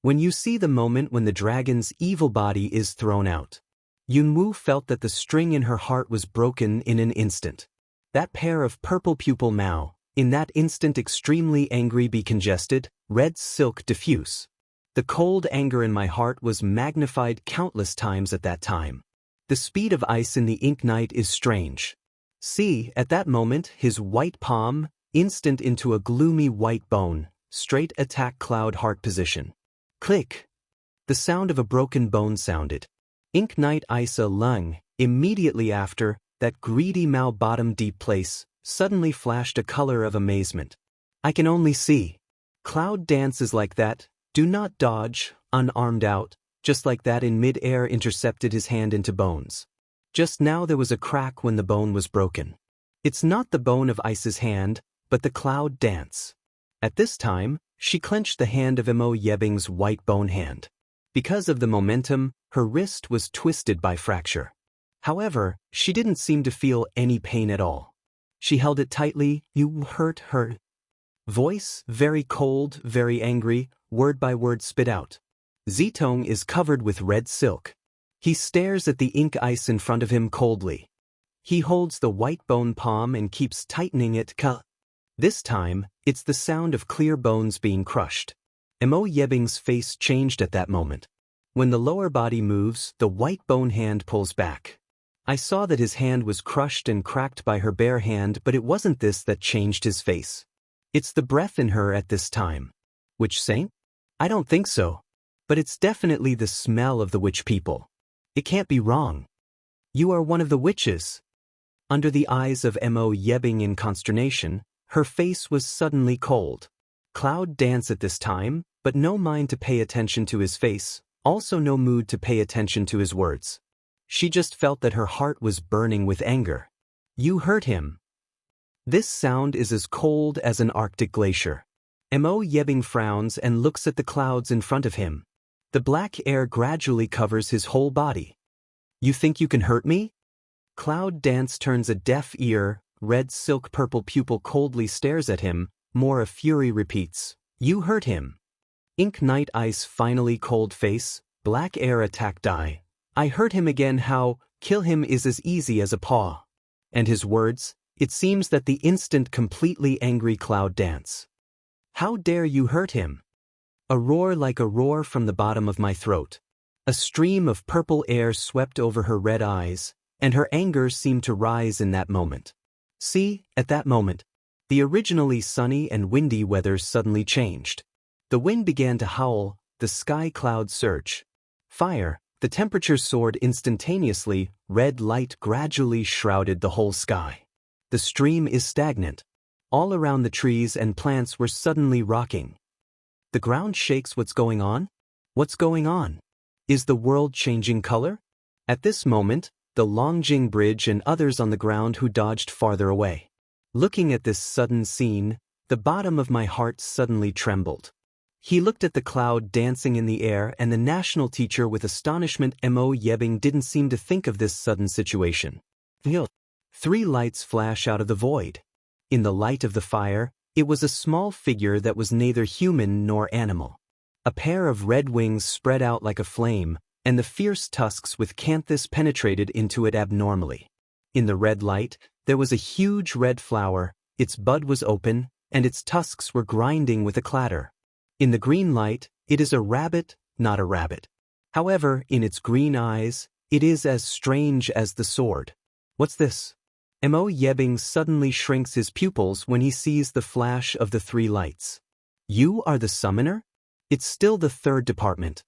When you see the moment when the dragon's evil body is thrown out. Yunwoo felt that the string in her heart was broken in an instant. That pair of purple pupil Mao, in that instant extremely angry be congested, red silk diffuse. The cold anger in my heart was magnified countless times at that time. The speed of ice in the ink night is strange. See, at that moment, his white palm, instant into a gloomy white bone, straight attack cloud heart position. Click. The sound of a broken bone sounded. Ink night ice a lung, immediately after, that greedy Mao bottom deep place, suddenly flashed a color of amazement. I can only see. Cloud dances like that, do not dodge, unarmed out, just like that in mid-air intercepted his hand into bones. Just now there was a crack when the bone was broken. It's not the bone of Ice's hand, but the cloud dance. At this time, she clenched the hand of Mo Yebing's white bone hand. Because of the momentum, her wrist was twisted by fracture. However, she didn't seem to feel any pain at all. She held it tightly. You hurt her. Voice, very cold, very angry, word by word spit out. Zitong is covered with red silk. He stares at the ink ice in front of him coldly. He holds the white bone palm and keeps tightening it. This time, it's the sound of clear bones being crushed. Mo Yebing's face changed at that moment. When the lower body moves, the white bone hand pulls back. I saw that his hand was crushed and cracked by her bare hand, but it wasn't this that changed his face. It's the breath in her at this time. Witch saint? I don't think so. But it's definitely the smell of the witch people. It can't be wrong. You are one of the witches. Under the eyes of Mo Yebing in consternation, her face was suddenly cold. Cloud dance at this time, but no mind to pay attention to his face, also no mood to pay attention to his words. She just felt that her heart was burning with anger. You hurt him. This sound is as cold as an Arctic glacier. Mo Yebing frowns and looks at the clouds in front of him. The black air gradually covers his whole body. You think you can hurt me? Cloud dance turns a deaf ear, red silk purple pupil coldly stares at him, more of fury repeats. You hurt him. Ink night ice finally cold face, black air attack die. I hurt him again how, kill him is as easy as a paw. And his words, it seems that the instant completely angry cloud dance. How dare you hurt him? A roar like a roar from the bottom of my throat. A stream of purple air swept over her red eyes, and her anger seemed to rise in that moment. See, at that moment, the originally sunny and windy weather suddenly changed. The wind began to howl, the sky clouds surge. Fire, the temperature soared instantaneously, red light gradually shrouded the whole sky. The stream is stagnant. All around the trees and plants were suddenly rocking. The ground shakes. What's going on? What's going on? Is the world changing color? At this moment, the Longjing Bridge and others on the ground who dodged farther away. Looking at this sudden scene, the bottom of my heart suddenly trembled. He looked at the cloud dancing in the air and the national teacher with astonishment. Mo Yebing didn't seem to think of this sudden situation. 3 lights flash out of the void. In the light of the fire, it was a small figure that was neither human nor animal. A pair of red wings spread out like a flame, and the fierce tusks with canthus penetrated into it abnormally. In the red light, there was a huge red flower, its bud was open, and its tusks were grinding with a clatter. In the green light, it is a rabbit, not a rabbit. However, in its green eyes, it is as strange as the sword. What's this? Mo Yebing suddenly shrinks his pupils when he sees the flash of the 3 lights. You are the summoner? It's still the 3rd department.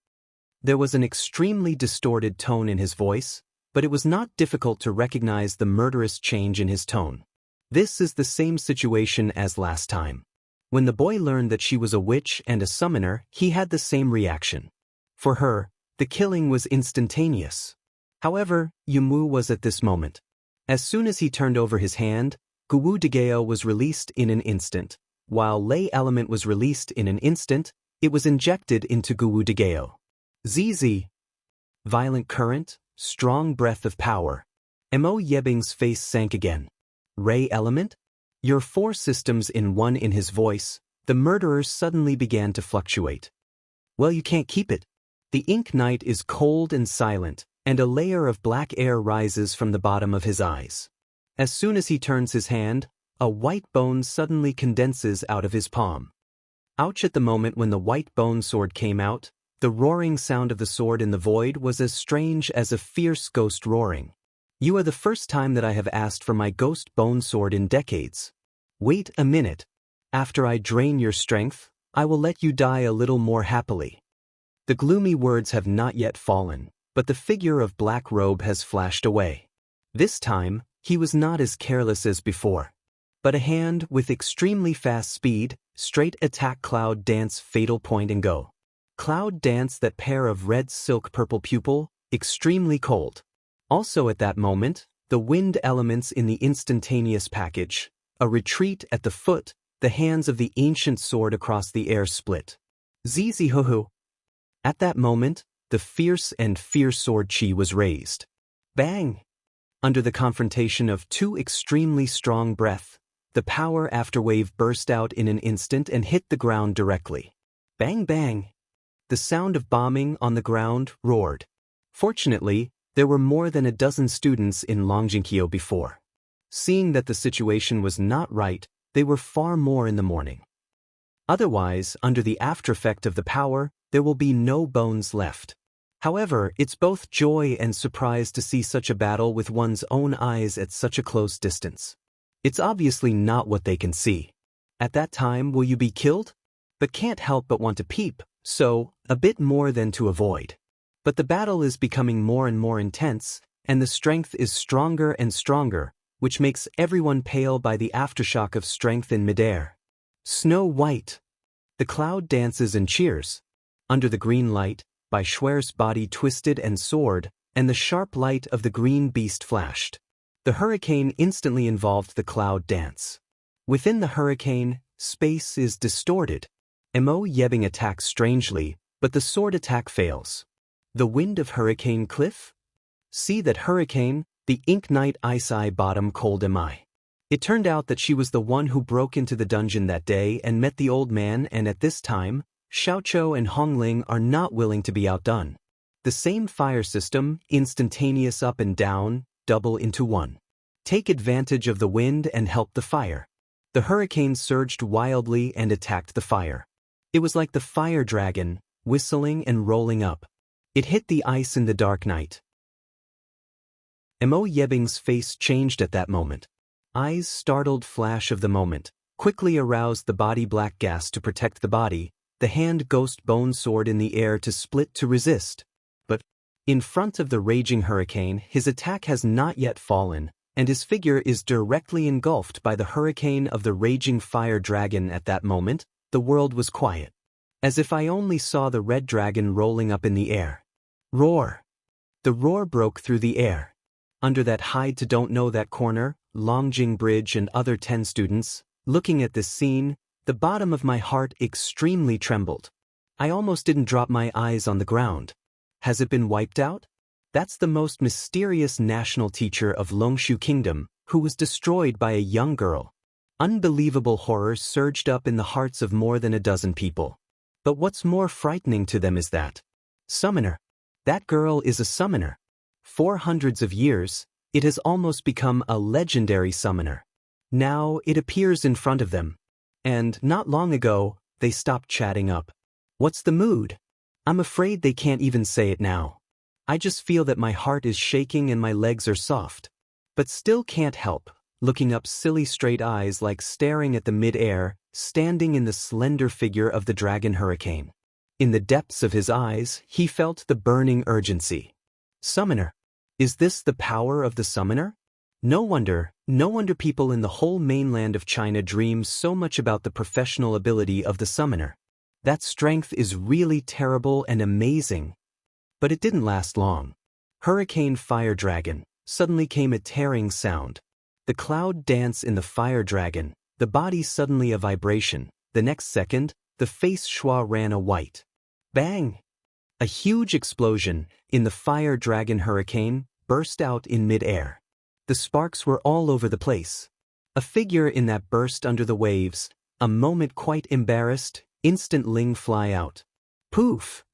There was an extremely distorted tone in his voice, but it was not difficult to recognize the murderous change in his tone. This is the same situation as last time. When the boy learned that she was a witch and a summoner, he had the same reaction. For her, the killing was instantaneous. However, Yunwoo was at this moment. As soon as he turned over his hand, Guwu Degeo was released in an instant. While Lei element was released in an instant, it was injected into Guwu Degeo. ZZ. Violent current, strong breath of power. Mo Yebing's face sank again. Ray element? Your 4 systems in one. In his voice, the murderer suddenly began to fluctuate. Well, you can't keep it. The ink night is cold and silent, and a layer of black air rises from the bottom of his eyes. As soon as he turns his hand, a white bone suddenly condenses out of his palm. Ouch! At the moment when the white bone sword came out, the roaring sound of the sword in the void was as strange as a fierce ghost roaring. You are the first time that I have asked for my ghost bone sword in decades. Wait a minute. After I drain your strength, I will let you die a little more happily. The gloomy words have not yet fallen, but the figure of Black Robe has flashed away. This time, he was not as careless as before. But a hand with extremely fast speed, straight attack Cloud Dance fatal point and go. Cloud Dance that pair of red silk purple pupil, extremely cold. Also at that moment, the wind elements in the instantaneous package, a retreat at the foot, the hands of the ancient sword across the air split. Zizi hoo hoo. At that moment, the fierce sword chi was raised. Bang! Under the confrontation of two extremely strong breath, the power afterwave burst out in an instant and hit the ground directly. Bang bang! The sound of bombing on the ground roared. Fortunately, there were more than a dozen students in Longjinkyo before. Seeing that the situation was not right, they were far more in the morning. Otherwise, under the aftereffect of the power, there will be no bones left. However, it's both joy and surprise to see such a battle with one's own eyes at such a close distance. It's obviously not what they can see. At that time, will you be killed? But can't help but want to peep, so, a bit more than to avoid. But the battle is becoming more and more intense, and the strength is stronger and stronger, which makes everyone pale by the aftershock of strength in midair. Snow White. The cloud dances and cheers. Under the green light, by Schwer's body twisted and soared, and the sharp light of the green beast flashed. The hurricane instantly involved the cloud dance. Within the hurricane, space is distorted. Mo Yebing attacks strangely, but the sword attack fails. The wind of Hurricane Cliff? See that hurricane, the ink night ice eye bottom cold am I. It turned out that she was the one who broke into the dungeon that day and met the old man, and at this time, Xiaoqiu and Hongling are not willing to be outdone. The same fire system, instantaneous up and down, double into one. Take advantage of the wind and help the fire. The hurricane surged wildly and attacked the fire. It was like the fire dragon, whistling and rolling up. It hit the ice in the dark night. Mo Yebing's face changed at that moment. Eyes startled flash of the moment, quickly aroused the body black gas to protect the body, the hand ghost bone sword in the air to split to resist. But, in front of the raging hurricane, his attack has not yet fallen, and his figure is directly engulfed by the hurricane of the raging fire dragon. At that moment, the world was quiet. As if I only saw the red dragon rolling up in the air. Roar! The roar broke through the air. Under that hide to don't know that corner, Longjing Bridge and other 10 students, looking at this scene, the bottom of my heart extremely trembled. I almost didn't drop my eyes on the ground. Has it been wiped out? That's the most mysterious national teacher of Longshu Kingdom, who was destroyed by a young girl. Unbelievable horror surged up in the hearts of more than a dozen people. But what's more frightening to them is that summoner. That girl is a summoner. For hundreds of years, it has almost become a legendary summoner. Now it appears in front of them. And not long ago, they stopped chatting up. What's the mood? I'm afraid they can't even say it now. I just feel that my heart is shaking and my legs are soft. But still can't help, looking up silly straight eyes like staring at the mid-air, standing in the slender figure of the dragon hurricane. In the depths of his eyes, he felt the burning urgency. Summoner. Is this the power of the summoner? No wonder people in the whole mainland of China dream so much about the professional ability of the summoner. That strength is really terrible and amazing. But it didn't last long. Hurricane Fire Dragon. Suddenly came a tearing sound. The cloud dance in the fire dragon, the body suddenly a vibration. The next second, the face Shua ran a white. Bang! A huge explosion in the fire dragon hurricane burst out in mid-air. The sparks were all over the place. A figure in that burst under the waves, a moment quite embarrassed, instant Ling fly out. Poof!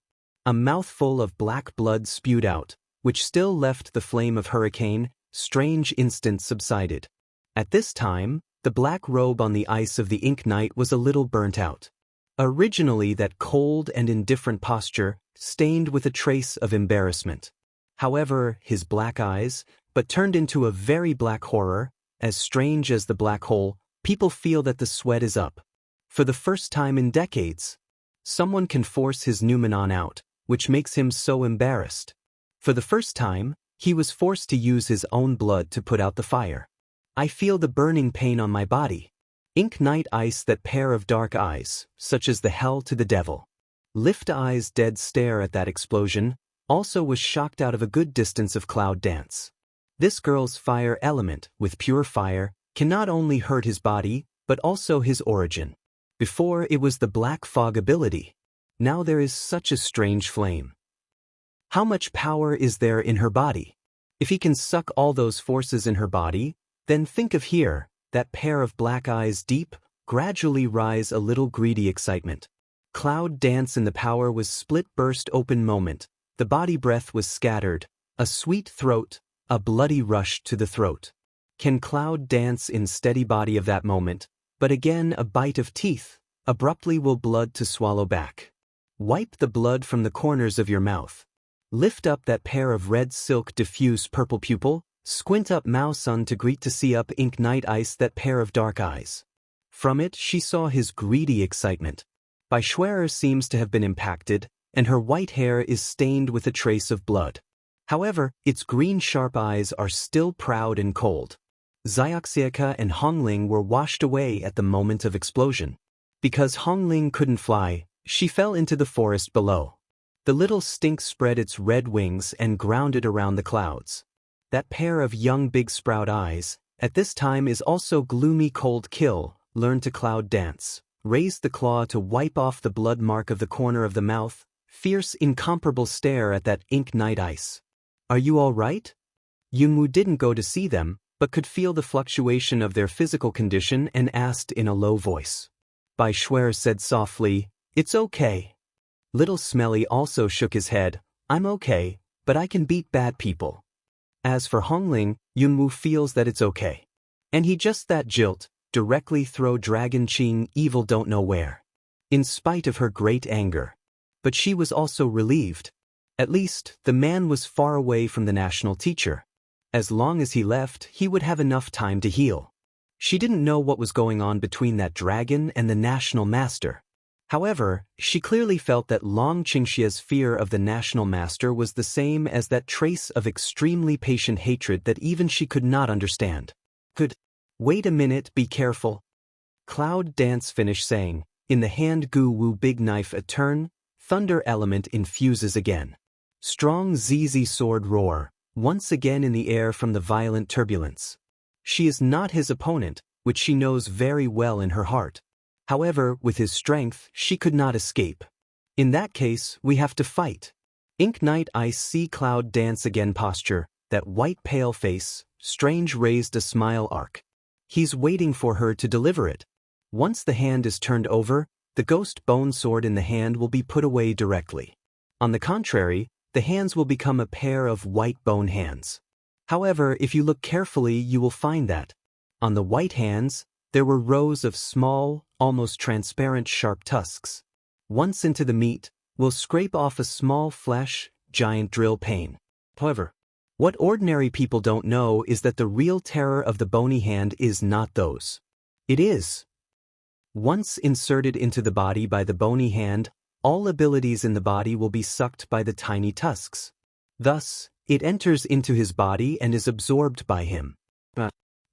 A mouthful of black blood spewed out, which still left the flame of hurricane. Strange instant subsided. At this time, the black robe on the ice of the Ink Knight was a little burnt out. Originally that cold and indifferent posture, stained with a trace of embarrassment. However, his black eyes, but turned into a very black horror, as strange as the black hole. People feel that the sweat is up. For the first time in decades, someone can force his noumenon out, which makes him so embarrassed. For the first time, he was forced to use his own blood to put out the fire. I feel the burning pain on my body. Ink Knight ice that pair of dark eyes, such as the hell to the devil. Lift eyes dead stare at that explosion, also was shocked out of a good distance of Cloud Dance. This girl's fire element, with pure fire, can not only hurt his body, but also his origin. Before it was the black fog ability. Now there is such a strange flame. How much power is there in her body? If he can suck all those forces in her body, then think of here, that pair of black eyes deep, gradually rise a little greedy excitement. Cloud Dance in the power was split burst open moment, the body breath was scattered, a sweet throat, a bloody rush to the throat. Can Cloud Dance in steady body of that moment, but again a bite of teeth, abruptly will blood to swallow back. Wipe the blood from the corners of your mouth. Lift up that pair of red silk diffuse purple pupil, squint up mouse on to greet to see up Ink Knight ice that pair of dark eyes. From it she saw his greedy excitement. By Schwerer seems to have been impacted, and her white hair is stained with a trace of blood. However, its green sharp eyes are still proud and cold. Xiaoxieka and Hongling were washed away at the moment of explosion. Because Hongling couldn't fly, she fell into the forest below. The little stink spread its red wings and grounded around the clouds. That pair of young big sprout eyes, at this time is also gloomy cold kill, learned to Cloud Dance, raised the claw to wipe off the blood mark of the corner of the mouth, fierce incomparable stare at that Ink Knight ice. Are you all right? Yunwu didn't go to see them, but could feel the fluctuation of their physical condition and asked in a low voice. Bai Schwer said softly, "It's okay." Little Smelly also shook his head, "I'm okay, but I can beat bad people." As for Hongling, Yunwu feels that it's okay. And he just that jilt, directly throw Dragon Qing evil don't know where. In spite of her great anger. But she was also relieved. At least, the man was far away from the national teacher. As long as he left, he would have enough time to heal. She didn't know what was going on between that dragon and the national master. However, she clearly felt that Long Qingxia's fear of the national master was the same as that trace of extremely patient hatred that even she could not understand. Wait a minute, be careful. Cloud Dance finished saying, in the hand Gu Wu big knife a turn, thunder element infuses again. Strong ZZ sword roar, once again in the air from the violent turbulence. She is not his opponent, which she knows very well in her heart. However, with his strength, she could not escape. In that case, we have to fight. Ink Knight ice see Cloud Dance again posture, that white pale face, strange raised a smile arc. He's waiting for her to deliver it. Once the hand is turned over, the ghost bone sword in the hand will be put away directly. On the contrary, the hands will become a pair of white bone hands. However, if you look carefully you will find that, on the white hands, there were rows of small, almost transparent sharp tusks. Once into the meat, will scrape off a small flesh, giant drill pane. However, what ordinary people don't know is that the real terror of the bony hand is not those. It is. Once inserted into the body by the bony hand, all abilities in the body will be sucked by the tiny tusks. Thus, it enters into his body and is absorbed by him.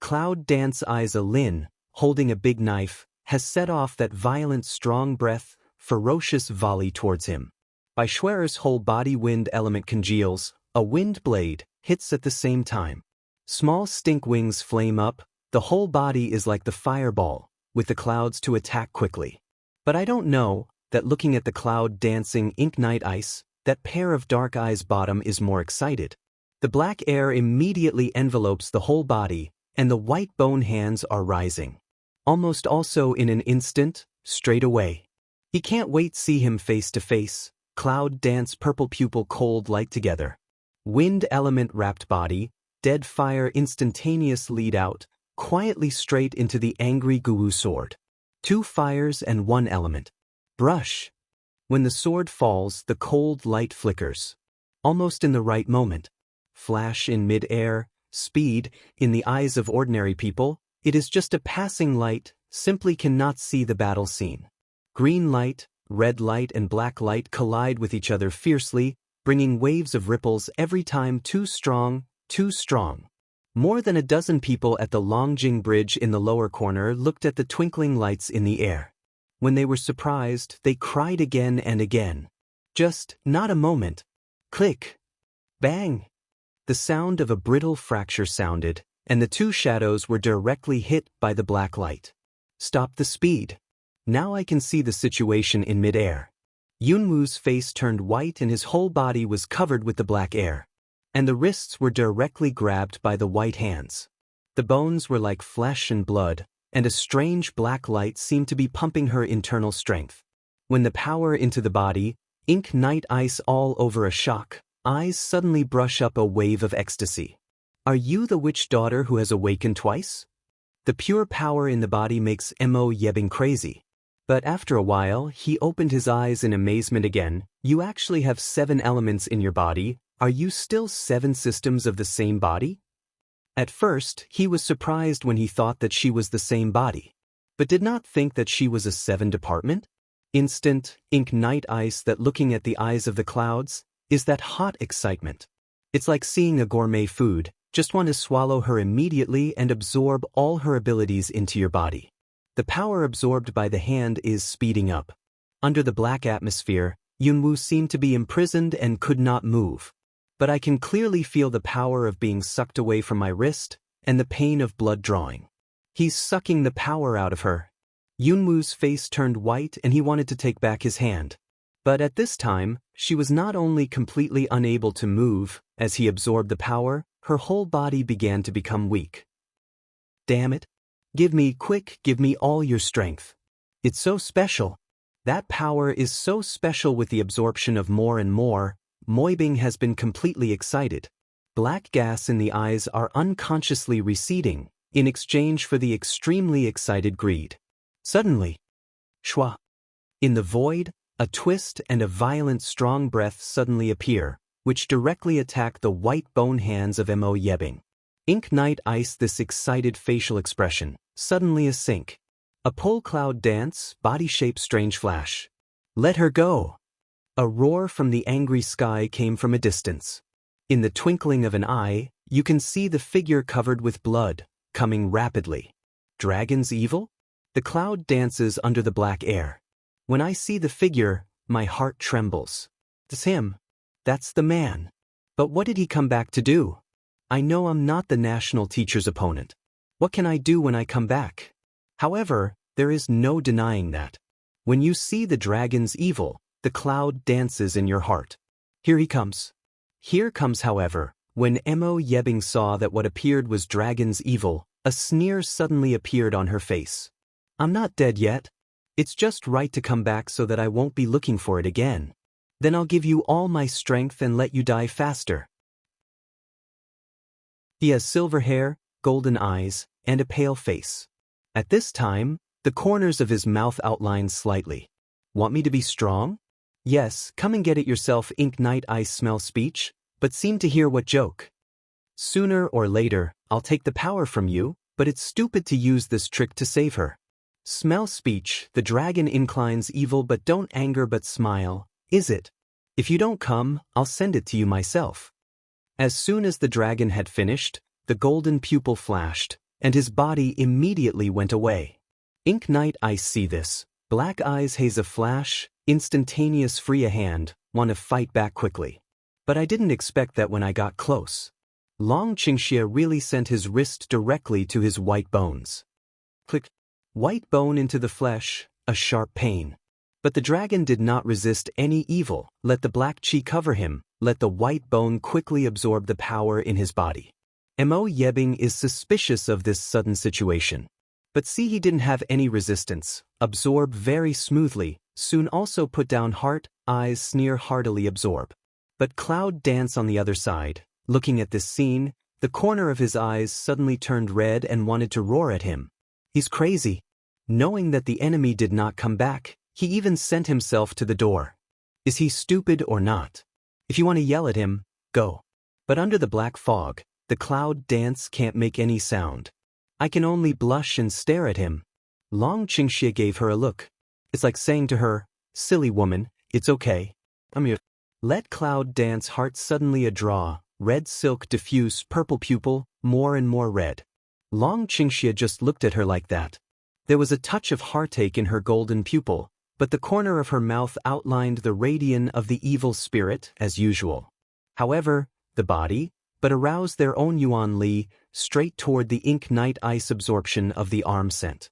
Cloud Dance eyes a Lin, holding a big knife, has set off that violent strong breath, ferocious volley towards him. By Schwerer's whole body wind element congeals, a wind blade, hits at the same time. Small stink wings flame up, the whole body is like the fireball, with the clouds to attack quickly. But I don't know, that looking at the Cloud Dancing Ink Knight ice, that pair of dark eyes bottom is more excited. The black air immediately envelopes the whole body, and the white bone hands are rising. Almost also in an instant, straight away. He can't wait see him face to face. Cloud dance purple pupil cold light together. Wind element wrapped body, dead fire instantaneous lead out, quietly straight into the angry Guu sword. 2 fires and 1 element. Brush. When the sword falls, the cold light flickers. Almost in the right moment. Flash in mid-air, speed, in the eyes of ordinary people, it is just a passing light, simply cannot see the battle scene. Green light, red light and black light collide with each other fiercely, bringing waves of ripples every time too strong, too strong. More than a dozen people at the Longjing Bridge in the lower corner looked at the twinkling lights in the air. When they were surprised, they cried again and again. Just, not a moment. Click. Bang. The sound of a brittle fracture sounded, and the 2 shadows were directly hit by the black light. Stop the speed. Now I can see the situation in mid-air. Yunwu's face turned white and his whole body was covered with the black air. And the wrists were directly grabbed by the white hands. The bones were like flesh and blood, and a strange black light seemed to be pumping her internal strength. When the power into the body, ink night ice all over a shock, eyes suddenly brush up a wave of ecstasy. Are you the witch daughter who has awakened twice? The pure power in the body makes Mo Yebing crazy. But after a while, he opened his eyes in amazement again. You actually have 7 elements in your body. Are you still 7 systems of the same body? At first, he was surprised when he thought that she was the same body, but did not think that she was a 7 department. Instant, ink night ice that looking at the eyes of the clouds, is that hot excitement. It's like seeing a gourmet food, just want to swallow her immediately and absorb all her abilities into your body. The power absorbed by the hand is speeding up. Under the black atmosphere, Yunwu seemed to be imprisoned and could not move. But I can clearly feel the power of being sucked away from my wrist, and the pain of blood drawing. He's sucking the power out of her. Yunwu's face turned white and he wanted to take back his hand. But at this time, she was not only completely unable to move, as he absorbed the power, her whole body began to become weak. Damn it. Give me all your strength. It's so special. That power is so special with the absorption of more and more. Moibing has been completely excited. Black gas in the eyes are unconsciously receding, in exchange for the extremely excited greed. Suddenly, shwa. In the void, a twist and a violent strong breath suddenly appear, which directly attack the white bone hands of Mo Yebing. Ink night ice this excited facial expression, suddenly a sink. A pole cloud dance, body shape strange flash. Let her go. A roar from the angry sky came from a distance. In the twinkling of an eye, you can see the figure covered with blood, coming rapidly. Dragon's evil? The cloud dances under the black air. When I see the figure, my heart trembles. It's him. That's the man. But what did he come back to do? I know I'm not the national teacher's opponent. What can I do when I come back? However, there is no denying that. When you see the dragon's evil, the cloud dances in your heart. Here he comes. Here comes, however, when Mo Yebing saw that what appeared was dragon's evil, a sneer suddenly appeared on her face. I'm not dead yet. It's just right to come back so that I won't be looking for it again. Then I'll give you all my strength and let you die faster. He has silver hair, golden eyes, and a pale face. At this time, the corners of his mouth outline slightly. Want me to be strong? Yes, come and get it yourself. Ink night ice smell speech, but seem to hear what joke. Sooner or later, I'll take the power from you, but it's stupid to use this trick to save her. Smell speech, the dragon inclines evil but don't anger but smile, is it? If you don't come, I'll send it to you myself. As soon as the dragon had finished, the golden pupil flashed, and his body immediately went away. Ink night ice see this, black eyes haze a flash, instantaneous free a hand, want to fight back quickly. But I didn't expect that when I got close. Long Qingxia really sent his wrist directly to his white bones. Click. White bone into the flesh, a sharp pain. But the dragon did not resist any evil. Let the black chi cover him, let the white bone quickly absorb the power in his body. Mo Yebing is suspicious of this sudden situation. But see, he didn't have any resistance, absorb very smoothly, soon also put down heart, eyes sneer heartily absorb. But Cloud Dance on the other side, looking at this scene, the corner of his eyes suddenly turned red and wanted to roar at him. He's crazy. Knowing that the enemy did not come back, he even sent himself to the door. Is he stupid or not? If you want to yell at him, go. But under the black fog, the Cloud Dance can't make any sound. I can only blush and stare at him. Long Qingxie gave her a look. It's like saying to her, silly woman, it's okay. I'm here. Let Cloud Dance heart suddenly a draw, red silk diffuse purple pupil, more and more red. Long Qingxie just looked at her like that. There was a touch of heartache in her golden pupil, but the corner of her mouth outlined the radiance of the evil spirit, as usual. However, the body, but aroused their own Yuan Li, straight toward the ink night ice absorption of the arm sent.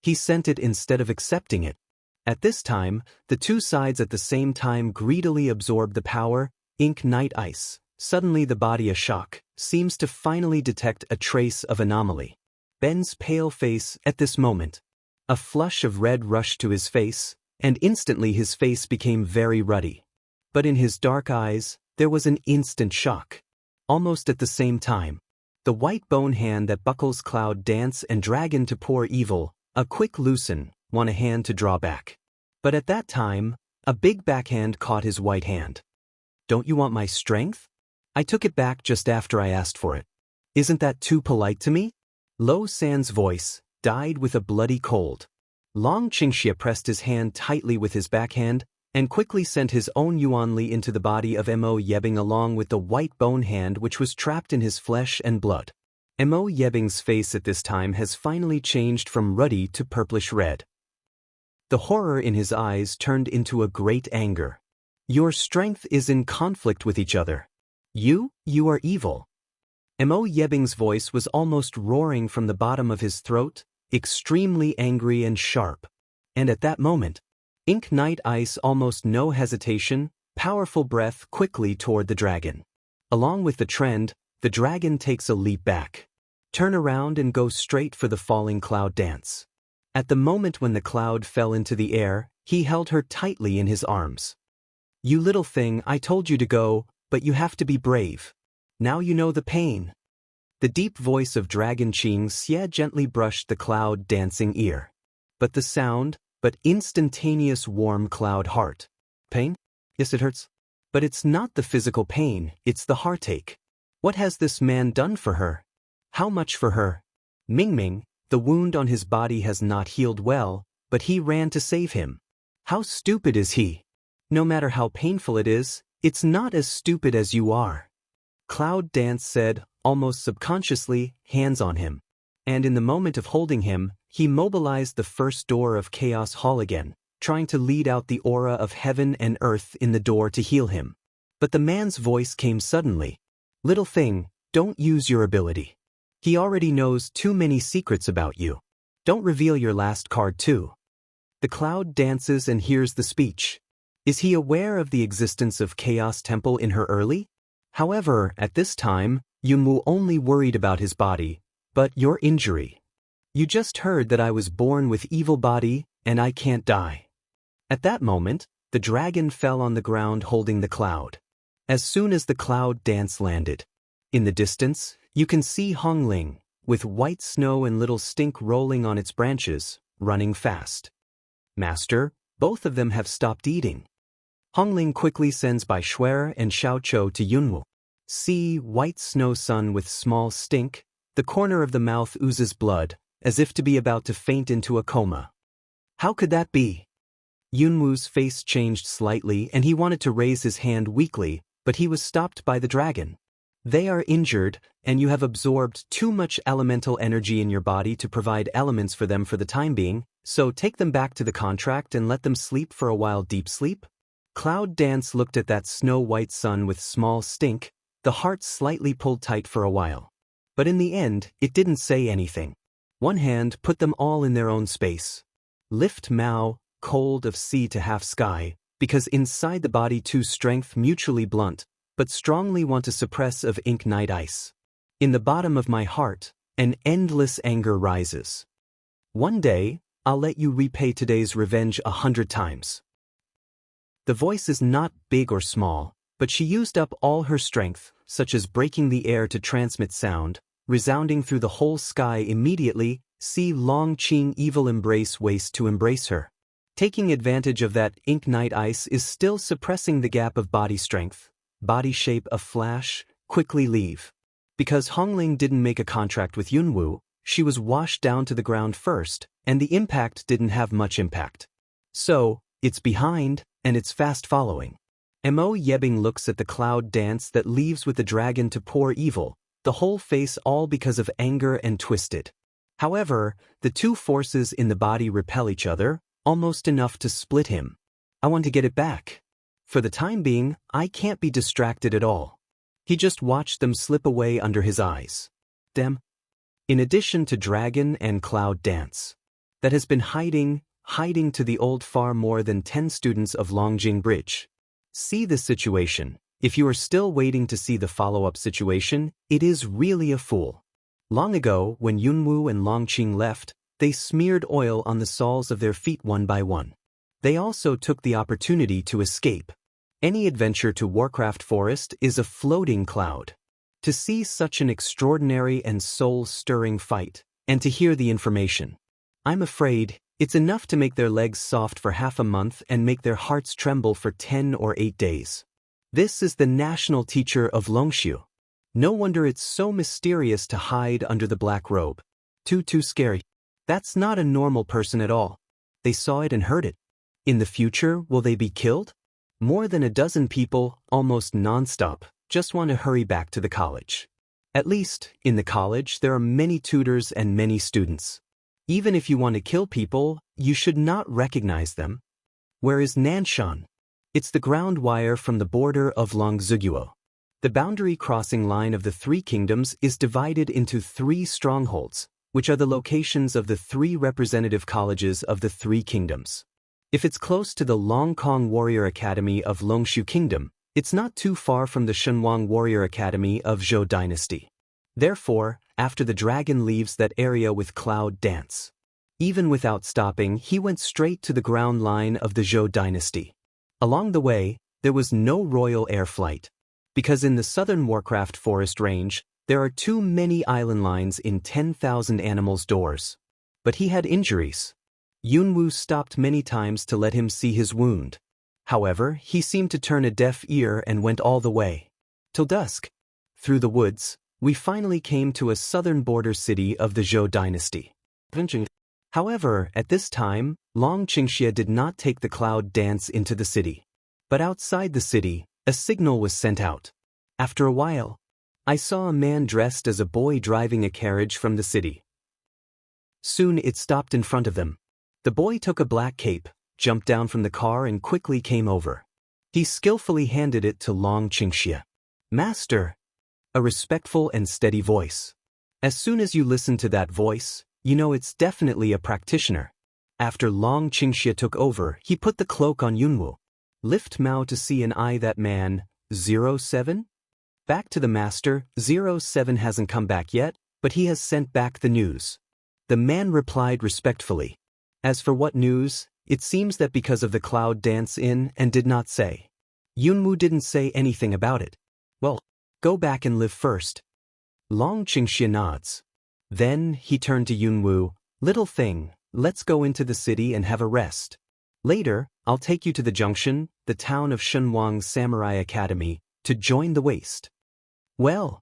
He sent it instead of accepting it. At this time, the two sides at the same time greedily absorbed the power, ink night ice. Suddenly the body a shock, seems to finally detect a trace of anomaly. Ben's pale face at this moment. A flush of red rushed to his face, and instantly his face became very ruddy. But in his dark eyes, there was an instant shock. Almost at the same time, the white bone hand that buckles Cloud Dance and Dragon to pour evil, a quick loosen, want a hand to draw back. But at that time, a big backhand caught his white hand. Don't you want my strength? I took it back just after I asked for it. Isn't that too polite to me? Lo San's voice died with a bloody cold. Long Qingxie pressed his hand tightly with his backhand and quickly sent his own Yuan Li into the body of Mo Yebing along with the white bone hand which was trapped in his flesh and blood. Mo Yebing's face at this time has finally changed from ruddy to purplish red. The horror in his eyes turned into a great anger. Your strength is in conflict with each other. You are evil. Mo Yebing's voice was almost roaring from the bottom of his throat, extremely angry and sharp. And at that moment, Ink Night Ice almost no hesitation, powerful breath quickly toward the dragon. Along with the trend, the dragon takes a leap back. Turn around and go straight for the falling Cloud Dance. At the moment when the cloud fell into the air, he held her tightly in his arms. You little thing, I told you to go, but you have to be brave. Now you know the pain. The deep voice of Dragon Qing Xie gently brushed the Cloud Dancing ear. But the sound, but instantaneous warm cloud heart. Pain? Yes, it hurts. But it's not the physical pain, it's the heartache. What has this man done for her? How much for her? Mingming, the wound on his body has not healed well, but he ran to save him. How stupid is he? No matter how painful it is, it's not as stupid as you are. Cloud Dance said, almost subconsciously, hands on him. And in the moment of holding him, he mobilized the first door of Chaos Hall again, trying to lead out the aura of heaven and earth in the door to heal him. But the man's voice came suddenly. Little thing, don't use your ability. He already knows too many secrets about you. Don't reveal your last card too. The cloud dances and hears the speech. Is he aware of the existence of Chaos Temple in her early? However, at this time, Yunwu only worried about his body, but your injury. You just heard that I was born with evil body, and I can't die. At that moment, the dragon fell on the ground holding the cloud. As soon as the Cloud Dance landed, in the distance, you can see Hongling, with white snow and little stink rolling on its branches, running fast. Master, both of them have stopped eating. Hongling quickly sends Bai Shuer and Xiaoqiu to Yunwu. See, white snow sun with small stink, the corner of the mouth oozes blood, as if to be about to faint into a coma. How could that be? Yunwu's face changed slightly and he wanted to raise his hand weakly, but he was stopped by the dragon. They are injured, and you have absorbed too much elemental energy in your body to provide elements for them for the time being, so take them back to the contract and let them sleep for a while. Deep sleep? Cloud Dance looked at that snow-white sun with small stink, the heart slightly pulled tight for a while. But in the end, it didn't say anything. One hand put them all in their own space. Lift Mao, cold of sea to half sky, because inside the body two strength mutually blunt, but strongly want to suppress of ink night ice. In the bottom of my heart, an endless anger rises. One day, I'll let you repay today's revenge 100 times. The voice is not big or small, but she used up all her strength, such as breaking the air to transmit sound, resounding through the whole sky immediately. See Long Qing evil embrace waste to embrace her. Taking advantage of that, Ink Night Ice is still suppressing the gap of body strength. Body shape a flash, quickly leave. Because Hongling didn't make a contract with Yunwu, she was washed down to the ground first, and the impact didn't have much impact. So, it's behind, and it's fast following. Mo Yebing looks at the cloud dance that leaves with the dragon to pour evil, the whole face all because of anger and twisted. However, the two forces in the body repel each other, almost enough to split him. I want to get it back. For the time being, I can't be distracted at all. He just watched them slip away under his eyes. Them. In addition to dragon and cloud dance. That has been hiding to the old far more than 10 students of Longjing Bridge. See this situation. If you are still waiting to see the follow-up situation, it is really a fool. Long ago, when Yunwu and Longqing left, they smeared oil on the soles of their feet one by one. They also took the opportunity to escape. Any adventure to Warcraft Forest is a floating cloud. To see such an extraordinary and soul-stirring fight, and to hear the information. I'm afraid, it's enough to make their legs soft for half a month and make their hearts tremble for 10 or 8 days. This is the national teacher of Longshu. No wonder it's so mysterious to hide under the black robe. Too scary. That's not a normal person at all. They saw it and heard it. In the future, will they be killed? More than a dozen people, almost non-stop, just want to hurry back to the college. At least, in the college, there are many tutors and many students. Even if you want to kill people, you should not recognize them. Where is Nanshan? It's the ground wire from the border of Longziguo. The boundary crossing line of the three kingdoms is divided into 3 strongholds, which are the locations of the 3 representative colleges of the 3 kingdoms. If it's close to the Longkong Warrior Academy of Longshu Kingdom, it's not too far from the Shenwang Warrior Academy of Zhou Dynasty. Therefore, after the dragon leaves that area with Cloud Dance, even without stopping, he went straight to the ground line of the Zhou Dynasty. Along the way, there was no royal air flight, because in the southern Warcraft Forest range, there are too many island lines in 10,000 animals' doors. But he had injuries. Yunwu stopped many times to let him see his wound. However, he seemed to turn a deaf ear and went all the way. Till dusk. Through the woods, we finally came to a southern border city of the Zhou Dynasty. However, at this time, Long Qingxia did not take the cloud dance into the city. But outside the city, a signal was sent out. After a while, I saw a man dressed as a boy driving a carriage from the city. Soon it stopped in front of them. The boy took a black cape, jumped down from the car and quickly came over. He skillfully handed it to Long Qingxia. Master! A respectful and steady voice. As soon as you listen to that voice, you know it's definitely a practitioner. After Long Qingxia took over, he put the cloak on Yunwu. Lift Mao to see and eye that man, 07? Back to the master, 07 hasn't come back yet, but he has sent back the news. The man replied respectfully. As for what news, it seems that because of the cloud dance in and did not say. Yunwu didn't say anything about it. Well, go back and live first. Long Qingxia nods. Then, he turned to Yunwu, little thing, let's go into the city and have a rest. Later, I'll take you to the junction, the town of Shenwang Samurai Academy, to join the waste. Well,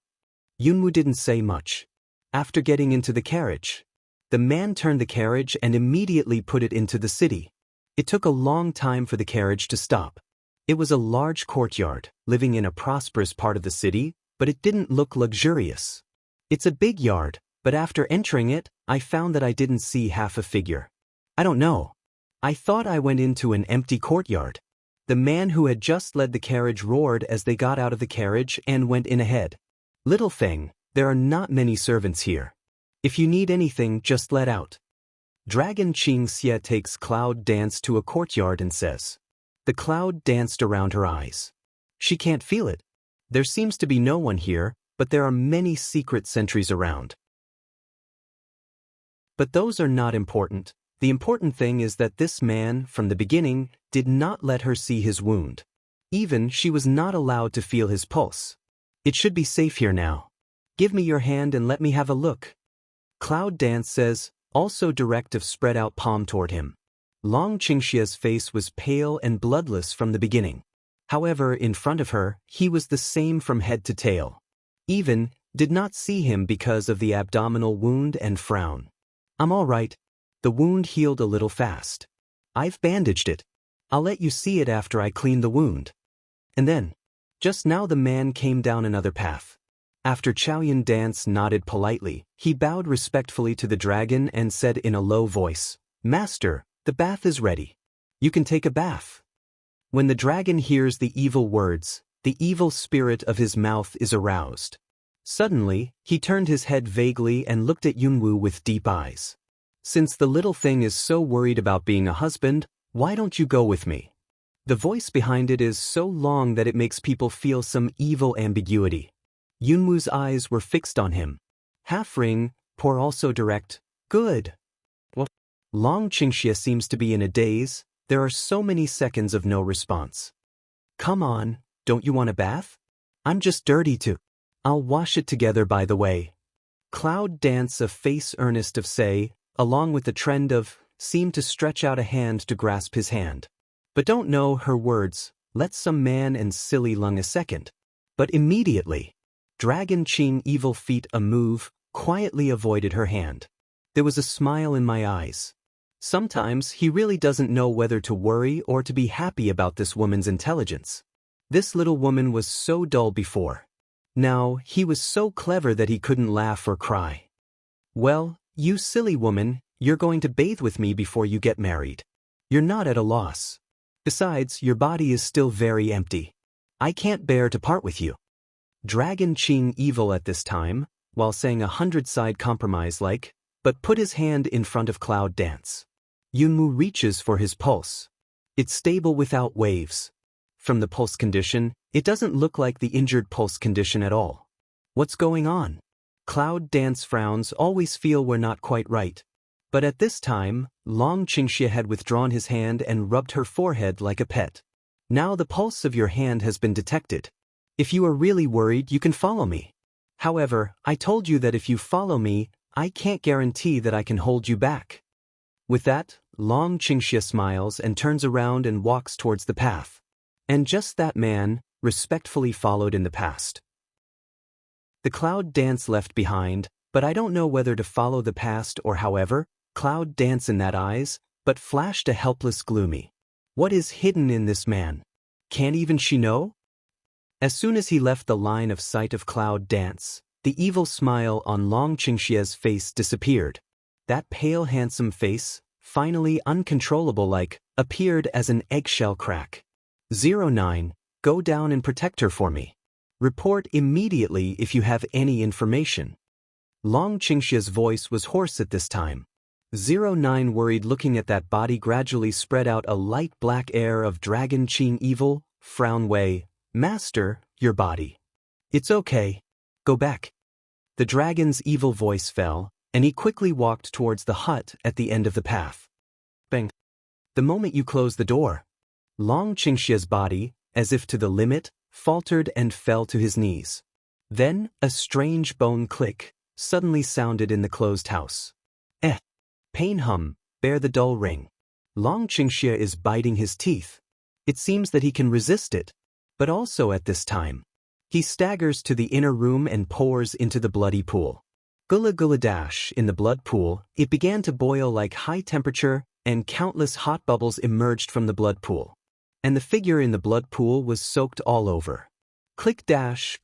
Yunwu didn't say much. After getting into the carriage, the man turned the carriage and immediately put it into the city. It took a long time for the carriage to stop. It was a large courtyard, living in a prosperous part of the city, but it didn't look luxurious. It's a big yard, but after entering it, I found that I didn't see half a figure. I don't know. I thought I went into an empty courtyard. The man who had just led the carriage roared as they got out of the carriage and went in ahead. Little thing, there are not many servants here. If you need anything, just let out. Dragon Qingxia takes Cloud Dance to a courtyard and says. The cloud danced around her eyes. She can't feel it. There seems to be no one here, but there are many secret sentries around. But those are not important. The important thing is that this man, from the beginning, did not let her see his wound. Even she was not allowed to feel his pulse. It should be safe here now. Give me your hand and let me have a look. Cloud Dance says, also direct of spread out palm toward him. Long Qingxia's face was pale and bloodless from the beginning. However, in front of her, he was the same from head to tail. Even, did not see him because of the abdominal wound and frown. I'm all right. The wound healed a little fast. I've bandaged it. I'll let you see it after I clean the wound. And then, just now the man came down another path. After Chaoyan Dance nodded politely, he bowed respectfully to the dragon and said in a low voice, Master, the bath is ready. You can take a bath. When the dragon hears the evil words, the evil spirit of his mouth is aroused. Suddenly, he turned his head vaguely and looked at Yunwu with deep eyes. Since the little thing is so worried about being a husband, why don't you go with me? The voice behind it is so long that it makes people feel some evil ambiguity. Yunwu's eyes were fixed on him. Half ring, pour also direct. Good. What? Long Qingxia seems to be in a daze. There are so many seconds of no response. Come on, don't you want a bath? I'm just dirty too. I'll wash it together by the way. Cloud Dance, a face earnest of say, along with the trend of, seemed to stretch out a hand to grasp his hand. But don't know her words, let some man and silly lung a second. But immediately, Dragon Qing evil feet a move, quietly avoided her hand. There was a smile in my eyes. Sometimes he really doesn't know whether to worry or to be happy about this woman's intelligence. This little woman was so dull before. Now, he was so clever that he couldn't laugh or cry. Well, you silly woman, you're going to bathe with me before you get married. You're not at a loss. Besides, your body is still very empty. I can't bear to part with you. Dragon Qing evil at this time, while saying 100-side compromise like, but put his hand in front of Cloud Dance. Yunwu reaches for his pulse. It's stable without waves. From the pulse condition, it doesn't look like the injured pulse condition at all. What's going on? Cloud Dance frowns always feel we're not quite right. But at this time, Long Qingxia had withdrawn his hand and rubbed her forehead like a pet. Now the pulse of your hand has been detected. If you are really worried, you can follow me. However, I told you that if you follow me, I can't guarantee that I can hold you back. With that, Long Qingxia smiles and turns around and walks towards the path. And just that man, respectfully followed in the past. The Cloud Dance left behind, but I don't know whether to follow the past or however, Cloud Dance in that eyes, but flashed a helpless gloomy. What is hidden in this man? Can't even she know? As soon as he left the line of sight of Cloud Dance, the evil smile on Long Qingxia's face disappeared. That pale handsome face, finally uncontrollable like, appeared as an eggshell crack. 09, go down and protect her for me. Report immediately if you have any information. Long Qingxia's voice was hoarse at this time. 09 worried looking at that body gradually spread out a light black air of Dragon Qing evil, frown way, Master, your body. It's okay. Go back. The dragon's evil voice fell, and he quickly walked towards the hut at the end of the path. Bang. The moment you close the door, Long Qingxia's body, as if to the limit, faltered and fell to his knees. Then, a strange bone click suddenly sounded in the closed house. Pain hum, bear the dull ring. Long Qingxia is biting his teeth. It seems that he can resist it. But also at this time, he staggers to the inner room and pours into the bloody pool. Gula gula dash in the blood pool, it began to boil like high temperature, and countless hot bubbles emerged from the blood pool. And the figure in the blood pool was soaked all over. Click dash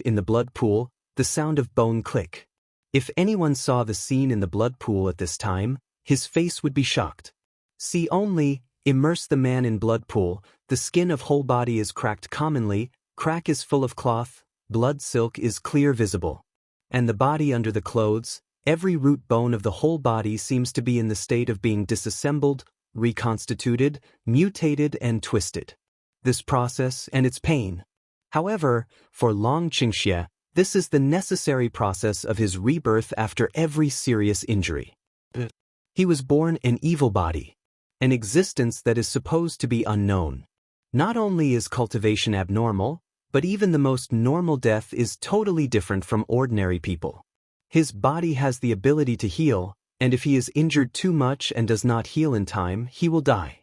in the blood pool, the sound of bone click. If anyone saw the scene in the blood pool at this time, his face would be shocked. See only, immerse the man in blood pool, the skin of whole body is cracked commonly, crack is full of cloth, blood silk is clear visible. And the body under the clothes, every root bone of the whole body seems to be in the state of being disassembled, reconstituted, mutated and twisted. This process and its pain. However, for Long Qingxia, this is the necessary process of his rebirth after every serious injury. He was born an evil body, an existence that is supposed to be unknown. Not only is cultivation abnormal, but even the most normal death is totally different from ordinary people. His body has the ability to heal, and if he is injured too much and does not heal in time, he will die.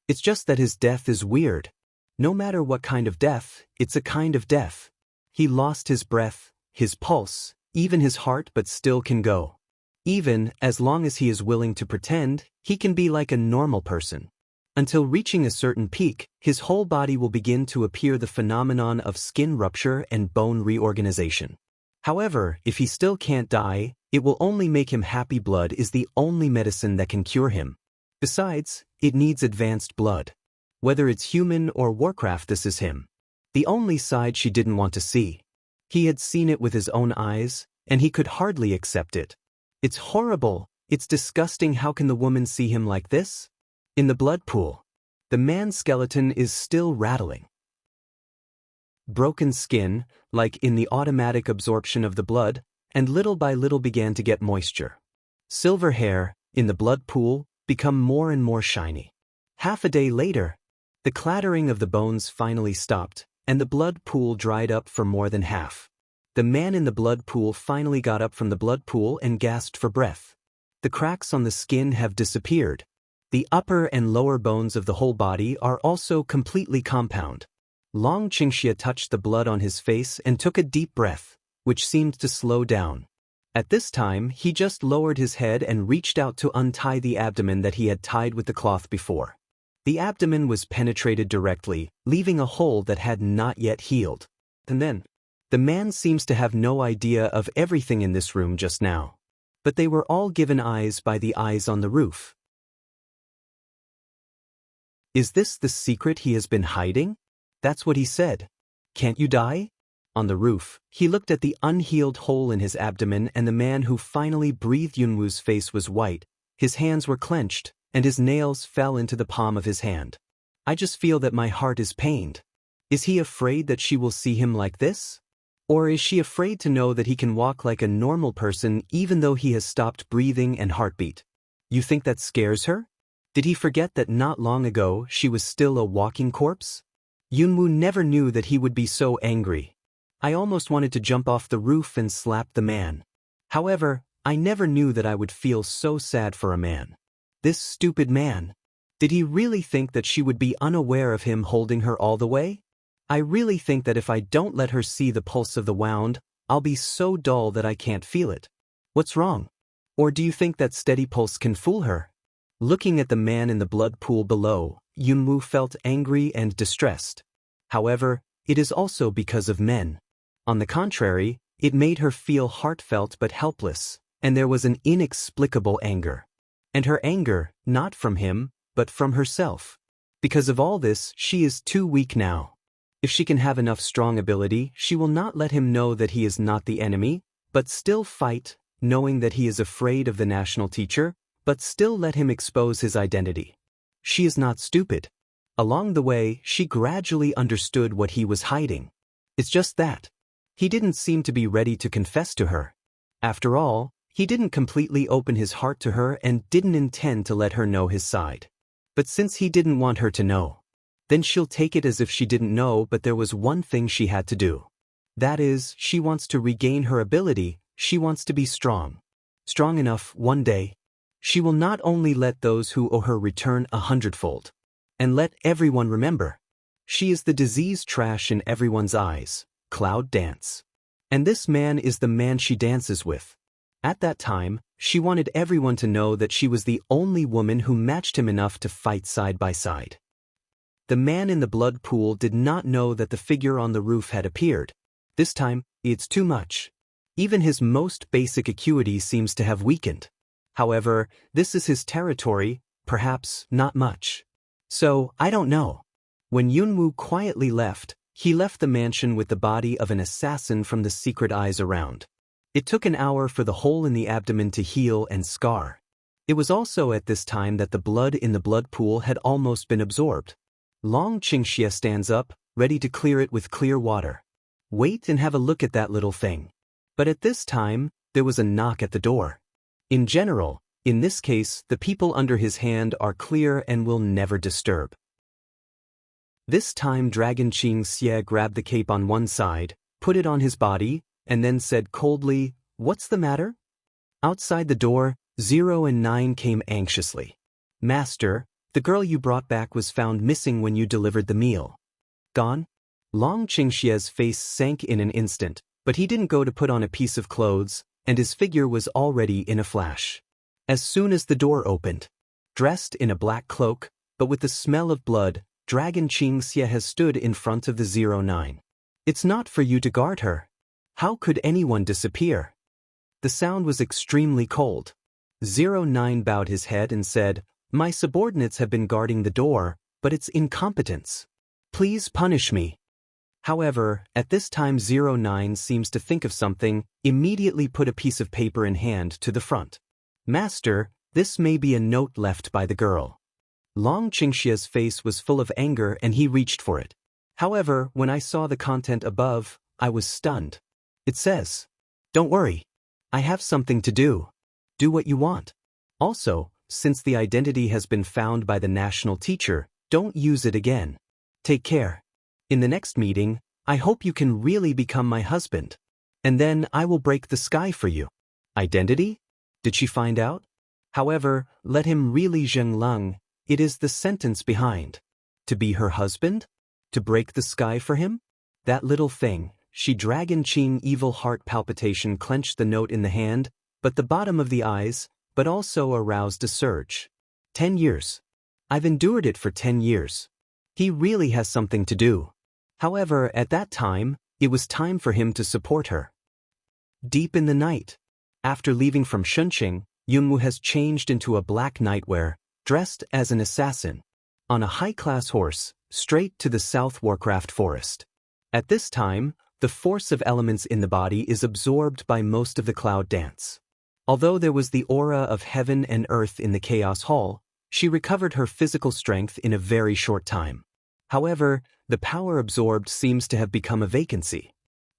It's just that his death is weird. No matter what kind of death, it's a kind of death. He lost his breath, his pulse, even his heart, but still can go. Even, as long as he is willing to pretend, he can be like a normal person. Until reaching a certain peak, his whole body will begin to appear the phenomenon of skin rupture and bone reorganization. However, if he still can't die, it will only make him happy. Blood is the only medicine that can cure him. Besides, it needs advanced blood. Whether it's human or Warcraft, this is him. The only side she didn't want to see. He had seen it with his own eyes, and he could hardly accept it. It's horrible, it's disgusting. How can the woman see him like this? In the blood pool, the man's skeleton is still rattling. Broken skin, like in the automatic absorption of the blood, and little by little began to get moisture. Silver hair, in the blood pool, become more and more shiny. Half a day later, the clattering of the bones finally stopped, and the blood pool dried up for more than half. The man in the blood pool finally got up from the blood pool and gasped for breath. The cracks on the skin have disappeared. The upper and lower bones of the whole body are also completely compound. Long Qingxia touched the blood on his face and took a deep breath, which seemed to slow down. At this time, he just lowered his head and reached out to untie the abdomen that he had tied with the cloth before. The abdomen was penetrated directly, leaving a hole that had not yet healed. And then, the man seems to have no idea of everything in this room just now. But they were all given eyes by the eyes on the roof. Is this the secret he has been hiding? That's what he said. Can't you die? On the roof, he looked at the unhealed hole in his abdomen, and the man who finally breathed. Yunwu's face was white, his hands were clenched, and his nails fell into the palm of his hand. I just feel that my heart is pained. Is he afraid that she will see him like this? Or is she afraid to know that he can walk like a normal person even though he has stopped breathing and heartbeat? You think that scares her? Did he forget that not long ago she was still a walking corpse? Yunwu never knew that he would be so angry. I almost wanted to jump off the roof and slap the man. However, I never knew that I would feel so sad for a man. This stupid man. Did he really think that she would be unaware of him holding her all the way? I really think that if I don't let her see the pulse of the wound, I'll be so dull that I can't feel it. What's wrong? Or do you think that steady pulse can fool her? Looking at the man in the blood pool below, Yunwu felt angry and distressed. However, it is also because of men. On the contrary, it made her feel heartfelt but helpless, and there was an inexplicable anger. And her anger, not from him, but from herself. Because of all this, she is too weak now. If she can have enough strong ability, she will not let him know that he is not the enemy, but still fight, knowing that he is afraid of the national teacher, but still let him expose his identity. She is not stupid. Along the way, she gradually understood what he was hiding. It's just that. He didn't seem to be ready to confess to her. After all, he didn't completely open his heart to her and didn't intend to let her know his side. But since he didn't want her to know, then she'll take it as if she didn't know. But there was one thing she had to do. That is, she wants to regain her ability, she wants to be strong. Strong enough one day. She will not only let those who owe her return 100-fold. And let everyone remember. She is the disease trash in everyone's eyes, Cloud Dance. And this man is the man she dances with. At that time, she wanted everyone to know that she was the only woman who matched him enough to fight side by side. The man in the blood pool did not know that the figure on the roof had appeared. This time, it's too much. Even his most basic acuity seems to have weakened. However, this is his territory, perhaps not much. So, I don't know. When Yunwu quietly left, he left the mansion with the body of an assassin from the secret eyes around. It took an hour for the hole in the abdomen to heal and scar. It was also at this time that the blood in the blood pool had almost been absorbed. Long Qingxia stands up, ready to clear it with clear water. Wait and have a look at that little thing. But at this time, there was a knock at the door. In general, In this case, the people under his hand are clear and will never disturb. This time Dragon Qing Xie grabbed the cape on one side, put it on his body, and then said coldly, "What's the matter?" Outside the door, 0 and 9 came anxiously. "Master, the girl you brought back was found missing when you delivered the meal." "Gone?" Long Qingxie's face sank in an instant, but he didn't go to put on a piece of clothes, and his figure was already in a flash. As soon as the door opened, dressed in a black cloak, but with the smell of blood, Dragon Qing Xie has stood in front of the 09. "It's not for you to guard her. How could anyone disappear?" The sound was extremely cold. 09 bowed his head and said, "My subordinates have been guarding the door, but it's incompetence. Please punish me." However, at this time 09 seems to think of something, immediately put a piece of paper in hand to the front. "Master, this may be a note left by the girl." Long Qingxie's face was full of anger and he reached for it. However, when I saw the content above, I was stunned. It says, "Don't worry. I have something to do. Do what you want. Also, since the identity has been found by the national teacher, don't use it again. Take care. In the next meeting, I hope you can really become my husband. And then I will break the sky for you." Identity? Did she find out? However, let him really zhengleng, it is the sentence behind. To be her husband? To break the sky for him? That little thing, she Dragon Qing evil heart palpitation clenched the note in the hand, but the bottom of the eyes, but also aroused a surge. 10 years. I've endured it for 10 years. He really has something to do. However, at that time, it was time for him to support her. Deep in the night. After leaving from Shunqing, Yunwu has changed into a black nightwear, dressed as an assassin. On a high-class horse, straight to the South Warcraft forest. At this time, the force of elements in the body is absorbed by most of the cloud dance. Although there was the aura of heaven and earth in the Chaos Hall, she recovered her physical strength in a very short time. However, the power absorbed seems to have become a vacancy.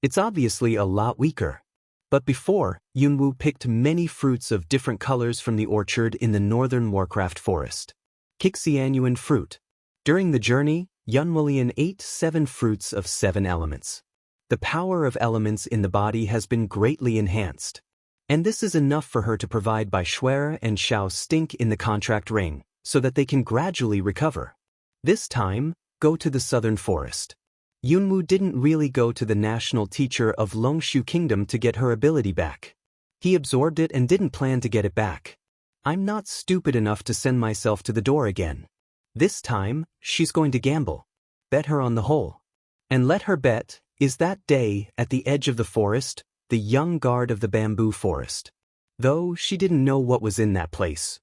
It's obviously a lot weaker. But before, Yunwu picked many fruits of different colors from the orchard in the northern Warcraft forest. Xianyuan fruit. During the journey, Yunwulian ate 7 fruits of 7 elements. The power of elements in the body has been greatly enhanced. And this is enough for her to provide by Shuer and Xiao Stink in the contract ring, so that they can gradually recover. This time, go to the southern forest. Yunwu didn't really go to the national teacher of Longshu Kingdom to get her ability back. He absorbed it and didn't plan to get it back. I'm not stupid enough to send myself to the door again. This time, she's going to gamble. Bet her on the hole. And let her bet, is that day, at the edge of the forest, the young guard of the bamboo forest. Though she didn't know what was in that place.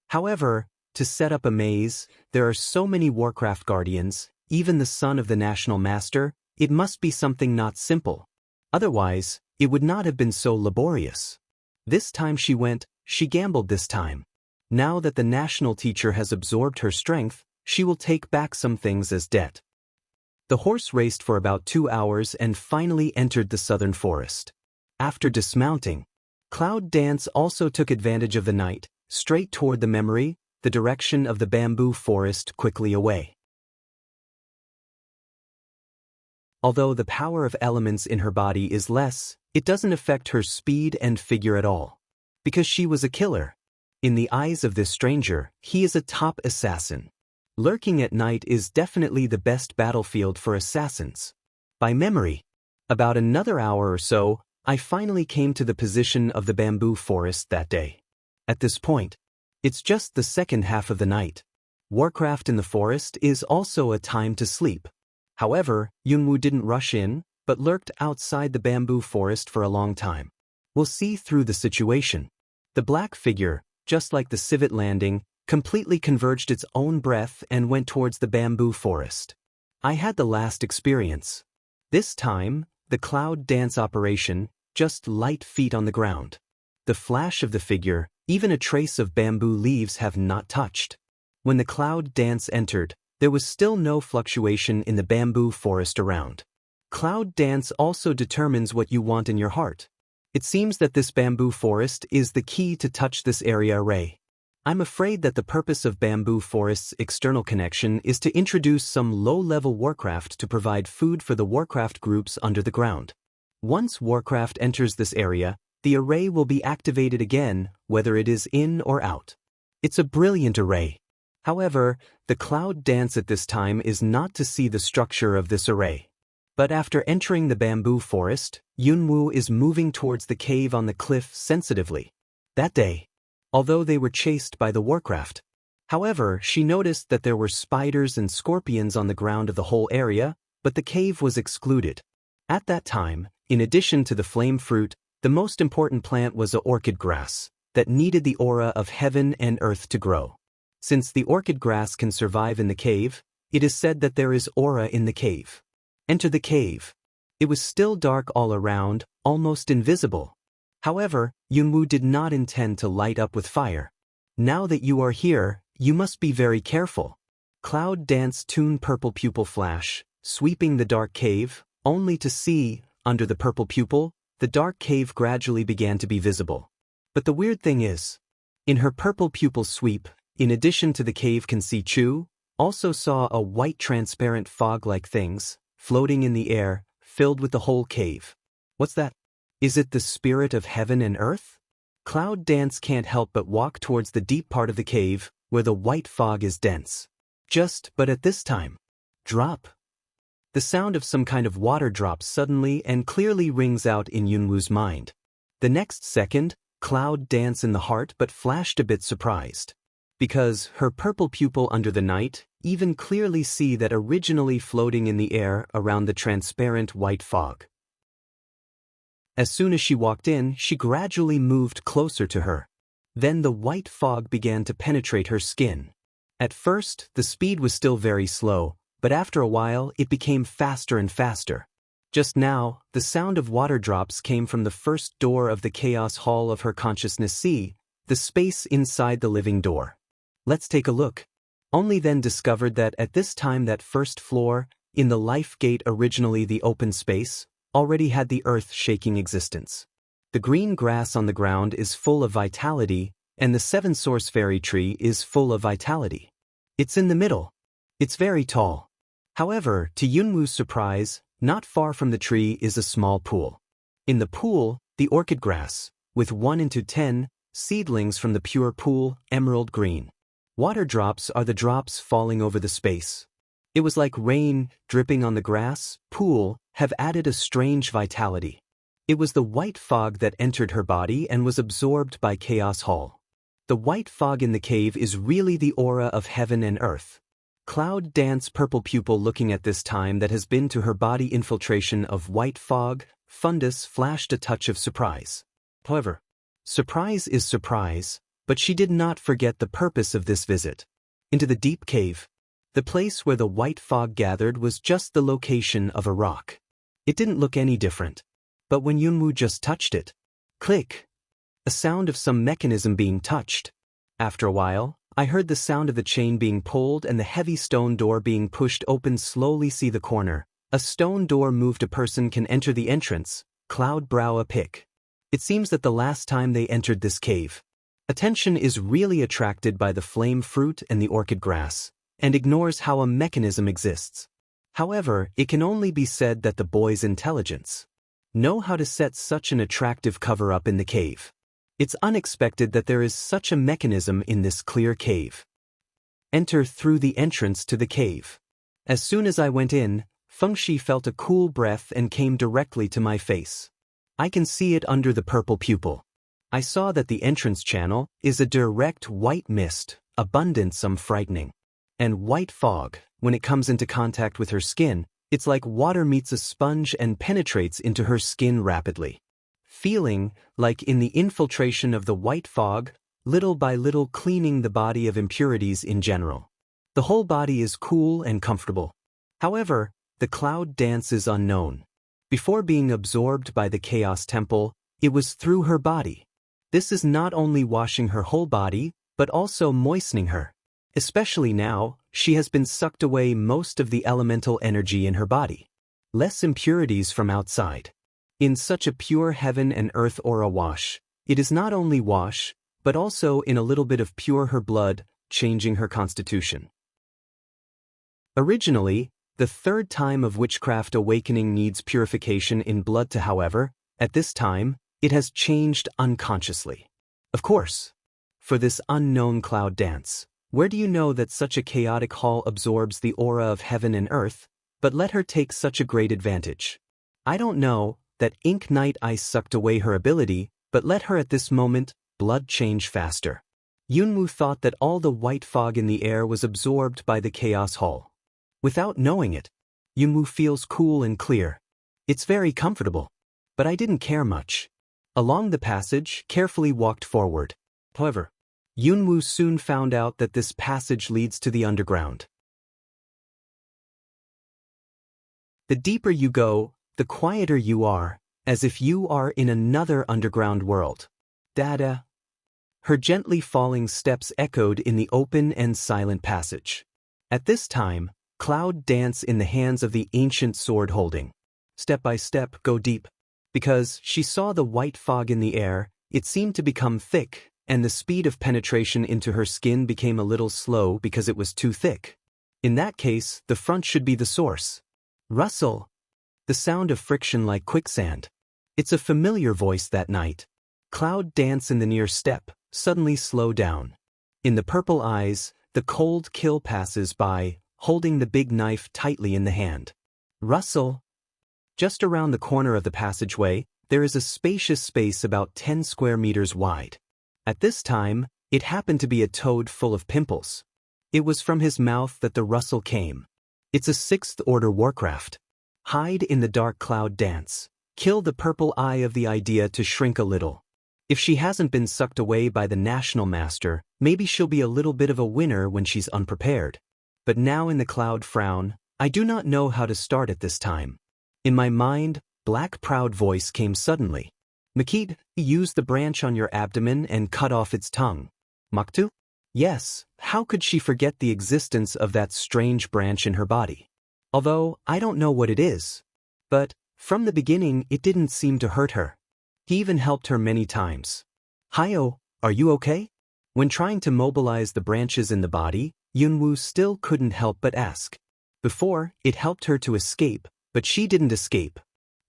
However, to set up a maze, there are so many Warcraft guardians, even the son of the national master, it must be something not simple. Otherwise, it would not have been so laborious. This time she gambled this time. Now that the national teacher has absorbed her strength, she will take back some things as debt. The horse raced for about 2 hours and finally entered the southern forest. After dismounting, Cloud Dance also took advantage of the night, straight toward the memory, the direction of the bamboo forest quickly away. Although the power of elements in her body is less, it doesn't affect her speed and figure at all. Because she was a killer. In the eyes of this stranger, he is a top assassin. Lurking at night is definitely the best battlefield for assassins. By memory, about another hour or so, I finally came to the position of the bamboo forest that day. At this point, it's just the second half of the night. Warcraft in the forest is also a time to sleep. However, Yunwu didn't rush in, but lurked outside the bamboo forest for a long time. We'll see through the situation. The black figure, just like the civet landing, completely converged its own breath and went towards the bamboo forest. I had the last experience. This time, the cloud dance operation, just light feet on the ground. The flash of the figure, even a trace of bamboo leaves have not touched. When the cloud dance entered, there was still no fluctuation in the bamboo forest around. Cloud dance also determines what you want in your heart. It seems that this bamboo forest is the key to touch this area array. I'm afraid that the purpose of bamboo forest's external connection is to introduce some low-level warcraft to provide food for the warcraft groups under the ground. Once warcraft enters this area, the array will be activated again, whether it is in or out. It's a brilliant array. However, the cloud dance at this time is not to see the structure of this array. But after entering the bamboo forest, Yunwoo is moving towards the cave on the cliff sensitively. That day, although they were chased by the warcraft, however, she noticed that there were spiders and scorpions on the ground of the whole area, but the cave was excluded. At that time, in addition to the flame fruit, the most important plant was a orchid grass that needed the aura of heaven and earth to grow. Since the orchid grass can survive in the cave, it is said that there is aura in the cave. Enter the cave. It was still dark all around, almost invisible. However, Yunwoo did not intend to light up with fire. Now that you are here, you must be very careful. Cloud dance tune purple pupil flash, sweeping the dark cave, only to see, under the purple pupil, the dark cave gradually began to be visible. But the weird thing is, in her purple pupil sweep, in addition to the cave can see Chu, also saw a white transparent fog-like things, floating in the air, filled with the whole cave. What's that? Is it the spirit of heaven and earth? Cloud dance can't help but walk towards the deep part of the cave, where the white fog is dense. But at this time, drop. The sound of some kind of water drops suddenly and clearly rings out in Yunwoo's mind. The next second, Cloud dance in the heart but flashed a bit surprised. Because her purple pupil under the night even clearly see that originally floating in the air around the transparent white fog. As soon as she walked in, she gradually moved closer to her. Then the white fog began to penetrate her skin. At first, the speed was still very slow, but after a while it became faster and faster. Just now, the sound of water drops came from the first door of the chaos hall of her consciousness C, the space inside the living door. Let's take a look. Only then discovered that at this time that first floor, in the life gate originally the open space, already had the earth-shaking existence. The green grass on the ground is full of vitality, and the seven-source fairy tree is full of vitality. It's in the middle. It's very tall. However, to Yunwoo's surprise, not far from the tree is a small pool. In the pool, the orchid grass, with 1 into 10 seedlings from the pure pool, emerald green. Water drops are the drops falling over the space. It was like rain dripping on the grass, pool, have added a strange vitality. It was the white fog that entered her body and was absorbed by Chaos Hall. The white fog in the cave is really the aura of heaven and earth. Cloud dance purple pupil looking at this time that has been to her body infiltration of white fog, fundus flashed a touch of surprise. However, surprise is surprise, but she did not forget the purpose of this visit. Into the deep cave. The place where the white fog gathered was just the location of a rock. It didn't look any different. But when Yunwoo just touched it, click, a sound of some mechanism being touched. After a while, I heard the sound of the chain being pulled and the heavy stone door being pushed open slowly. See the corner. A stone door moved. A person can enter the entrance. Cloud brow a pick. It seems that the last time they entered this cave, attention is really attracted by the flame fruit and the orchid grass, and ignores how a mechanism exists. However, it can only be said that the boy's intelligence know how to set such an attractive cover-up in the cave. It's unexpected that there is such a mechanism in this clear cave. Enter through the entrance to the cave. As soon as I went in, Fengshi felt a cool breath and came directly to my face. I can see it under the purple pupil. I saw that the entrance channel is a direct white mist, abundant some frightening. And white fog, when it comes into contact with her skin, it's like water meets a sponge and penetrates into her skin rapidly. Feeling like in the infiltration of the white fog, little by little cleaning the body of impurities in general. The whole body is cool and comfortable. However, the cloud dance is unknown. Before being absorbed by the Chaos Temple, it was through her body. This is not only washing her whole body, but also moistening her. Especially now, she has been sucked away most of the elemental energy in her body. Less impurities from outside. In such a pure heaven and earth aura wash, it is not only wash, but also in a little bit of pure her blood, changing her constitution. Originally, the third time of witchcraft awakening needs purification in blood to however, at this time, it has changed unconsciously. Of course. For this unknown cloud dance, where do you know that such a chaotic hall absorbs the aura of heaven and earth, but let her take such a great advantage? I don't know, that ink night ice sucked away her ability, but let her at this moment, blood change faster. Yunwoo thought that all the white fog in the air was absorbed by the chaos hall. Without knowing it, Yunwoo feels cool and clear. It's very comfortable. But I didn't care much. Along the passage, carefully walked forward. However, Yunwoo soon found out that this passage leads to the underground. The deeper you go, the quieter you are, as if you are in another underground world. Dada. Her gently falling steps echoed in the open and silent passage. At this time, Cloud danced in the hands of the ancient sword holding. Step by step, go deep. Because she saw the white fog in the air, it seemed to become thick, and the speed of penetration into her skin became a little slow because it was too thick. In that case, the front should be the source. Rustle. The sound of friction like quicksand. It's a familiar voice that night. Cloud dance in the near step, suddenly slow down. In the purple eyes, the cold kill passes by, holding the big knife tightly in the hand. Rustle. Just around the corner of the passageway, there is a spacious space about 10 square meters wide. At this time, it happened to be a toad full of pimples. It was from his mouth that the rustle came. It's a 6th order warcraft. Hide in the dark cloud dance. Kill the purple eye of the idea to shrink a little. If she hasn't been sucked away by the national master, maybe she'll be a little bit of a winner when she's unprepared. But now in the cloud frown, I do not know how to start at this time. In my mind, black proud voice came suddenly. Makid, use the branch on your abdomen and cut off its tongue. Maktu? Yes, how could she forget the existence of that strange branch in her body? Although, I don't know what it is. But, from the beginning it didn't seem to hurt her. He even helped her many times. Hyo, are you okay? When trying to mobilize the branches in the body, Yunwoo still couldn't help but ask. Before, it helped her to escape, but she didn't escape.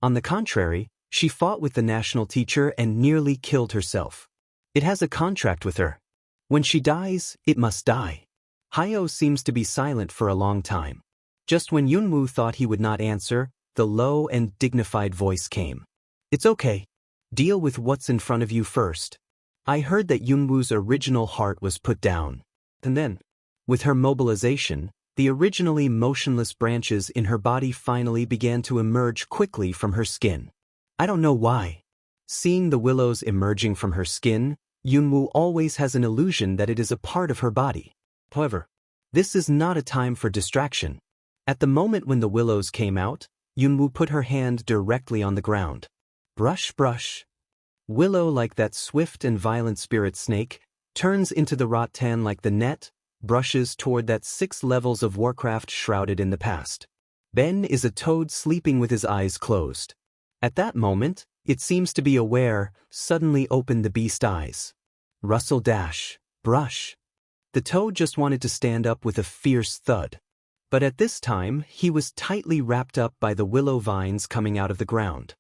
On the contrary, she fought with the national teacher and nearly killed herself. It has a contract with her. When she dies, it must die. Hyo seems to be silent for a long time. Just when Yunwoo thought he would not answer, the low and dignified voice came. It's okay. Deal with what's in front of you first. I heard that Yunwoo's original heart was put down. And then, with her mobilization, the originally motionless branches in her body finally began to emerge quickly from her skin. I don't know why. Seeing the willows emerging from her skin, Yunwoo always has an illusion that it is a part of her body. However, this is not a time for distraction. At the moment when the willows came out, Yunwoo put her hand directly on the ground. Brush, brush. Willow, like that swift and violent spirit snake, turns into the rattan like the net, brushes toward that 6 levels of Warcraft shrouded in the past. Ben is a toad sleeping with his eyes closed. At that moment, it seems to be aware, suddenly opened the beast eyes. Rustle dash, brush. The toad just wanted to stand up with a fierce thud. But at this time, he was tightly wrapped up by the willow vines coming out of the ground.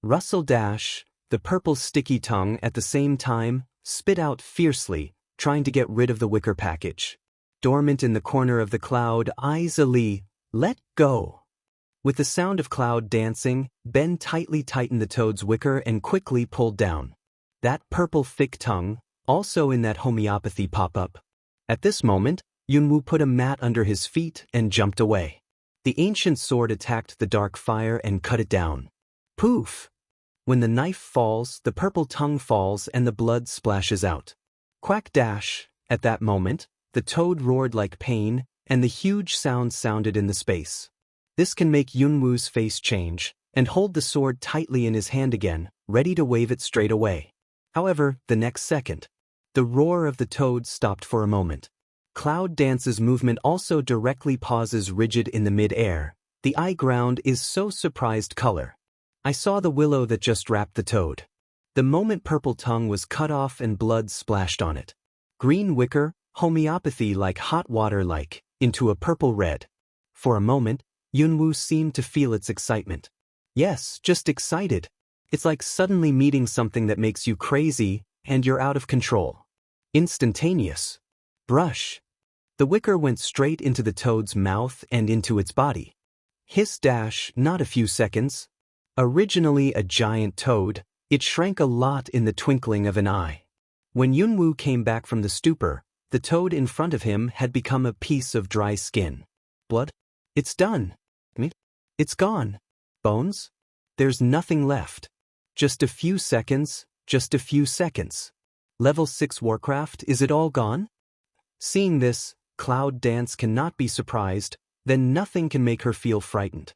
Rustle dash, the purple sticky tongue at the same time, spit out fiercely, trying to get rid of the wicker package. Dormant in the corner of the cloud, eyes Ali, let go. With the sound of cloud dancing, Ben tightly tightened the toad's wicker and quickly pulled down. That purple thick tongue, also in that homeopathy pop-up. At this moment, Yunwoo put a mat under his feet and jumped away. The ancient sword attacked the dark fire and cut it down. Poof! When the knife falls, the purple tongue falls and the blood splashes out. Quack dash! At that moment, the toad roared like pain, and the huge sound sounded in the space. This can make Yunwoo's face change, and hold the sword tightly in his hand again, ready to wave it straight away. However, the next second, the roar of the toad stopped for a moment. Cloud Dance's movement also directly pauses rigid in the mid-air. The eye ground is so surprised color. I saw the willow that just wrapped the toad. The moment purple tongue was cut off and blood splashed on it. Green wicker, homeopathy like hot water like, into a purple red. For a moment, Yunwoo seemed to feel its excitement. Yes, just excited. It's like suddenly meeting something that makes you crazy, and you're out of control. Instantaneous. Brush. The wicker went straight into the toad's mouth and into its body. Hiss dash, not a few seconds. Originally a giant toad, it shrank a lot in the twinkling of an eye. When Yunwoo came back from the stupor, the toad in front of him had become a piece of dry skin. Blood? It's done. Meat? It's gone. Bones? There's nothing left. Just a few seconds, just a few seconds. Level 6 Warcraft, is it all gone? Seeing this, Cloud Dance cannot be surprised, then nothing can make her feel frightened.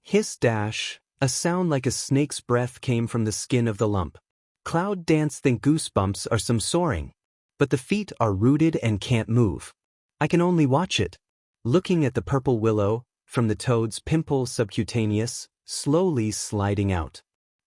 Hiss dash, a sound like a snake's breath came from the skin of the lump. Cloud Dance think goosebumps are some soaring. But the feet are rooted and can't move. I can only watch it. Looking at the purple willow, from the toad's pimple subcutaneous, slowly sliding out.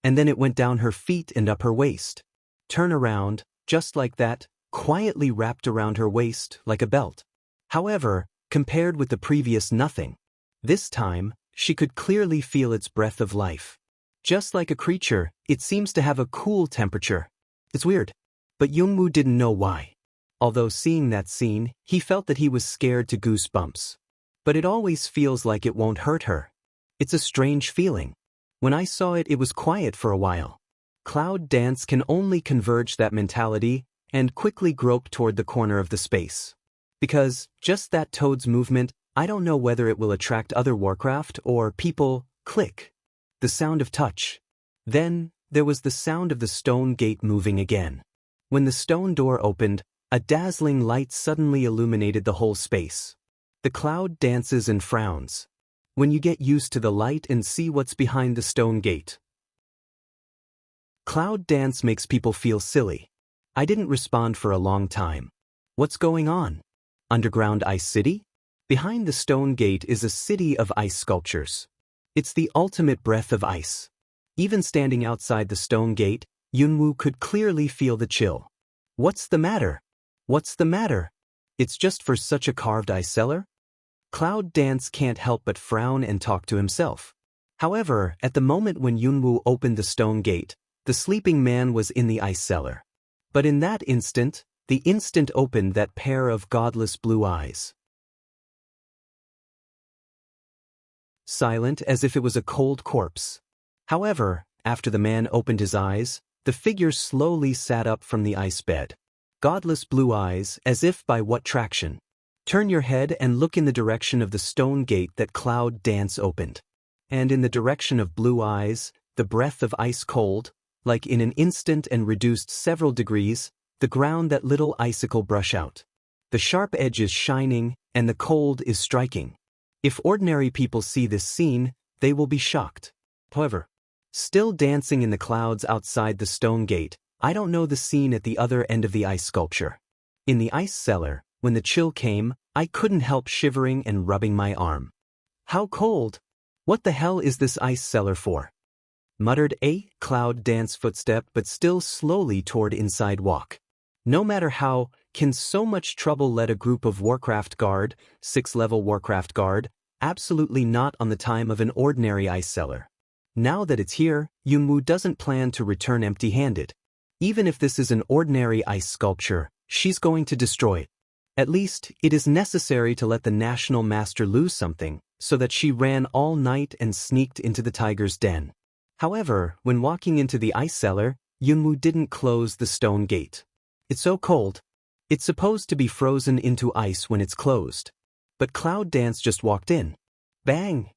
And then it went down her feet and up her waist. Turn around, just like that, quietly wrapped around her waist like a belt. However, compared with the previous nothing, this time, she could clearly feel its breath of life. Just like a creature, it seems to have a cool temperature. It's weird. But Yunwoo didn't know why. Although seeing that scene, he felt that he was scared to goosebumps. But it always feels like it won't hurt her. It's a strange feeling. When I saw it, it was quiet for a while. Cloud Dance can only converge that mentality and quickly grope toward the corner of the space. Because, just that toad's movement, I don't know whether it will attract other Warcraft or people. Click. The sound of touch. Then, there was the sound of the stone gate moving again. When the stone door opened, a dazzling light suddenly illuminated the whole space. The cloud dances and frowns. When you get used to the light and see what's behind the stone gate. Cloud Dance makes people feel silly. I didn't respond for a long time. What's going on? Underground Ice City? Behind the stone gate is a city of ice sculptures. It's the ultimate breath of ice. Even standing outside the stone gate, Yunwoo could clearly feel the chill. What's the matter? What's the matter? It's just for such a carved ice cellar? Cloud Dance can't help but frown and talk to himself. However, at the moment when Yunwoo opened the stone gate, the sleeping man was in the ice cellar. But in that instant, the instant opened that pair of godless blue eyes. Silent as if it was a cold corpse. However, after the man opened his eyes, the figure slowly sat up from the ice bed. Godless blue eyes, as if by what traction. Turn your head and look in the direction of the stone gate that Cloud Dance opened. And in the direction of blue eyes, the breath of ice cold, like in an instant and reduced several degrees, the ground that little icicle brush out. The sharp edge is shining, and the cold is striking. If ordinary people see this scene, they will be shocked. However, still dancing in the clouds outside the stone gate, I don't know the scene at the other end of the ice sculpture. In the ice cellar, when the chill came, I couldn't help shivering and rubbing my arm. How cold! What the hell is this ice cellar for? Muttered a Cloud Dance footstep but still slowly toward inside walk. No matter how, can so much trouble let a group of Warcraft guard, 6th-level Warcraft guard, absolutely not on the time of an ordinary ice cellar. Now that it's here, Yunwoo doesn't plan to return empty-handed. Even if this is an ordinary ice sculpture, she's going to destroy it. At least, it is necessary to let the National Master lose something, so that she ran all night and sneaked into the tiger's den. However, when walking into the ice cellar, Yunwoo didn't close the stone gate. It's so cold. It's supposed to be frozen into ice when it's closed. But Cloud Dance just walked in. Bang!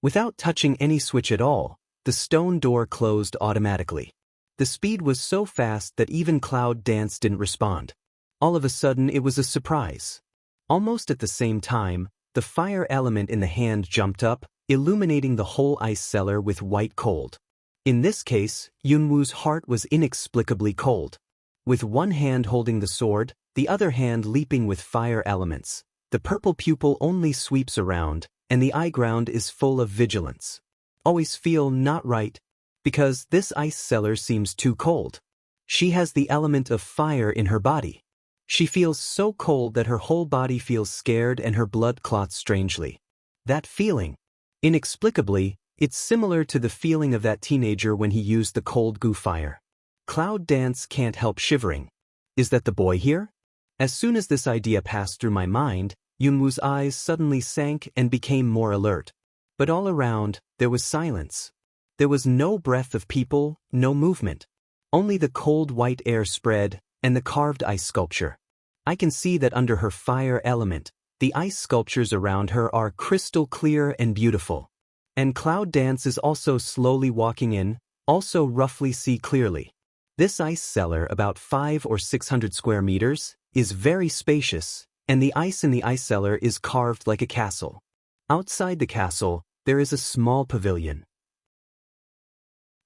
Without touching any switch at all, the stone door closed automatically. The speed was so fast that even Cloud Dance didn't respond. All of a sudden it was a surprise. Almost at the same time, the fire element in the hand jumped up, illuminating the whole ice cellar with white cold. In this case, Yunwoo's heart was inexplicably cold. With one hand holding the sword, the other hand leaping with fire elements, the purple pupil only sweeps around, and the eye ground is full of vigilance. Always feel not right. Because this ice cellar seems too cold. She has the element of fire in her body. She feels so cold that her whole body feels scared and her blood clots strangely. That feeling. Inexplicably, it's similar to the feeling of that teenager when he used the cold goo fire. Cloud Dance can't help shivering. Is that the boy here? As soon as this idea passed through my mind, Yunwoo's eyes suddenly sank and became more alert. But all around, there was silence. There was no breath of people, no movement. Only the cold white air spread, and the carved ice sculpture. I can see that under her fire element, the ice sculptures around her are crystal clear and beautiful. And Cloud Dance is also slowly walking in, also roughly see clearly. This ice cellar, about 500 or 600 square meters, is very spacious, and the ice in the ice cellar is carved like a castle. Outside the castle, there is a small pavilion.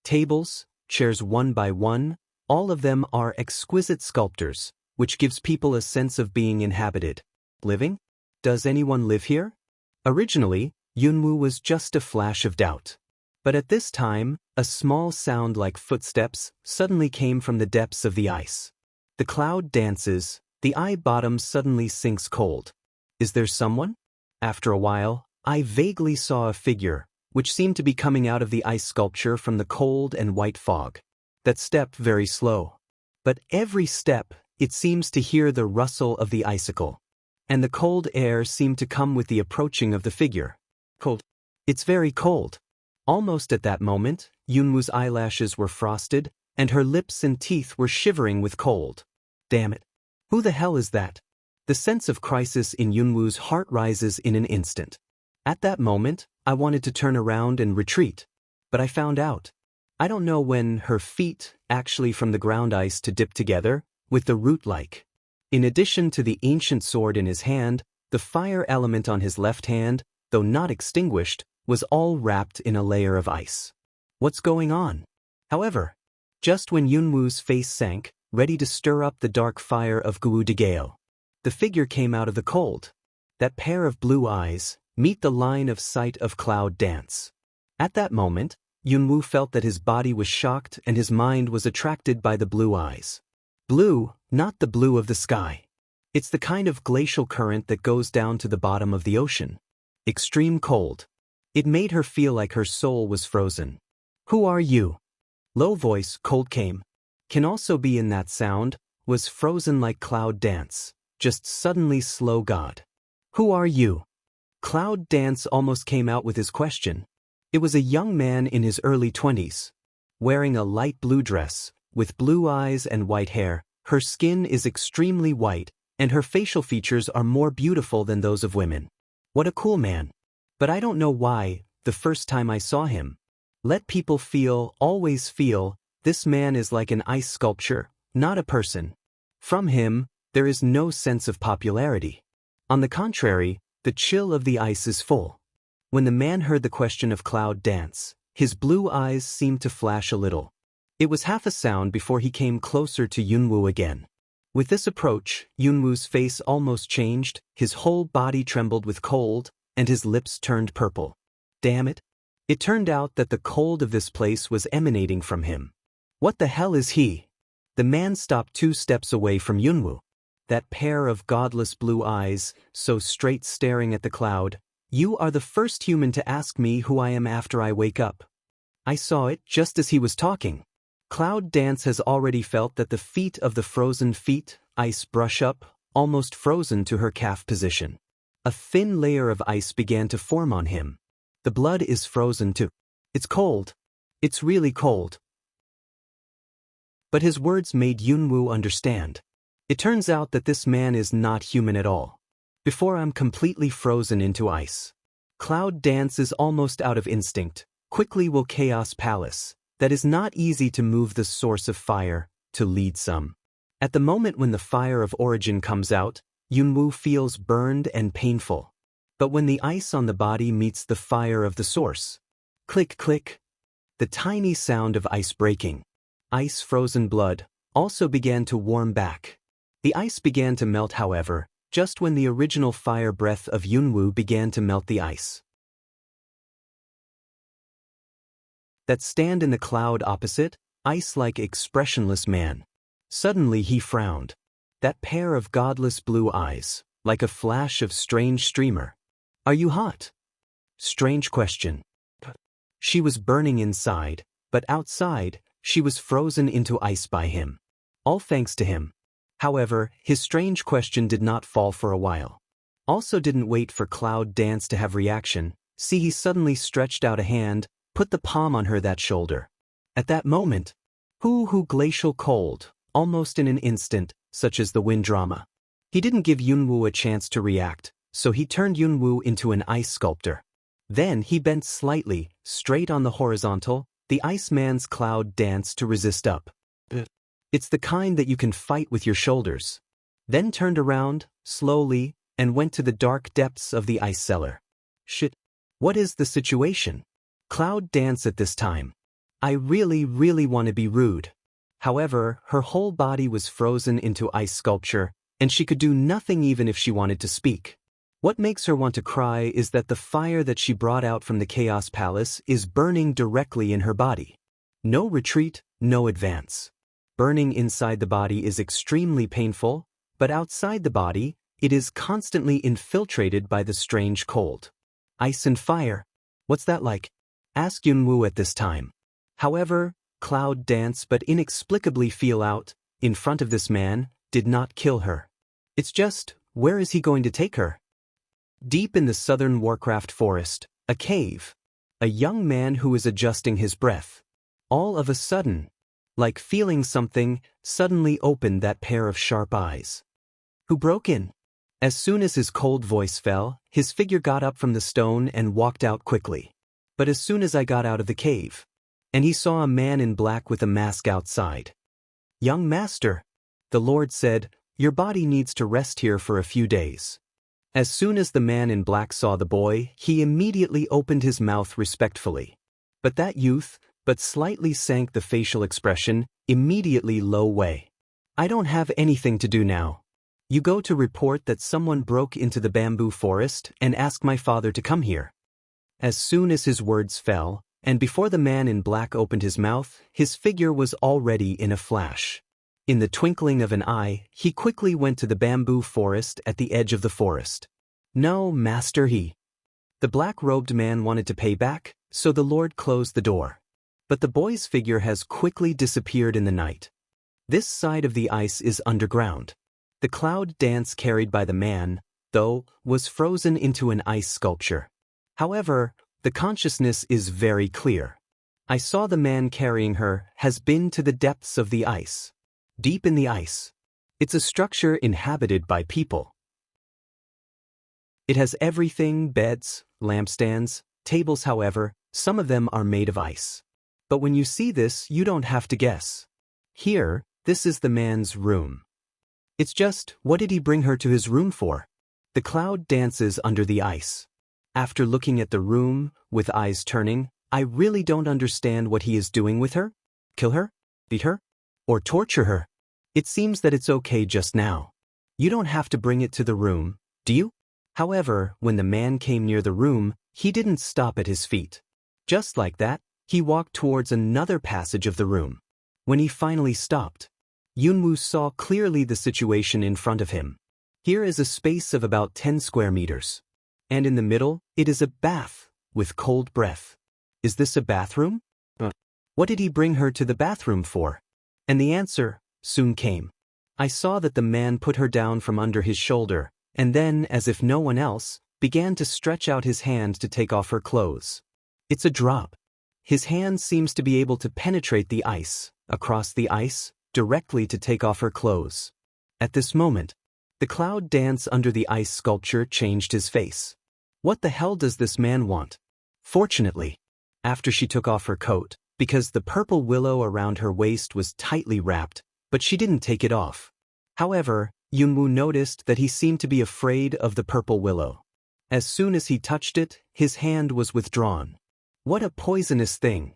Tables, chairs one by one, all of them are exquisite sculptures, which gives people a sense of being inhabited. Living? Does anyone live here? Originally, Yunwoo was just a flash of doubt. But at this time, a small sound like footsteps suddenly came from the depths of the ice. The cloud dances, the eye bottom suddenly sinks cold. Is there someone? After a while, I vaguely saw a figure, which seemed to be coming out of the ice sculpture from the cold and white fog. That step very slow. But every step, it seems to hear the rustle of the icicle. And the cold air seemed to come with the approaching of the figure. Cold. It's very cold. Almost at that moment, Yunwoo's eyelashes were frosted, and her lips and teeth were shivering with cold. Damn it. Who the hell is that? The sense of crisis in Yunwoo's heart rises in an instant. At that moment, I wanted to turn around and retreat. But I found out. I don't know when her feet actually from the ground ice to dip together, with the root-like. In addition to the ancient sword in his hand, the fire element on his left hand, though not extinguished, was all wrapped in a layer of ice. What's going on? However, just when Yunwoo's face sank, ready to stir up the dark fire of Guo de Gao, the figure came out of the cold. That pair of blue eyes, meet the line of sight of Cloud Dance. At that moment, Yunwoo felt that his body was shocked and his mind was attracted by the blue eyes. Blue, not the blue of the sky. It's the kind of glacial current that goes down to the bottom of the ocean. Extreme cold. It made her feel like her soul was frozen. Who are you? Low voice, cold came. Can also be in that sound, was frozen like Cloud Dance, just suddenly slow God. Who are you? Cloud Dance almost came out with his question. It was a young man in his early 20s. Wearing a light blue dress, with blue eyes and white hair, her skin is extremely white, and her facial features are more beautiful than those of women. What a cool man. But I don't know why, the first time I saw him. Let people feel, always feel, this man is like an ice sculpture, not a person. From him, there is no sense of popularity. On the contrary, the chill of the ice is full. When the man heard the question of Cloud Dance, his blue eyes seemed to flash a little. It was half a sound before he came closer to Yunwoo again. With this approach, Yunwoo's face almost changed, his whole body trembled with cold, and his lips turned purple. Damn it. It turned out that the cold of this place was emanating from him. What the hell is he? The man stopped 2 steps away from Yunwoo. That pair of godless blue eyes, so straight staring at the cloud. You are the first human to ask me who I am after I wake up. I saw it just as he was talking. Cloud Dance has already felt that the feet of the frozen feet, ice brush up, almost frozen to her calf position. A thin layer of ice began to form on him. The blood is frozen too. It's cold. It's really cold. But his words made Yunwoo understand. It turns out that this man is not human at all. Before I'm completely frozen into ice. Cloud Dance is almost out of instinct. Quickly will Chaos Palace. That is not easy to move the source of fire, to lead some. At the moment when the fire of origin comes out, Yunwoo feels burned and painful. But when the ice on the body meets the fire of the source. Click click. The tiny sound of ice breaking. Ice frozen blood also began to warm back. The ice began to melt, however, just when the original fire breath of Yunwoo began to melt the ice. that stand in the cloud opposite, ice-like expressionless man. Suddenly he frowned. That pair of godless blue eyes, like a flash of strange streamer. Are you hot? Strange question. She was burning inside, but outside, she was frozen into ice by him. All thanks to him. However, his strange question did not fall for a while. Also didn't wait for Cloud Dance to have reaction. See, he suddenly stretched out a hand, put the palm on her that shoulder. At that moment, hoo glacial cold, almost in an instant, such as the wind drama. He didn't give Yunwoo a chance to react, so he turned Yunwoo into an ice sculptor. Then he bent slightly, straight on the horizontal, the Iceman's Cloud Dance to resist up. It's the kind that you can fight with your shoulders. Then turned around, slowly, and went to the dark depths of the ice cellar. Shit. What is the situation? Cloud Dance at this time. I really want to be rude. However, her whole body was frozen into ice sculpture, and she could do nothing even if she wanted to speak. What makes her want to cry is that the fire that she brought out from the Chaos Palace is burning directly in her body. No retreat, no advance. Burning inside the body is extremely painful, but outside the body, it is constantly infiltrated by the strange cold. Ice and fire. What's that like? Asked Yunwoo at this time. However, Cloud Dance but inexplicably feel out, in front of this man, did not kill her. It's just, where is he going to take her? Deep in the southern Warcraft forest, a cave. A young man who is adjusting his breath. All of a sudden, like feeling something, suddenly opened that pair of sharp eyes. Who broke in? As soon as his cold voice fell, his figure got up from the stone and walked out quickly. But as soon as I got out of the cave, and he saw a man in black with a mask outside. Young master, the Lord said, your body needs to rest here for a few days. As soon as the man in black saw the boy, he immediately opened his mouth respectfully. But that youth, but slightly sank the facial expression, immediately low way. I don't have anything to do now. You go to report that someone broke into the bamboo forest and ask my father to come here. As soon as his words fell, and before the man in black opened his mouth, his figure was already in a flash. In the twinkling of an eye, he quickly went to the bamboo forest at the edge of the forest. No, master, The black-robed man wanted to pay back, so the Lord closed the door. But the boy's figure has quickly disappeared in the night. This side of the ice is underground. The Cloud Dance carried by the man, though, was frozen into an ice sculpture. However, the consciousness is very clear. I saw the man carrying her has been to the depths of the ice. Deep in the ice. It's a structure inhabited by people. It has everything, beds, lampstands, tables. However, some of them are made of ice. But when you see this, you don't have to guess. Here, this is the man's room. It's just, what did he bring her to his room for? The Cloud dances under the ice. After looking at the room, with eyes turning, I really don't understand what he is doing with her. Kill her? Beat her? Or torture her? It seems that it's okay just now. You don't have to bring it to the room, do you? However, when the man came near the room, he didn't stop at his feet. Just like that, he walked towards another passage of the room. When he finally stopped, Yunwoo saw clearly the situation in front of him. Here is a space of about 10 square meters. And in the middle, it is a bath, with cold breath. Is this a bathroom? What did he bring her to the bathroom for? And the answer soon came. I saw that the man put her down from under his shoulder, and then, as if no one else, began to stretch out his hand to take off her clothes. It's a drop. His hand seems to be able to penetrate the ice, across the ice, directly to take off her clothes. At this moment, the Cloud Dance under the ice sculpture changed his face. What the hell does this man want? Fortunately, after she took off her coat, because the purple willow around her waist was tightly wrapped, but she didn't take it off. However, Yunwoo noticed that he seemed to be afraid of the purple willow. As soon as he touched it, his hand was withdrawn. What a poisonous thing!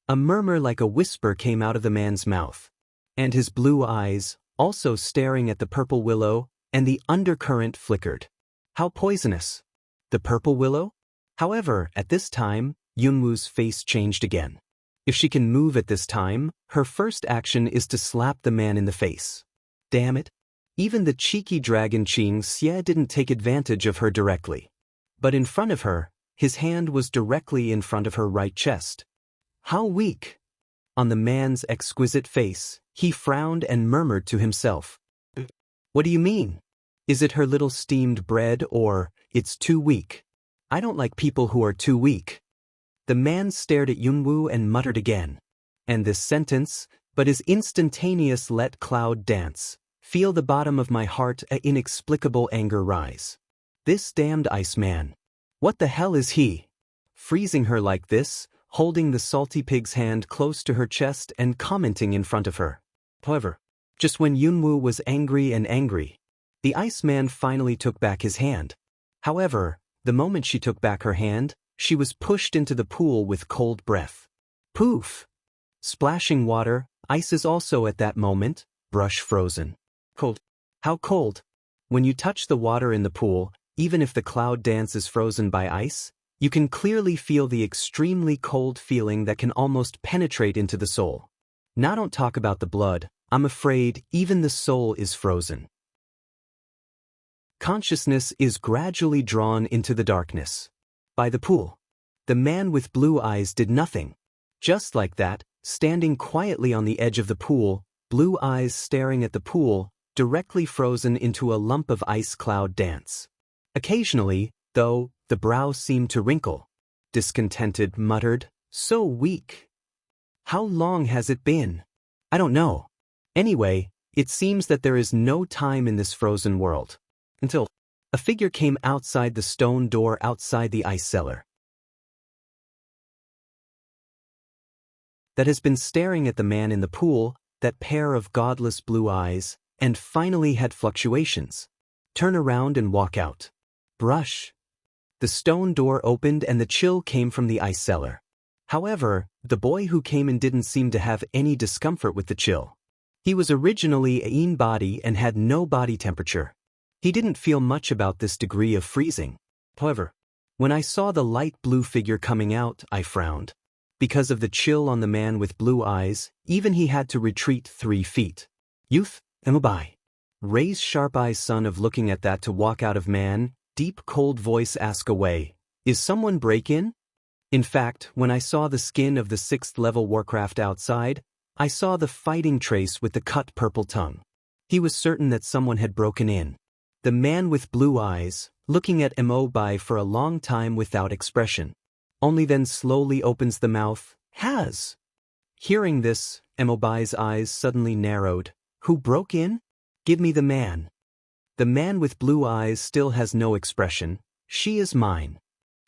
A murmur like a whisper came out of the man's mouth. And his blue eyes, also staring at the purple willow, and the undercurrent flickered. How poisonous! The purple willow? However, at this time, Yunwoo's face changed again. If she can move at this time, her first action is to slap the man in the face. Damn it. Even the cheeky dragon Qing Xie didn't take advantage of her directly. But in front of her, his hand was directly in front of her right chest. How weak! On the man's exquisite face, he frowned and murmured to himself. What do you mean? Is it her little steamed bread or, it's too weak? I don't like people who are too weak. The man stared at Yunwu and muttered again. And this sentence, but his instantaneous let cloud dance, feel the bottom of my heart a inexplicable anger rise. This damned ice man. What the hell is he? Freezing her like this, holding the salty pig's hand close to her chest and commenting in front of her. However, just when Yunwu was angry and angry, the Iceman finally took back his hand. However, the moment she took back her hand, she was pushed into the pool with cold breath. Poof! Splashing water, ice is also at that moment, brush frozen. Cold. How cold? When you touch the water in the pool, even if the cloud dance is frozen by ice, you can clearly feel the extremely cold feeling that can almost penetrate into the soul. Now don't talk about the blood, I'm afraid even the soul is frozen. Consciousness is gradually drawn into the darkness. By the pool. The man with blue eyes did nothing. Just like that, standing quietly on the edge of the pool, blue eyes staring at the pool, directly frozen into a lump of ice cloud dance. Occasionally, though, the brow seemed to wrinkle. Discontented muttered, so weak. How long has it been? I don't know. Anyway, it seems that there is no time in this frozen world. Until a figure came outside the stone door outside the ice cellar. That has been staring at the man in the pool, that pair of godless blue eyes, and finally had fluctuations. Turn around and walk out. Brush. The stone door opened and the chill came from the ice cellar. However, the boy who came in didn't seem to have any discomfort with the chill. He was originally a in body and had no body temperature. He didn't feel much about this degree of freezing. However, when I saw the light blue figure coming out, I frowned. Because of the chill on the man with blue eyes, even he had to retreat 3 feet. Youth, Emobai. Ray's sharp eyes son of looking at that to walk out of man, deep cold voice ask away. Is someone break in? In fact, when I saw the skin of the 6th level Warcraft outside, I saw the fighting trace with the cut purple tongue. He was certain that someone had broken in. The man with blue eyes, looking at Emobai for a long time without expression. Only then slowly opens the mouth, has. Hearing this, Emobai's eyes suddenly narrowed. Who broke in? Give me the man. The man with blue eyes still has no expression. She is mine.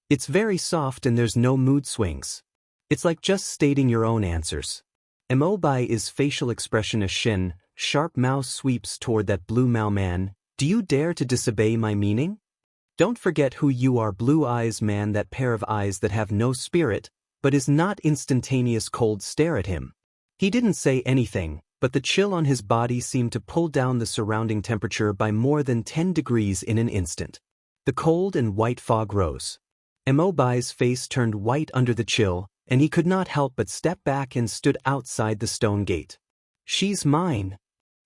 It's very soft and there's no mood swings. It's like just stating your own answers. Emobai is facial expression a shin, sharp mouth sweeps toward that blue Mao man. Do you dare to disobey my meaning? Don't forget who you are, blue eyes man, that pair of eyes that have no spirit, but is not instantaneous cold stare at him. He didn't say anything, but the chill on his body seemed to pull down the surrounding temperature by more than 10 degrees in an instant. The cold and white fog rose. Emobai's face turned white under the chill, and he could not help but step back and stood outside the stone gate. She's mine.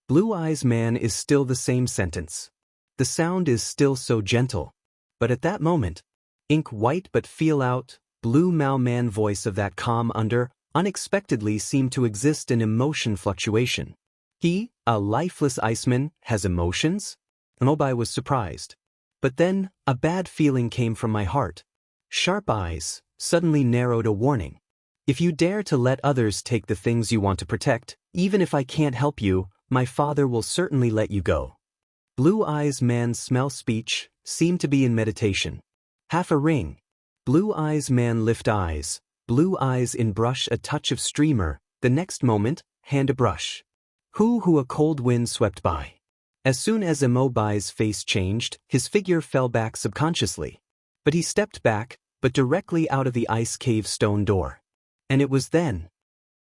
Blue eyes man is still the same sentence. The sound is still so gentle. But at that moment, ink white but feel out, blue Mao man voice of that calm under, unexpectedly seemed to exist in emotion fluctuation. He, a lifeless iceman, has emotions? Emobai was surprised. But then, a bad feeling came from my heart. Sharp eyes, suddenly narrowed a warning. If you dare to let others take the things you want to protect, even if I can't help you, my father will certainly let you go. Blue eyes man's smell speech seemed to be in meditation. Half a ring. Blue eyes man lift eyes. Blue eyes in brush a touch of streamer. The next moment, hand a brush. Who a cold wind swept by. As soon as Emobai's face changed, his figure fell back subconsciously. But he stepped back, but directly out of the ice cave stone door. And it was then.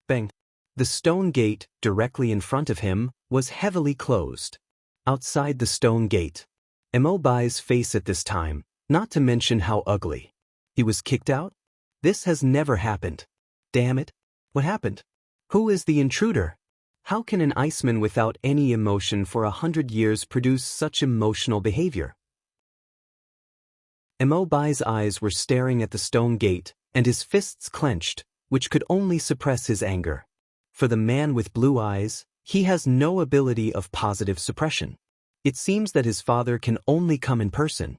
Bang. The stone gate, directly in front of him, was heavily closed. Outside the stone gate. Emobai's face at this time, not to mention how ugly. He was kicked out? This has never happened. Damn it. What happened? Who is the intruder? How can an iceman without any emotion for 100 years produce such emotional behavior? Emobai's eyes were staring at the stone gate, and his fists clenched, which could only suppress his anger. For the man with blue eyes, he has no ability of positive suppression. It seems that his father can only come in person.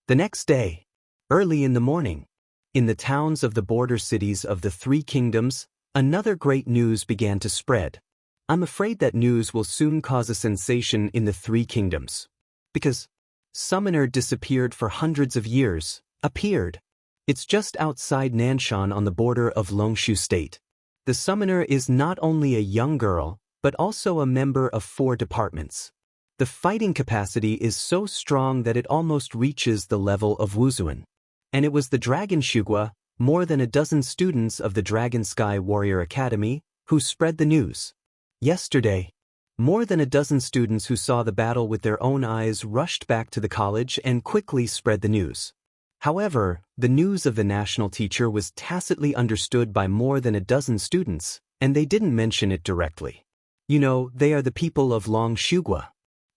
The next day, early in the morning, in the towns of the border cities of the Three Kingdoms, another great news began to spread. I'm afraid that news will soon cause a sensation in the Three Kingdoms. Because Summoner disappeared for hundreds of years, appeared. It's just outside Nanshan on the border of Longshu State. The Summoner is not only a young girl, but also a member of 4 departments. The fighting capacity is so strong that it almost reaches the level of Wuzuan. And it was the Dragon Shugwa, more than a dozen students of the Dragon Sky Warrior Academy, who spread the news. Yesterday, more than a dozen students who saw the battle with their own eyes rushed back to the college and quickly spread the news. However, the news of the national teacher was tacitly understood by more than a dozen students, and they didn't mention it directly. You know, they are the people of Longshugwa.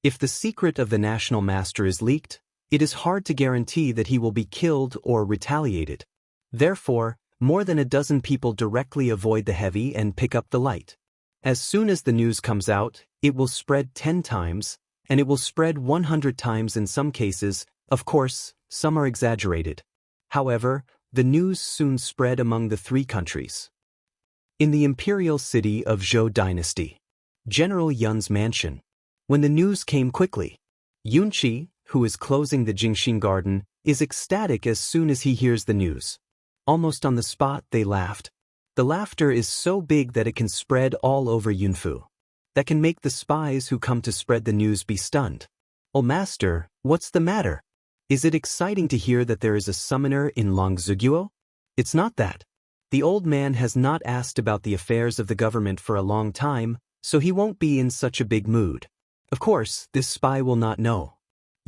If the secret of the national master is leaked, it is hard to guarantee that he will be killed or retaliated. Therefore, more than a dozen people directly avoid the heavy and pick up the light. As soon as the news comes out, it will spread 10 times, and it will spread 100 times in some cases. Of course, some are exaggerated. However, the news soon spread among the 3 countries. In the imperial city of Zhou Dynasty, General Yun's mansion. When the news came quickly, Yunqi, who is closing the Jingxin garden, is ecstatic as soon as he hears the news. Almost on the spot, they laughed. The laughter is so big that it can spread all over Yunfu. That can make the spies who come to spread the news be stunned. "Oh master, what's the matter? Is it exciting to hear that there is a summoner in Longzuguo?" It's not that. The old man has not asked about the affairs of the government for a long time, so he won't be in such a big mood. Of course, this spy will not know.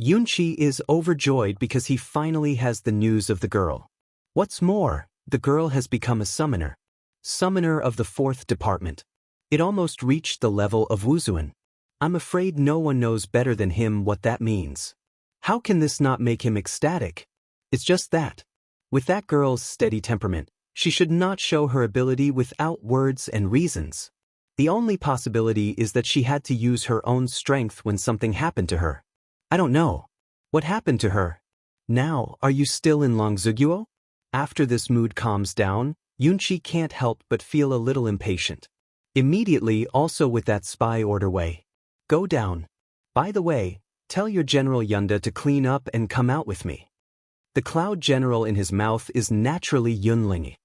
Yunqi is overjoyed because he finally has the news of the girl. What's more, the girl has become a summoner. Summoner of the 4th department. It almost reached the level of Wuzuan. I'm afraid no one knows better than him what that means. How can this not make him ecstatic? It's just that. With that girl's steady temperament, she should not show her ability without words and reasons. The only possibility is that she had to use her own strength when something happened to her. I don't know. What happened to her? Now, are you still in Longzuguo? After this mood calms down, Yunqi can't help but feel a little impatient. Immediately, also with that spy order way. Go down. By the way, tell your General Yunda to clean up and come out with me. The Cloud General in his mouth is naturally Yunling.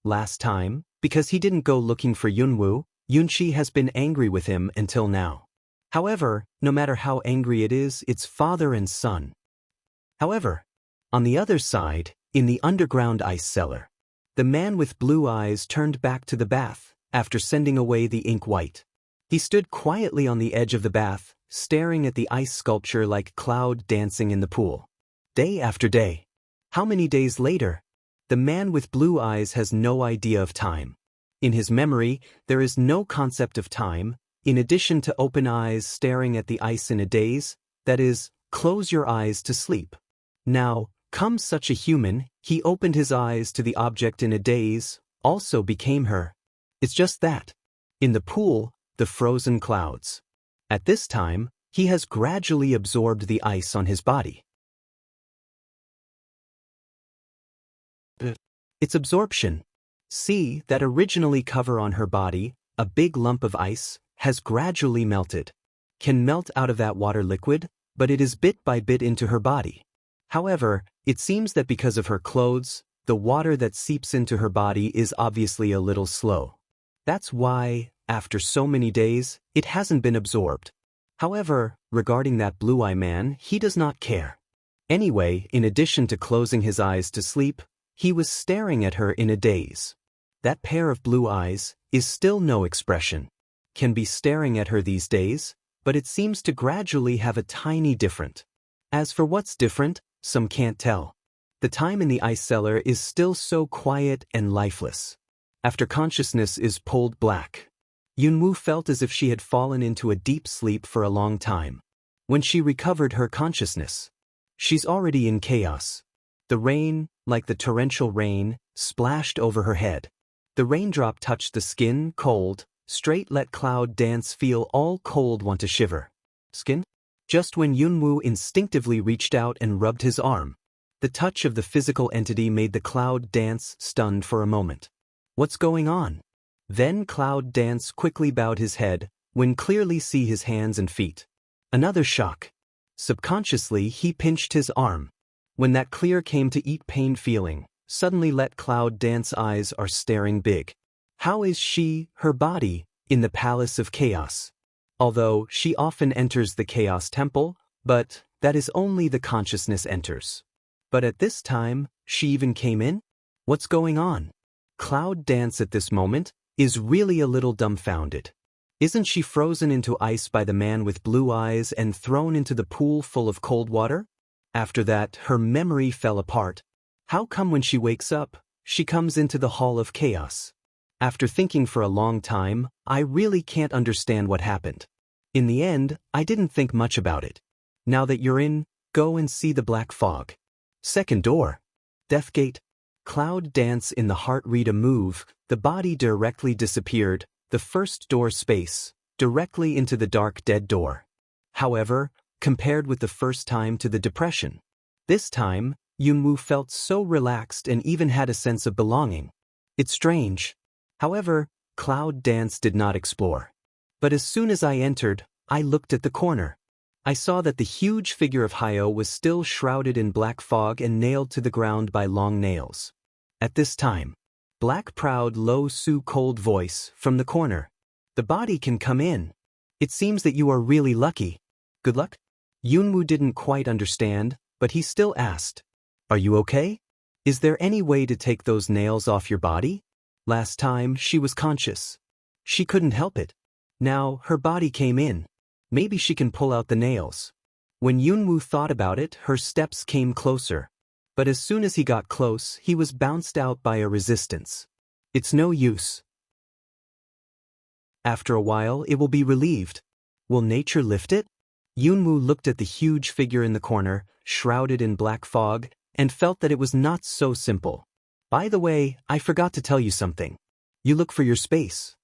Last time, because he didn't go looking for Yunwu, Yunqi has been angry with him until now. However, no matter how angry it is, it's father and son. However, on the other side, in the underground ice cellar, the man with blue eyes turned back to the bath, after sending away the ink white. He stood quietly on the edge of the bath, staring at the ice sculpture like cloud dancing in the pool. Day after day. How many days later? The man with blue eyes has no idea of time. In his memory, there is no concept of time, in addition to open eyes staring at the ice in a daze, that is, close your eyes to sleep. Now, come such a human, he opened his eyes to the object in a daze, also became her. It's just that. In the pool, the frozen clouds. At this time, he has gradually absorbed the ice on his body. Its absorption. See, that originally cover on her body, a big lump of ice, has gradually melted. Can melt out of that water liquid, but it is bit by bit into her body. However, it seems that because of her clothes, the water that seeps into her body is obviously a little slow. That's why, after so many days, it hasn't been absorbed. However, regarding that blue-eye man, he does not care. Anyway, in addition to closing his eyes to sleep, he was staring at her in a daze. That pair of blue eyes is still no expression. Can be staring at her these days, but it seems to gradually have a tiny different. As for what's different, some can't tell. The time in the ice cellar is still so quiet and lifeless. After consciousness is pulled black, Yunwoo felt as if she had fallen into a deep sleep for a long time. When she recovered her consciousness, she's already in chaos. The rain, like the torrential rain, splashed over her head. The raindrop touched the skin, cold, straight let cloud dance feel all cold want to shiver. Skin? Just when Yunwoo instinctively reached out and rubbed his arm, the touch of the physical entity made the cloud dance stunned for a moment. What's going on? Then Cloud Dance quickly bowed his head, when clearly see his hands and feet. Another shock. Subconsciously he pinched his arm. When that clear came to eat pain feeling, suddenly let Cloud Dance eyes are staring big. How is she, her body, in the Palace of Chaos? Although she often enters the Chaos Temple, but that is only the consciousness enters. But at this time, she even came in? What's going on? Cloud Dance at this moment is really a little dumbfounded. Isn't she frozen into ice by the man with blue eyes and thrown into the pool full of cold water? After that, her memory fell apart. How come when she wakes up, she comes into the Hall of Chaos? After thinking for a long time, I really can't understand what happened. In the end, I didn't think much about it. Now that you're in, go and see the black fog. Second door. Death Gate. Cloud Dance in the heart read a move, the body directly disappeared, the first door space, directly into the dark dead door. However, compared with the first time to the depression, this time, Yunwoo felt so relaxed and even had a sense of belonging. It's strange. However, Cloud Dance did not explore. But as soon as I entered, I looked at the corner. I saw that the huge figure of Hyo was still shrouded in black fog and nailed to the ground by long nails. At this time, black proud low Su cold voice from the corner. The body can come in. It seems that you are really lucky. Good luck? Yunwoo didn't quite understand, but he still asked. Are you okay? Is there any way to take those nails off your body? Last time, she was conscious. She couldn't help it. Now, her body came in. Maybe she can pull out the nails. When Yunwoo thought about it, her steps came closer. But as soon as he got close, he was bounced out by a resistance. It's no use. After a while, it will be relieved. Will nature lift it? Yunwoo looked at the huge figure in the corner, shrouded in black fog, and felt that it was not so simple. By the way, I forgot to tell you something. You look for your space.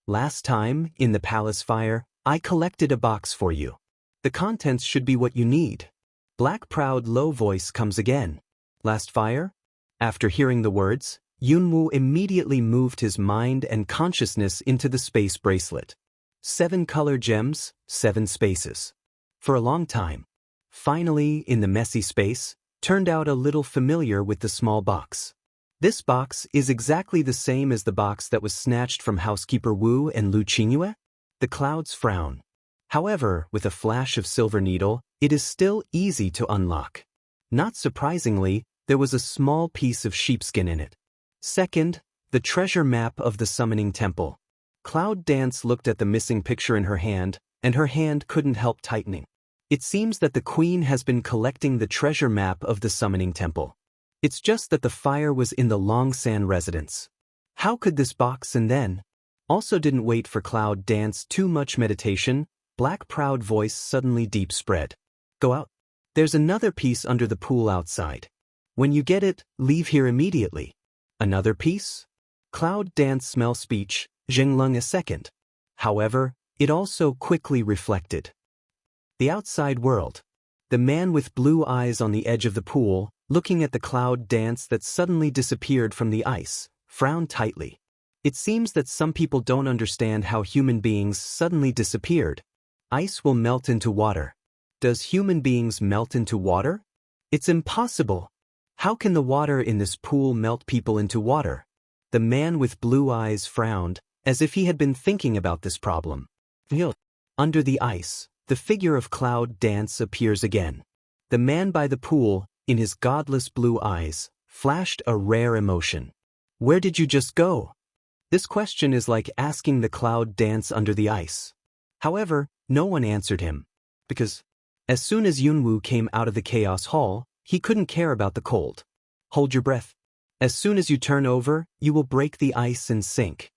Last time, in the palace fire, I collected a box for you. The contents should be what you need. Black proud low voice comes again. Last fire? After hearing the words, Yunwoo immediately moved his mind and consciousness into the space bracelet. 7 color gems, 7 spaces. For a long time. Finally, in the messy space, turned out a little familiar with the small box. This box is exactly the same as the box that was snatched from housekeeper Wu and Lu Qingyue. The clouds frown. However, with a flash of silver needle, it is still easy to unlock. Not surprisingly, there was a small piece of sheepskin in it. Second, the treasure map of the summoning temple. Cloud Dance looked at the missing picture in her hand, and her hand couldn't help tightening. It seems that the queen has been collecting the treasure map of the summoning temple. It's just that the fire was in the Longsan residence. How could this box and then? Also didn't wait for Cloud Dance too much meditation, black proud voice suddenly deep spread. Go out. There's another piece under the pool outside. When you get it, leave here immediately. Another piece? Cloud Dance smell speech, Zhengleng a second. However, it also quickly reflected. The outside world. The man with blue eyes on the edge of the pool, looking at the Cloud Dance that suddenly disappeared from the ice, frowned tightly. It seems that some people don't understand how human beings suddenly disappeared. Ice will melt into water. Does human beings melt into water? It's impossible. How can the water in this pool melt people into water? The man with blue eyes frowned, as if he had been thinking about this problem. Under the ice, the figure of Cloud Dance appears again. The man by the pool, in his godless blue eyes, flashed a rare emotion. Where did you just go? This question is like asking the Cloud Dance under the ice. However, no one answered him. Because, as soon as Yunwoo came out of the Chaos Hall, he couldn't care about the cold. Hold your breath. As soon as you turn over, you will break the ice and sink.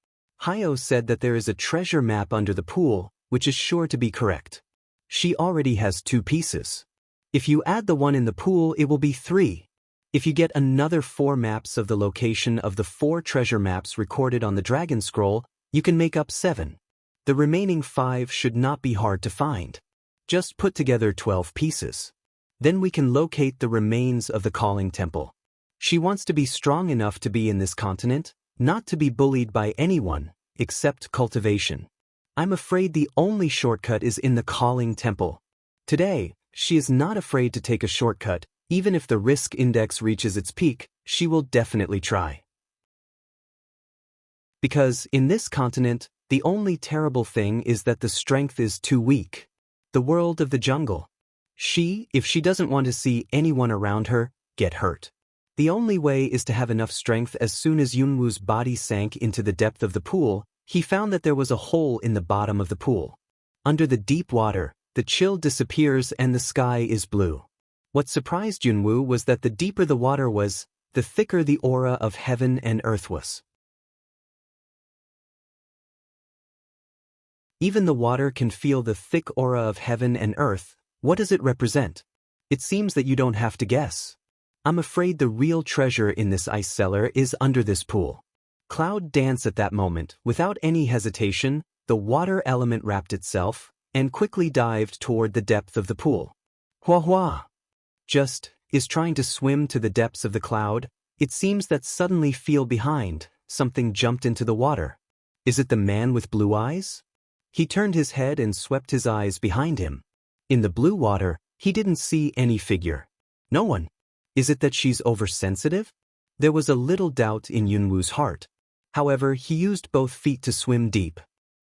Hyo said that there is a treasure map under the pool, which is sure to be correct. She already has 2 pieces. If you add the one in the pool, it will be 3. If you get another 4 maps of the location of the 4 treasure maps recorded on the dragon scroll, you can make up 7. The remaining 5 should not be hard to find. Just put together 12 pieces. Then we can locate the remains of the calling temple. She wants to be strong enough to be in this continent, not to be bullied by anyone, except cultivation. I'm afraid the only shortcut is in the calling temple. Today, she is not afraid to take a shortcut. Even if the risk index reaches its peak, she will definitely try. Because in this continent, the only terrible thing is that the strength is too weak. The world of the jungle. If she doesn't want to see anyone around her get hurt. The only way is to have enough strength. As soon as Yunwoo's body sank into the depth of the pool, he found that there was a hole in the bottom of the pool. Under the deep water, the chill disappears and the sky is blue. What surprised Yunwoo was that the deeper the water was, the thicker the aura of heaven and earth was. Even the water can feel the thick aura of heaven and earth. What does it represent? It seems that you don't have to guess. I'm afraid the real treasure in this ice cellar is under this pool. Cloud danced at that moment. Without any hesitation, the water element wrapped itself and quickly dived toward the depth of the pool. Hua hua! Is trying to swim to the depths of the cloud. It seems that suddenly feel behind, something jumped into the water. Is it the man with blue eyes? He turned his head and swept his eyes behind him. In the blue water, he didn't see any figure. No one. Is it that she's oversensitive? There was a little doubt in Yunwoo's heart. However, he used both feet to swim deep.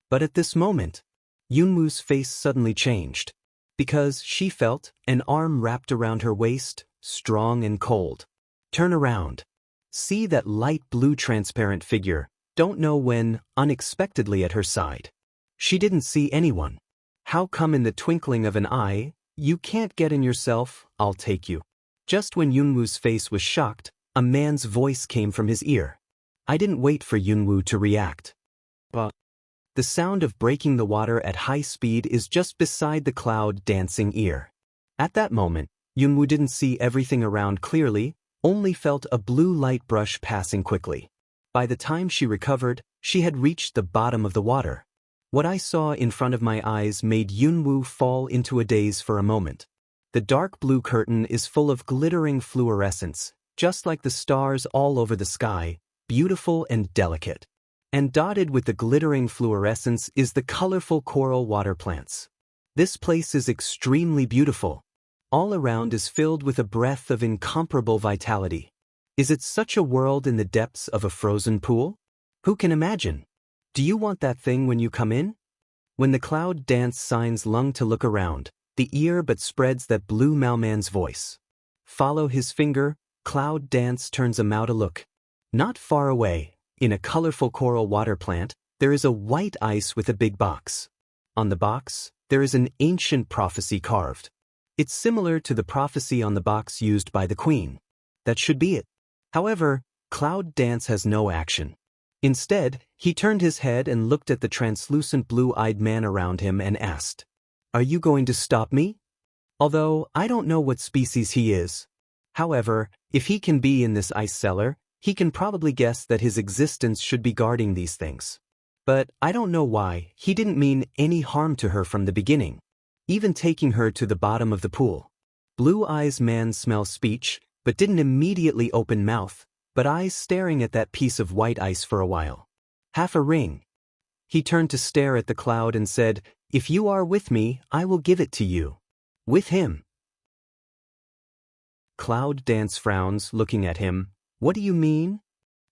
But at this moment, Yunwoo's face suddenly changed. Because she felt an arm wrapped around her waist, strong and cold. Turn around. See that light blue transparent figure. Don't know when, unexpectedly at her side. She didn't see anyone. How come in the twinkling of an eye, you can't get in yourself, I'll take you. Just when Yunwoo's face was shocked, a man's voice came from his ear. I didn't wait for Yunwoo to react. But the sound of breaking the water at high speed is just beside the cloud dancing ear. At that moment, Yunwoo didn't see everything around clearly, only felt a blue light brush passing quickly. By the time she recovered, she had reached the bottom of the water. What I saw in front of my eyes made Yunwoo fall into a daze for a moment. The dark blue curtain is full of glittering fluorescence, just like the stars all over the sky, beautiful and delicate. And dotted with the glittering fluorescence is the colorful coral water plants. This place is extremely beautiful. All around is filled with a breath of incomparable vitality. Is it such a world in the depths of a frozen pool? Who can imagine? Do you want that thing when you come in? When the cloud dance signs Lung to look around, the ear but spreads that blue Maoman's voice. Follow his finger, cloud dance turns a Mao to look. Not far away, in a colorful coral water plant, there is a white ice with a big box. On the box, there is an ancient prophecy carved. It's similar to the prophecy on the box used by the queen. That should be it. However, Cloud Dance has no action. Instead, he turned his head and looked at the translucent blue-eyed man around him and asked, "Are you going to stop me?" Although I don't know what species he is. However, if he can be in this ice cellar, he can probably guess that his existence should be guarding these things. But I don't know why he didn't mean any harm to her from the beginning, even taking her to the bottom of the pool. Blue Eyes Man smells speech, but didn't immediately open mouth, but eyes staring at that piece of white ice for a while. Half a ring. He turned to stare at the cloud and said, "If you are with me, I will give it to you." With him. Cloud Dance frowns, looking at him. "What do you mean?"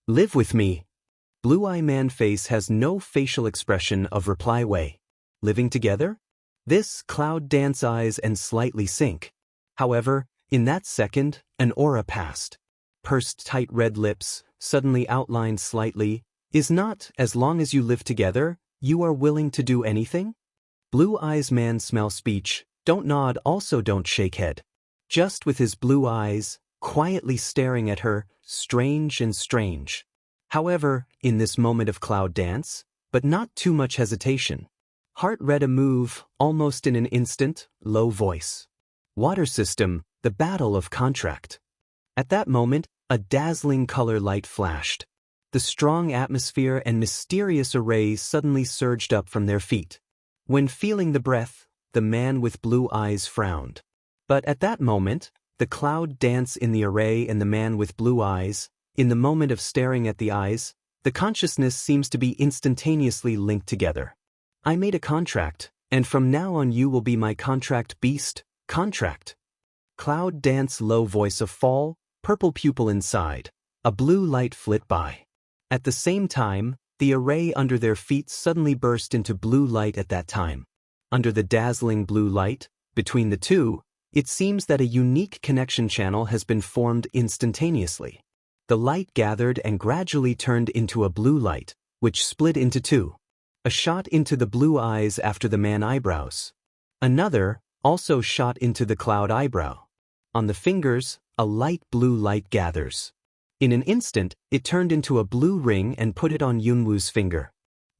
"Live with me." Blue Eye Man face has no facial expression of reply way. Living together? This Cloud Dance eyes and slightly sink. However, in that second, an aura passed. Pursed tight red lips, suddenly outlined slightly, "Is not, as long as you live together, you are willing to do anything?" Blue Eyes Man smell speech, don't nod also don't shake head. Just with his blue eyes, quietly staring at her, strange and strange. However, in this moment of cloud dance, but not too much hesitation, Heart read a move, almost in an instant, low voice. Water system, the battle of contract. At that moment, a dazzling color light flashed. The strong atmosphere and mysterious array suddenly surged up from their feet. When feeling the breath, the man with blue eyes frowned. But at that moment, the cloud dance in the array and the man with blue eyes, in the moment of staring at the eyes, the consciousness seems to be instantaneously linked together. I made a contract, and from now on you will be my contract beast, contract. Cloud dance low voice of fall, purple pupil inside, a blue light flit by. At the same time, the array under their feet suddenly burst into blue light at that time. Under the dazzling blue light, between the two, it seems that a unique connection channel has been formed instantaneously. The light gathered and gradually turned into a blue light, which split into two. A shot into the blue eyes after the man eyebrows. Another, also shot into the cloud eyebrow. On the fingers, a light blue light gathers. In an instant, it turned into a blue ring and put it on Yunwoo's finger.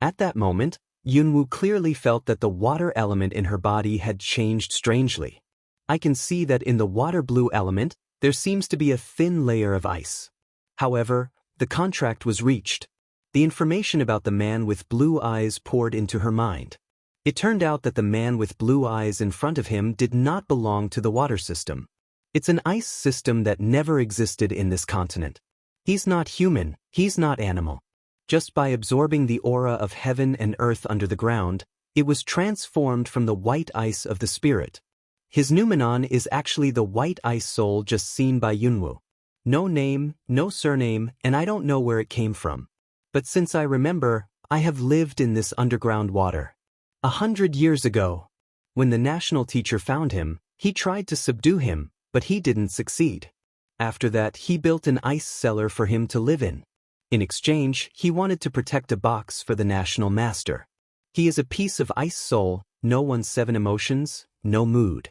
At that moment, Yunwoo clearly felt that the water element in her body had changed strangely. I can see that in the water blue element, there seems to be a thin layer of ice. However, the contract was reached. The information about the man with blue eyes poured into her mind. It turned out that the man with blue eyes in front of him did not belong to the water system. It's an ice system that never existed in this continent. He's not human, he's not animal. Just by absorbing the aura of heaven and earth under the ground, it was transformed from the white ice of the spirit. His noumenon is actually the white ice soul just seen by Yunwoo. No name, no surname, and I don't know where it came from. But since I remember, I have lived in this underground water. 100 years ago, when the national teacher found him, he tried to subdue him, but he didn't succeed. After that, he built an ice cellar for him to live in. In exchange, he wanted to protect a box for the national master. He is a piece of ice soul, no one's 7 emotions, no mood.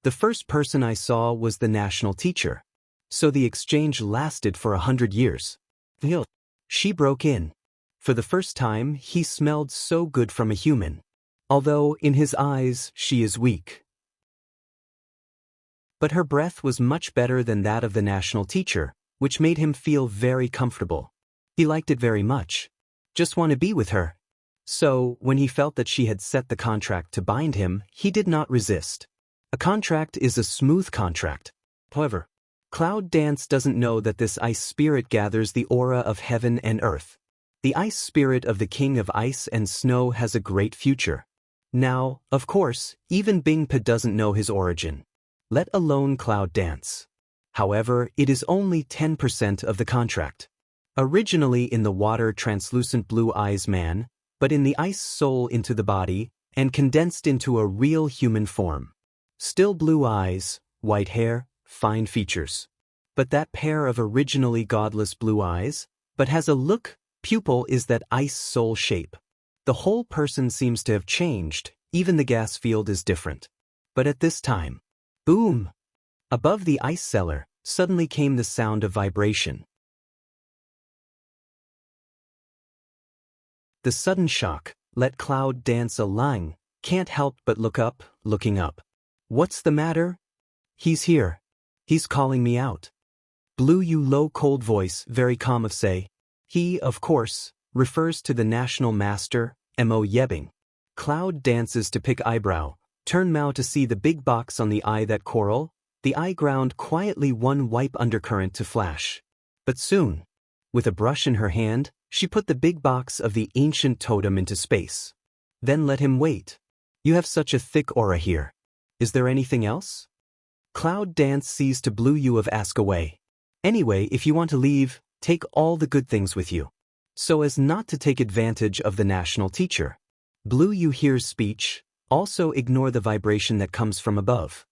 The first person I saw was the national teacher. So the exchange lasted for 100 years. She broke in. For the first time, he smelled so good from a human. Although, in his eyes, she is weak. But her breath was much better than that of the national teacher, which made him feel very comfortable. He liked it very much. Just want to be with her. So, when he felt that she had set the contract to bind him, he did not resist. A contract is a smooth contract. However, Cloud Dance doesn't know that this ice spirit gathers the aura of heaven and earth. The ice spirit of the king of ice and snow has a great future. Now, of course, even Bingpa doesn't know his origin. Let alone Cloud Dance. However, it is only 10% of the contract. Originally in the water translucent blue eyes man, but in the ice soul into the body, and condensed into a real human form. Still blue eyes, white hair, fine features. But that pair of originally godless blue eyes, but has a look, pupil is that ice soul shape. The whole person seems to have changed, even the gas field is different. But at this time, boom! Above the ice cellar, suddenly came the sound of vibration. The sudden shock let Cloud Dance a lang, can't help but look up, looking up. What's the matter? He's here. He's calling me out. Blue you low cold voice, very calm of say. He, of course, refers to the national master, Mo Yebing. Cloud dances to pick eyebrow, turn Mao to see the big box on the eye that coral, the eye ground quietly one wipe undercurrent to flash. But soon, with a brush in her hand, she put the big box of the ancient totem into space. Then let him wait. You have such a thick aura here. Is there anything else? Cloud Dance sees to Blue you of ask away. Anyway, if you want to leave, take all the good things with you. So as not to take advantage of the national teacher. Blue you hears speech, also ignore the vibration that comes from above.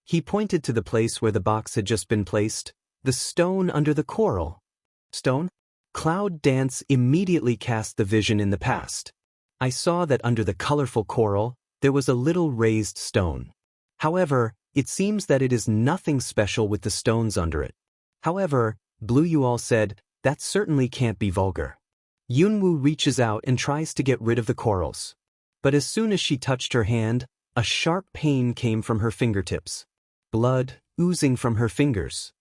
He pointed to the place where the box had just been placed, the stone under the coral. Stone? Cloud Dance immediately cast the vision in the past. I saw that under the colorful coral, there was a little raised stone. However, it seems that it is nothing special with the stones under it. However, Blue Yual said, that certainly can't be vulgar. Yunwoo reaches out and tries to get rid of the corals. But as soon as she touched her hand, a sharp pain came from her fingertips. Blood oozing from her fingers.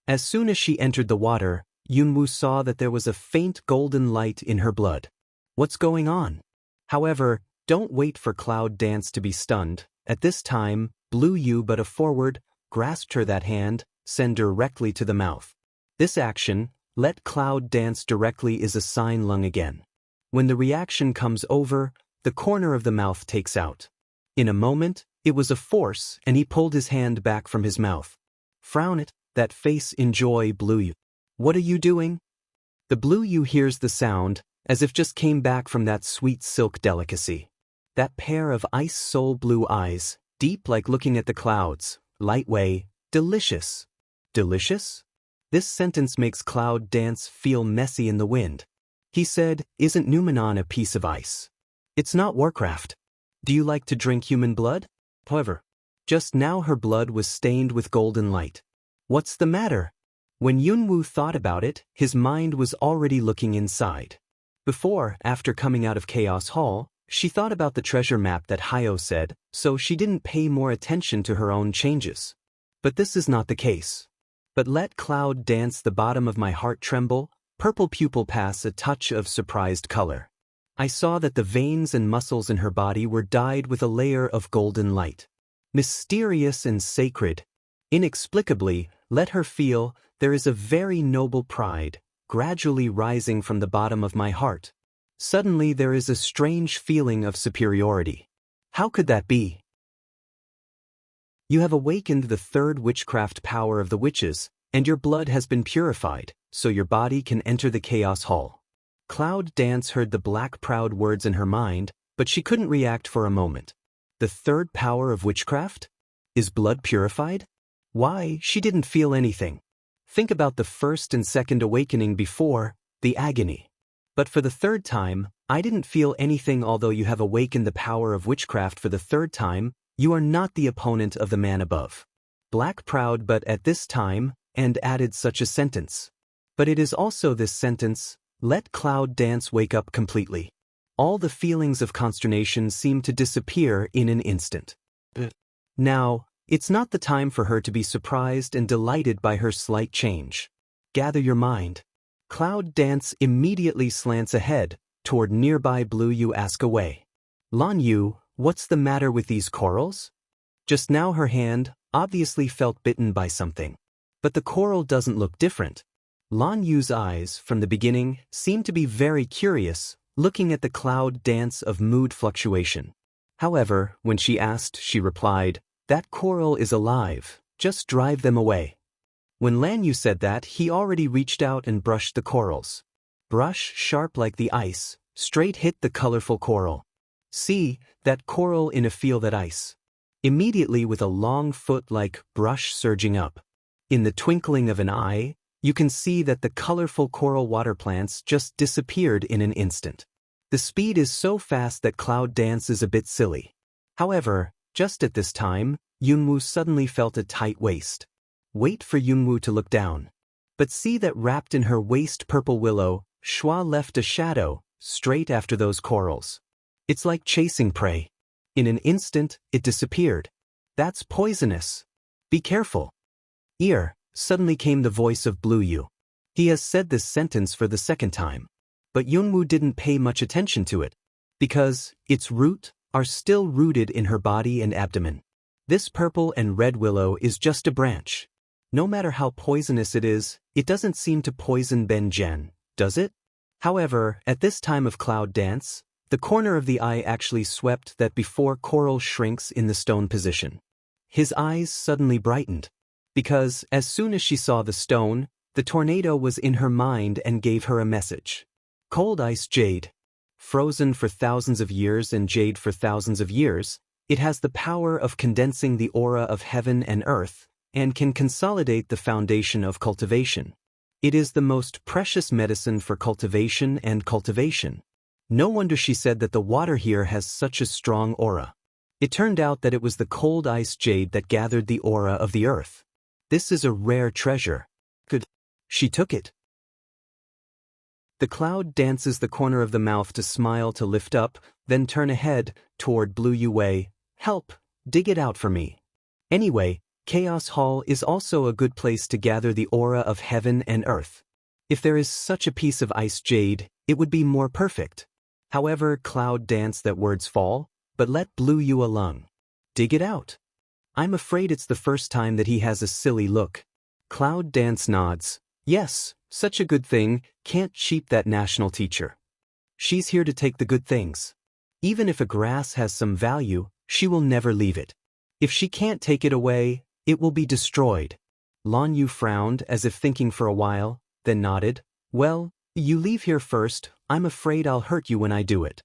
As soon as she entered the water, Yunwoo saw that there was a faint golden light in her blood. What's going on? However, don't wait for Cloud Dance to be stunned. At this time, Blue Yu but a forward, grasped her that hand, send directly to the mouth. This action, let Cloud Dance directly is a sign lung again. When the reaction comes over, the corner of the mouth takes out. In a moment, it was a force and he pulled his hand back from his mouth. Frown it, that face enjoy Blue Yu. What are you doing? The Blue Yu hears the sound, as if just came back from that sweet silk delicacy. That pair of ice soul blue eyes, deep like looking at the clouds, light way, delicious. Delicious? This sentence makes Cloud Dance feel messy in the wind. He said, isn't Numenon a piece of ice? It's not Warcraft. Do you like to drink human blood? However, just now her blood was stained with golden light. What's the matter? When Yunwoo thought about it, his mind was already looking inside. Before, after coming out of Chaos Hall, she thought about the treasure map that Hyo said, so she didn't pay more attention to her own changes. But this is not the case. But let Cloud Dance the bottom of my heart tremble, purple pupil pass a touch of surprised color. I saw that the veins and muscles in her body were dyed with a layer of golden light. Mysterious and sacred. Inexplicably, let her feel, there is a very noble pride, gradually rising from the bottom of my heart. Suddenly there is a strange feeling of superiority. How could that be? You have awakened the third witchcraft power of the witches, and your blood has been purified, so your body can enter the Chaos Hall. Cloud Dance heard the black proud words in her mind, but she couldn't react for a moment. The third power of witchcraft? Is blood purified? Why, she didn't feel anything. Think about the first and second awakening before, the agony. But for the third time, I didn't feel anything. Although you have awakened the power of witchcraft for the third time, you are not the opponent of the man above. Black proud but at this time, and added such a sentence. But it is also this sentence, let Cloud Dance wake up completely. All the feelings of consternation seem to disappear in an instant. Now, it's not the time for her to be surprised and delighted by her slight change. Gather your mind. Cloud Dance immediately slants ahead, toward nearby Blue Yu. Ask away. Lan Yu, what's the matter with these corals? Just now her hand obviously felt bitten by something. But the coral doesn't look different. Lan Yu's eyes, from the beginning, seemed to be very curious, looking at the Cloud Dance of mood fluctuation. However, when she asked, she replied, that coral is alive, just drive them away. When Lan Yu said that, he already reached out and brushed the corals. Brush sharp like the ice, straight hit the colorful coral. See, that coral in a feel that ice. Immediately with a long foot like brush surging up. In the twinkling of an eye, you can see that the colorful coral water plants just disappeared in an instant. The speed is so fast that Cloud Dance is a bit silly. However, just at this time, Yunwoo suddenly felt a tight waist. Wait for Yunwoo to look down. But see that wrapped in her waist purple willow, Shua left a shadow, straight after those corals. It's like chasing prey. In an instant, it disappeared. That's poisonous. Be careful. Ear, suddenly came the voice of Blue Yu. He has said this sentence for the second time. But Yunwoo didn't pay much attention to it. Because its root are still rooted in her body and abdomen. This purple and red willow is just a branch. No matter how poisonous it is, it doesn't seem to poison Ben Jen, does it? However, at this time of Cloud Dance, the corner of the eye actually swept that before coral shrinks in the stone position. His eyes suddenly brightened. Because, as soon as she saw the stone, the tornado was in her mind and gave her a message. Cold ice jade. Frozen for thousands of years and jade for thousands of years, it has the power of condensing the aura of heaven and earth, and can consolidate the foundation of cultivation. It is the most precious medicine for cultivation and cultivation. No wonder she said that the water here has such a strong aura. It turned out that it was the cold ice jade that gathered the aura of the earth. This is a rare treasure. Good. She took it. The cloud dances the corner of the mouth to smile to lift up, then turn ahead, toward Blue Yue. Help, dig it out for me. Anyway, Chaos Hall is also a good place to gather the aura of heaven and earth. If there is such a piece of ice jade, it would be more perfect. However, Cloud dance that words fall, but let Blue Yue alone. Dig it out. I'm afraid it's the first time that he has a silly look. Cloud dance nods. Yes, such a good thing, can't cheat that national teacher. She's here to take the good things. Even if a grass has some value, she will never leave it. If she can't take it away, it will be destroyed. Lan Yu frowned as if thinking for a while, then nodded. Well, you leave here first, I'm afraid I'll hurt you when I do it.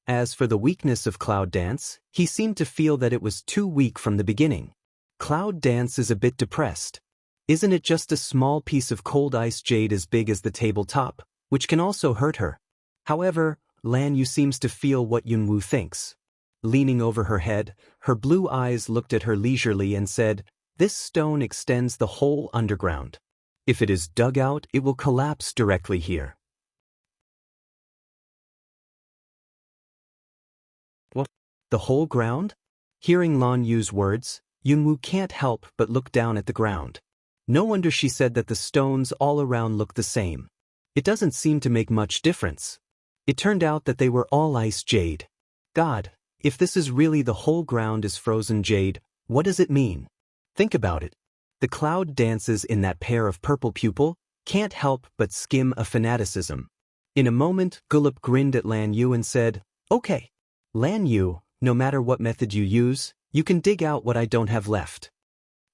As for the weakness of Cloud Dance, he seemed to feel that it was too weak from the beginning. Cloud Dance is a bit depressed. Isn't it just a small piece of cold ice jade as big as the tabletop, which can also hurt her? However, Lan Yu seems to feel what Yunwu thinks. Leaning over her head, her blue eyes looked at her leisurely and said, "This stone extends the whole underground. If it is dug out, it will collapse directly here." What? The whole ground? Hearing Lan Yu's words, Yunwu can't help but look down at the ground. No wonder she said that the stones all around look the same. It doesn't seem to make much difference. It turned out that they were all ice jade. God, if this is really the whole ground is frozen jade, what does it mean? Think about it. The cloud dances in that pair of purple pupil can't help but skim a fanaticism. In a moment, Gulip grinned at Lan Yu and said, "Okay, Lan Yu, no matter what method you use, you can dig out what I don't have left."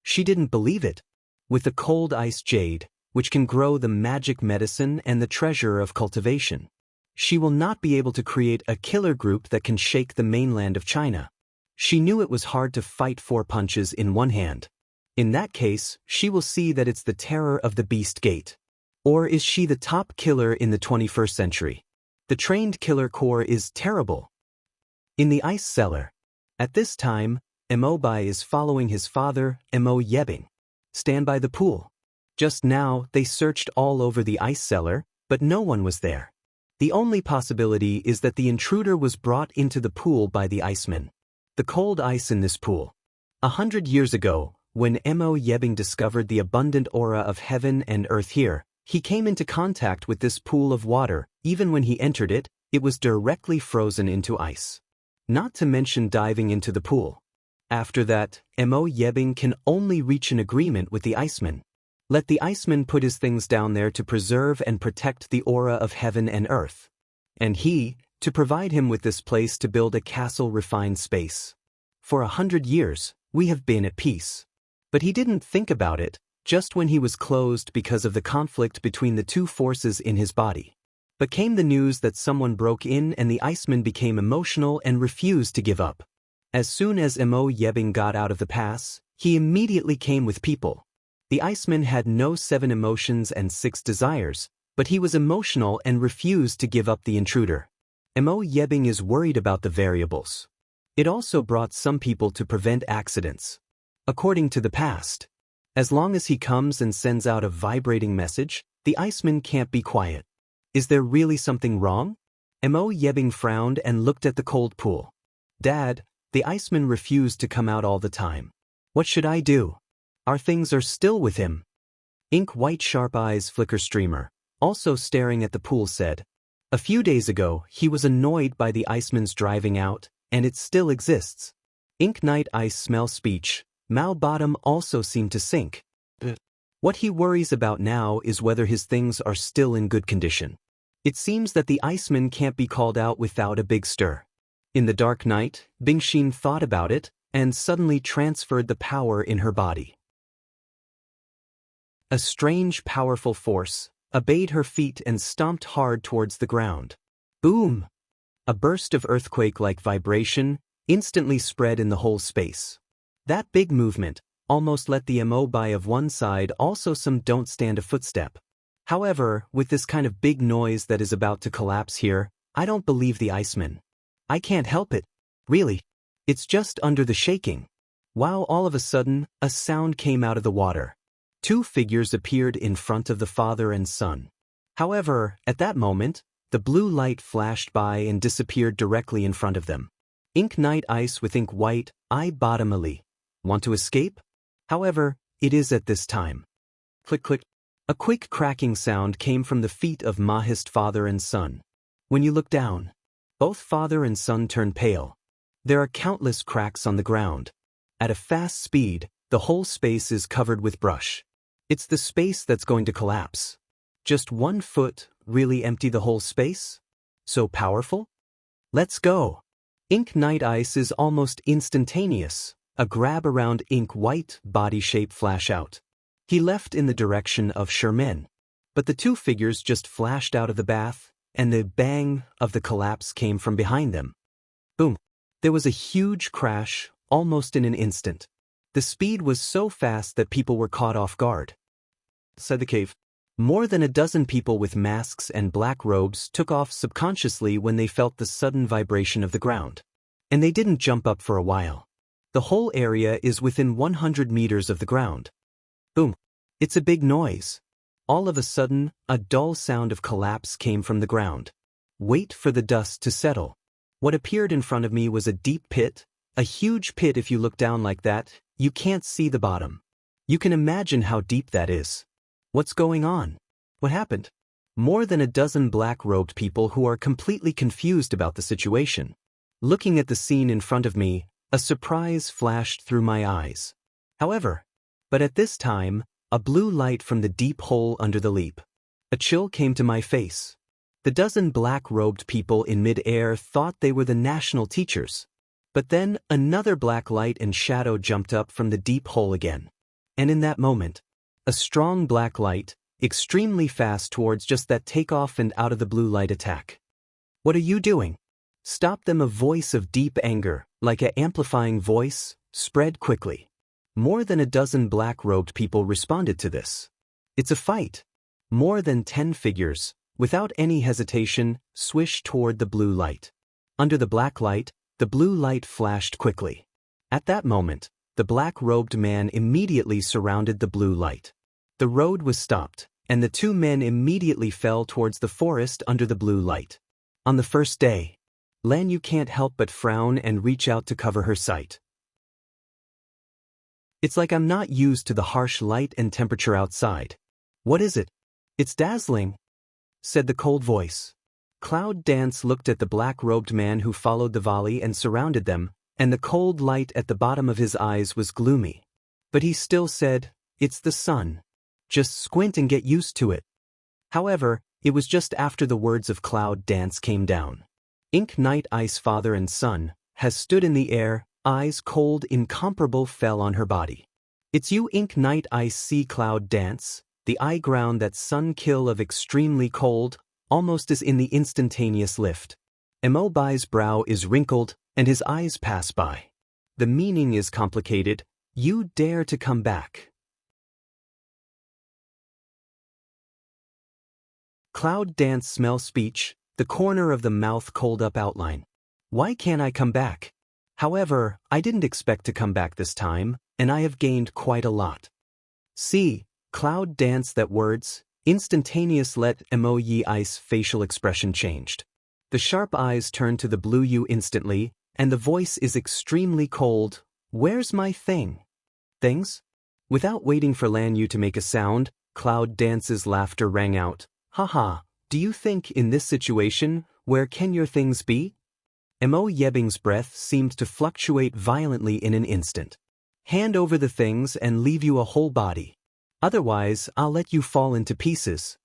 She didn't believe it. With the cold ice jade, which can grow the magic medicine and the treasure of cultivation, she will not be able to create a killer group that can shake the mainland of China. She knew it was hard to fight 4 punches in one hand. In that case, she will see that it's the terror of the Beast Gate. Or is she the top killer in the 21st century? The trained killer corps is terrible. In the ice cellar. At this time, Mo Bai is following his father, Mo Yebing. Stand by the pool. Just now, they searched all over the ice cellar, but no one was there. The only possibility is that the intruder was brought into the pool by the iceman. The cold ice in this pool. 100 years ago, when Mo Yebing discovered the abundant aura of heaven and earth here, he came into contact with this pool of water. Even when he entered it, it was directly frozen into ice. Not to mention diving into the pool. After that, Mo Yebing can only reach an agreement with the iceman. Let the iceman put his things down there to preserve and protect the aura of heaven and earth. And he, to provide him with this place to build a castle refined space. For 100 years, we have been at peace. But he didn't think about it, just when he was closed because of the conflict between the two forces in his body. But came the news that someone broke in and the iceman became emotional and refused to give up. As soon as Mo Yebing got out of the pass, he immediately came with people. The iceman had no 7 emotions and 6 desires, but he was emotional and refused to give up the intruder. Mo Yebing is worried about the variables. It also brought some people to prevent accidents. According to the past, as long as he comes and sends out a vibrating message, the iceman can't be quiet. Is there really something wrong? Mo Yebing frowned and looked at the cold pool. Dad, the iceman refused to come out all the time. What should I do? Our things are still with him. Ink White sharp eyes flicker streamer, also staring at the pool said. A few days ago, he was annoyed by the iceman's driving out, and it still exists. Ink Night Ice smell speech. Mao Bottom also seemed to sink. What he worries about now is whether his things are still in good condition. It seems that the iceman can't be called out without a big stir. In the dark night, Bingxin thought about it, and suddenly transferred the power in her body. A strange, powerful force obeyed her feet and stomped hard towards the ground. Boom! A burst of earthquake-like vibration instantly spread in the whole space. That big movement almost let the Mo Bai of one side also some don't stand a footstep. However, with this kind of big noise that is about to collapse here, I don't believe the iceman. I can't help it. Really. It's just under the shaking. Wow, all of a sudden, a sound came out of the water. Two figures appeared in front of the father and son. However, at that moment, the blue light flashed by and disappeared directly in front of them. Ink Night Ice with Ink White, I bottomally. Want to escape? However, it is at this time. Click click. A quick cracking sound came from the feet of Mahist father and son. When you look down, both father and son turn pale. There are countless cracks on the ground. At a fast speed, the whole space is covered with brush. It's the space that's going to collapse. Just 1 foot, really empty the whole space? So powerful? Let's go. Ink Night Ice is almost instantaneous. A grab around Ink White body shape flash out. He left in the direction of Sherman. But the two figures just flashed out of the bath, and the bang of the collapse came from behind them. Boom. There was a huge crash, almost in an instant. The speed was so fast that people were caught off guard. Said the cave. More than a dozen people with masks and black robes took off subconsciously when they felt the sudden vibration of the ground. And they didn't jump up for a while. The whole area is within 100 meters of the ground. Boom. It's a big noise. All of a sudden, a dull sound of collapse came from the ground. Wait for the dust to settle. What appeared in front of me was a deep pit, a huge pit. If you look down like that, you can't see the bottom. You can imagine how deep that is. What's going on? What happened? More than a dozen black-robed people who are completely confused about the situation. Looking at the scene in front of me, a surprise flashed through my eyes. However, but at this time, a blue light from the deep hole under the leap. A chill came to my face. The dozen black-robed people in mid-air thought they were the national teachers. But then another black light and shadow jumped up from the deep hole again. And in that moment, a strong black light, extremely fast towards just that takeoff and out of the blue light attack. What are you doing? Stop them. A voice of deep anger, like an amplifying voice, spread quickly. More than a dozen black-robed people responded to this. It's a fight. More than 10 figures, without any hesitation, swished toward the blue light. Under the black light, the blue light flashed quickly. At that moment, the black-robed man immediately surrounded the blue light. The road was stopped, and the two men immediately fell towards the forest under the blue light. On the first day, Lan Yu can't help but frown and reach out to cover her sight. It's like I'm not used to the harsh light and temperature outside. What is it? It's dazzling, said the cold voice. Cloud Dance looked at the black-robed man who followed the volley and surrounded them, and the cold light at the bottom of his eyes was gloomy. But he still said, "It's the sun. Just squint and get used to it." However, it was just after the words of Cloud Dance came down. Ink Night Ice father and son has stood in the air, eyes cold incomparable fell on her body. It's you Ink Night Ice see Cloud Dance, the eye ground that sun kill of extremely cold, almost as in the instantaneous lift. Mo Bai's brow is wrinkled, and his eyes pass by. The meaning is complicated. You dare to come back. Cloud Dance smell speech, the corner of the mouth cold up outline. Why can't I come back? However, I didn't expect to come back this time, and I have gained quite a lot. See, Cloud Dance that words, instantaneous let Mo Yi Ice facial expression changed. The sharp eyes turn to the blue you instantly, and the voice is extremely cold. Where's my thing? Things? Without waiting for Lan Yu to make a sound, Cloud Dance's laughter rang out. Haha, do you think in this situation, where can your things be? Mo Yebing's breath seemed to fluctuate violently in an instant. Hand over the things and leave you a whole body. Otherwise, I'll let you fall into pieces.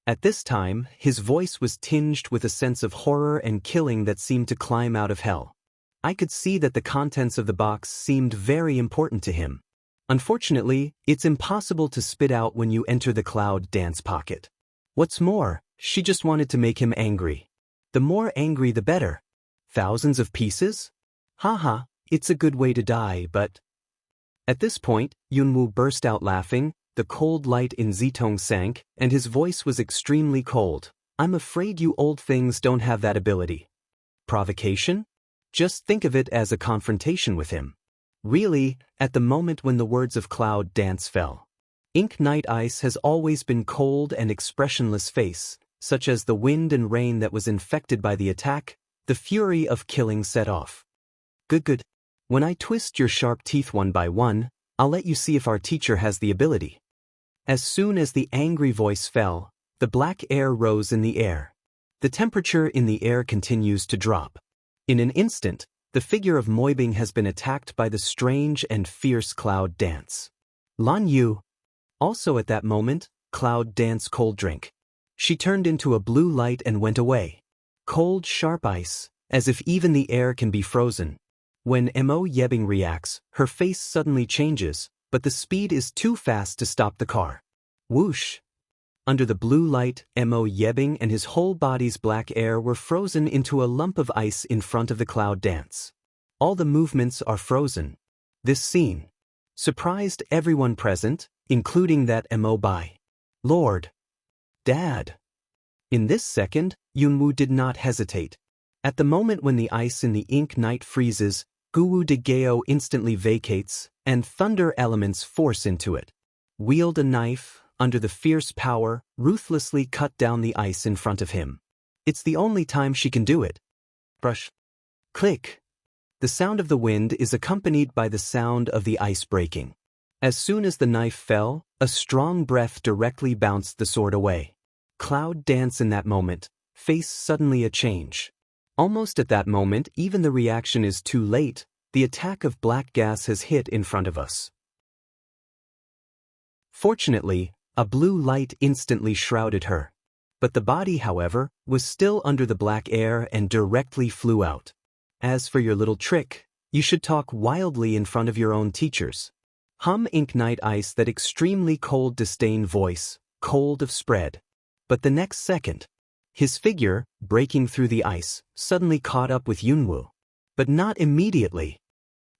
At this time, his voice was tinged with a sense of horror and killing that seemed to climb out of hell. I could see that the contents of the box seemed very important to him. Unfortunately, it's impossible to spit out when you enter the Cloud Dance pocket. What's more, she just wanted to make him angry. The more angry the better. Thousands of pieces? Haha, it's a good way to die, but... At this point, Yunwu burst out laughing, the cold light in Zitong sank, and his voice was extremely cold. I'm afraid you old things don't have that ability. Provocation? Just think of it as a confrontation with him. Really, at the moment when the words of Cloud Dance fell. Ink Night Ice has always been cold and expressionless face, such as the wind and rain that was infected by the attack, the fury of killing set off. Good. When I twist your sharp teeth one by one, I'll let you see if our teacher has the ability. As soon as the angry voice fell, the black air rose in the air. The temperature in the air continues to drop. In an instant, the figure of Moibing has been attacked by the strange and fierce Cloud Dance. Lan Yu. Also at that moment, Cloud Dance cold drink. She turned into a blue light and went away. Cold, sharp ice, as if even the air can be frozen. When Mo Yebing reacts, her face suddenly changes, but the speed is too fast to stop the car. Whoosh! Under the blue light, Mo Yebing and his whole body's black air were frozen into a lump of ice in front of the Cloud Dance. All the movements are frozen. This scene surprised everyone present, including that Mo Bai. Lord! Dad! In this second, Yunwu did not hesitate. At the moment when the ice in the Ink Night freezes, Guwu de Geo instantly vacates, and thunder elements force into it. Wield a knife, under the fierce power, ruthlessly cut down the ice in front of him. It's the only time she can do it. Brush. Click. The sound of the wind is accompanied by the sound of the ice breaking. As soon as the knife fell, a strong breath directly bounced the sword away. Cloud Dance in that moment, face suddenly a change. Almost at that moment, even the reaction is too late, the attack of black gas has hit in front of us. Fortunately, a blue light instantly shrouded her. But the body, however, was still under the black air and directly flew out. As for your little trick, you should talk wildly in front of your own teachers. Hum Ink Night Ice that extremely cold disdain voice, cold of spread. But the next second, his figure, breaking through the ice, suddenly caught up with Yunwu. But not immediately.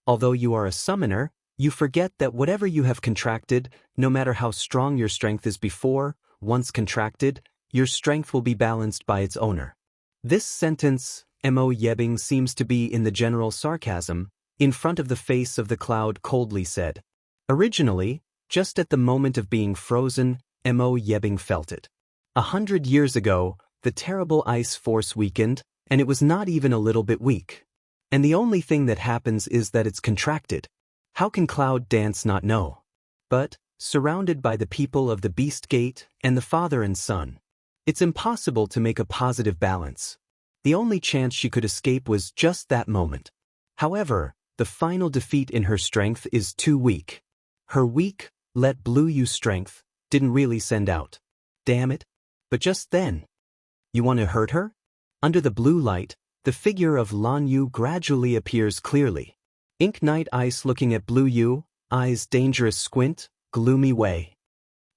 Although you are a summoner, you forget that whatever you have contracted, no matter how strong your strength is before, once contracted, your strength will be balanced by its owner. This sentence, Mo Yebing seems to be in the general sarcasm, in front of the face of the cloud coldly said. Originally, just at the moment of being frozen, Mo Yebing felt it. 100 years ago, the terrible ice force weakened, and it was not even a little bit weak. And the only thing that happens is that it's contracted. How can Cloud Dance not know? But, surrounded by the people of the Beast Gate and the father and son, it's impossible to make a positive balance. The only chance she could escape was just that moment. However, the final defeat in her strength is too weak. Her weak, let Blue Yu strength, didn't really send out. Damn it. But just then. You want to hurt her? Under the blue light, the figure of Lan Yu gradually appears clearly. Ink Night Ice looking at Blue Yu, eyes dangerous squint, gloomy way.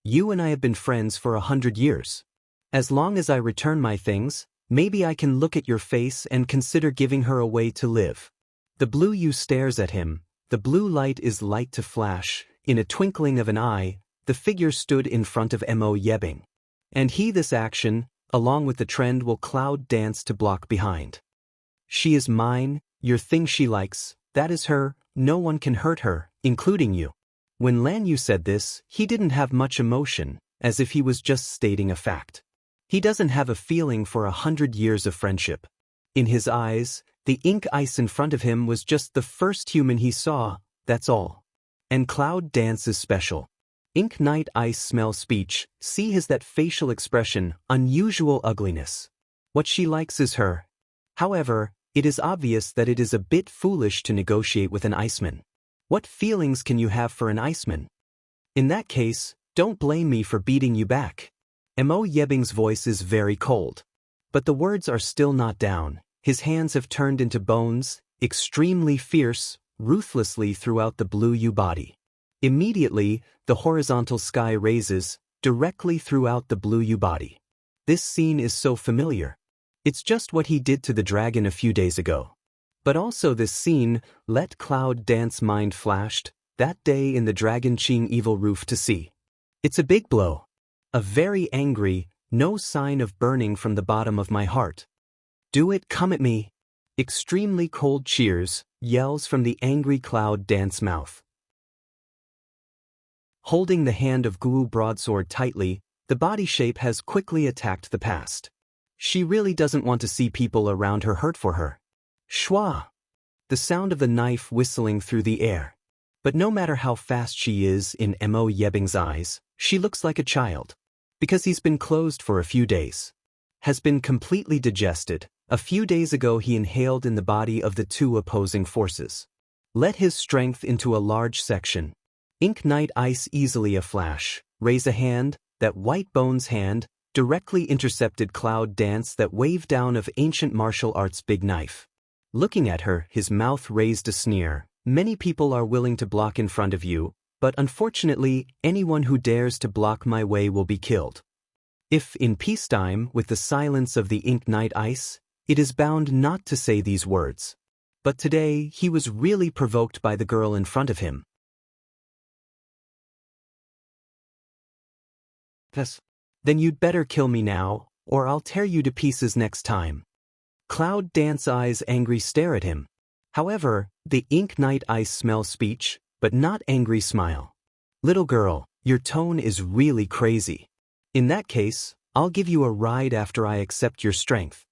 You and I have been friends for 100 years. As long as I return my things, maybe I can look at your face and consider giving her a way to live. The Blue Yu stares at him, the blue light is light to flash, in a twinkling of an eye, the figure stood in front of Mo Yebing. And this action, along with the trend will Cloud Dance to block behind. She is mine, your thing she likes, that is her, no one can hurt her, including you. When Lan Yu said this, he didn't have much emotion, as if he was just stating a fact. He doesn't have a feeling for 100 years of friendship. In his eyes, the ink ice in front of him was just the first human he saw, that's all. And Cloud Dance is special. Ink Night Ice smell speech, see his that facial expression, unusual ugliness. What she likes is her. However, it is obvious that it is a bit foolish to negotiate with an iceman. What feelings can you have for an iceman? In that case, don't blame me for beating you back. Mo Yebing's voice is very cold. But the words are still not down, his hands have turned into bones, extremely fierce, ruthlessly throughout the Blue Yu body. Immediately, the horizontal sky raises, directly throughout the Blue Yu body. This scene is so familiar. It's just what he did to the dragon a few days ago. But also this scene, let Cloud Dance mind flashed, that day in the Dragon Qing Evil Roof to see. It's a big blow. A very angry, no sign of burning from the bottom of my heart. Do it, come at me. Extremely cold cheers, yells from the angry Cloud Dance mouth. Holding the hand of Gu broadsword tightly, the body shape has quickly attacked the past. She really doesn't want to see people around her hurt for her. Schwa! The sound of the knife whistling through the air. But no matter how fast she is in Mo Yebing's eyes, she looks like a child. Because he's been closed for a few days. Has been completely digested. A few days ago he inhaled in the body of the two opposing forces. Let his strength into a large section. Ink Night Ice easily a flash. Raise a hand, that white bone's hand, directly intercepted Cloud Dance that waved down of ancient martial arts big knife. Looking at her, his mouth raised a sneer. Many people are willing to block in front of you, but unfortunately, anyone who dares to block my way will be killed. If, in peacetime, with the silence of the Ink Night Ice, it is bound not to say these words. But today, he was really provoked by the girl in front of him. Then you'd better kill me now, or I'll tear you to pieces next time. Cloud Dance eyes angry stare at him. However, the Ink Night Ice smell speech, but not angry smile. Little girl, your tone is really crazy. In that case, I'll give you a ride after I accept your strength.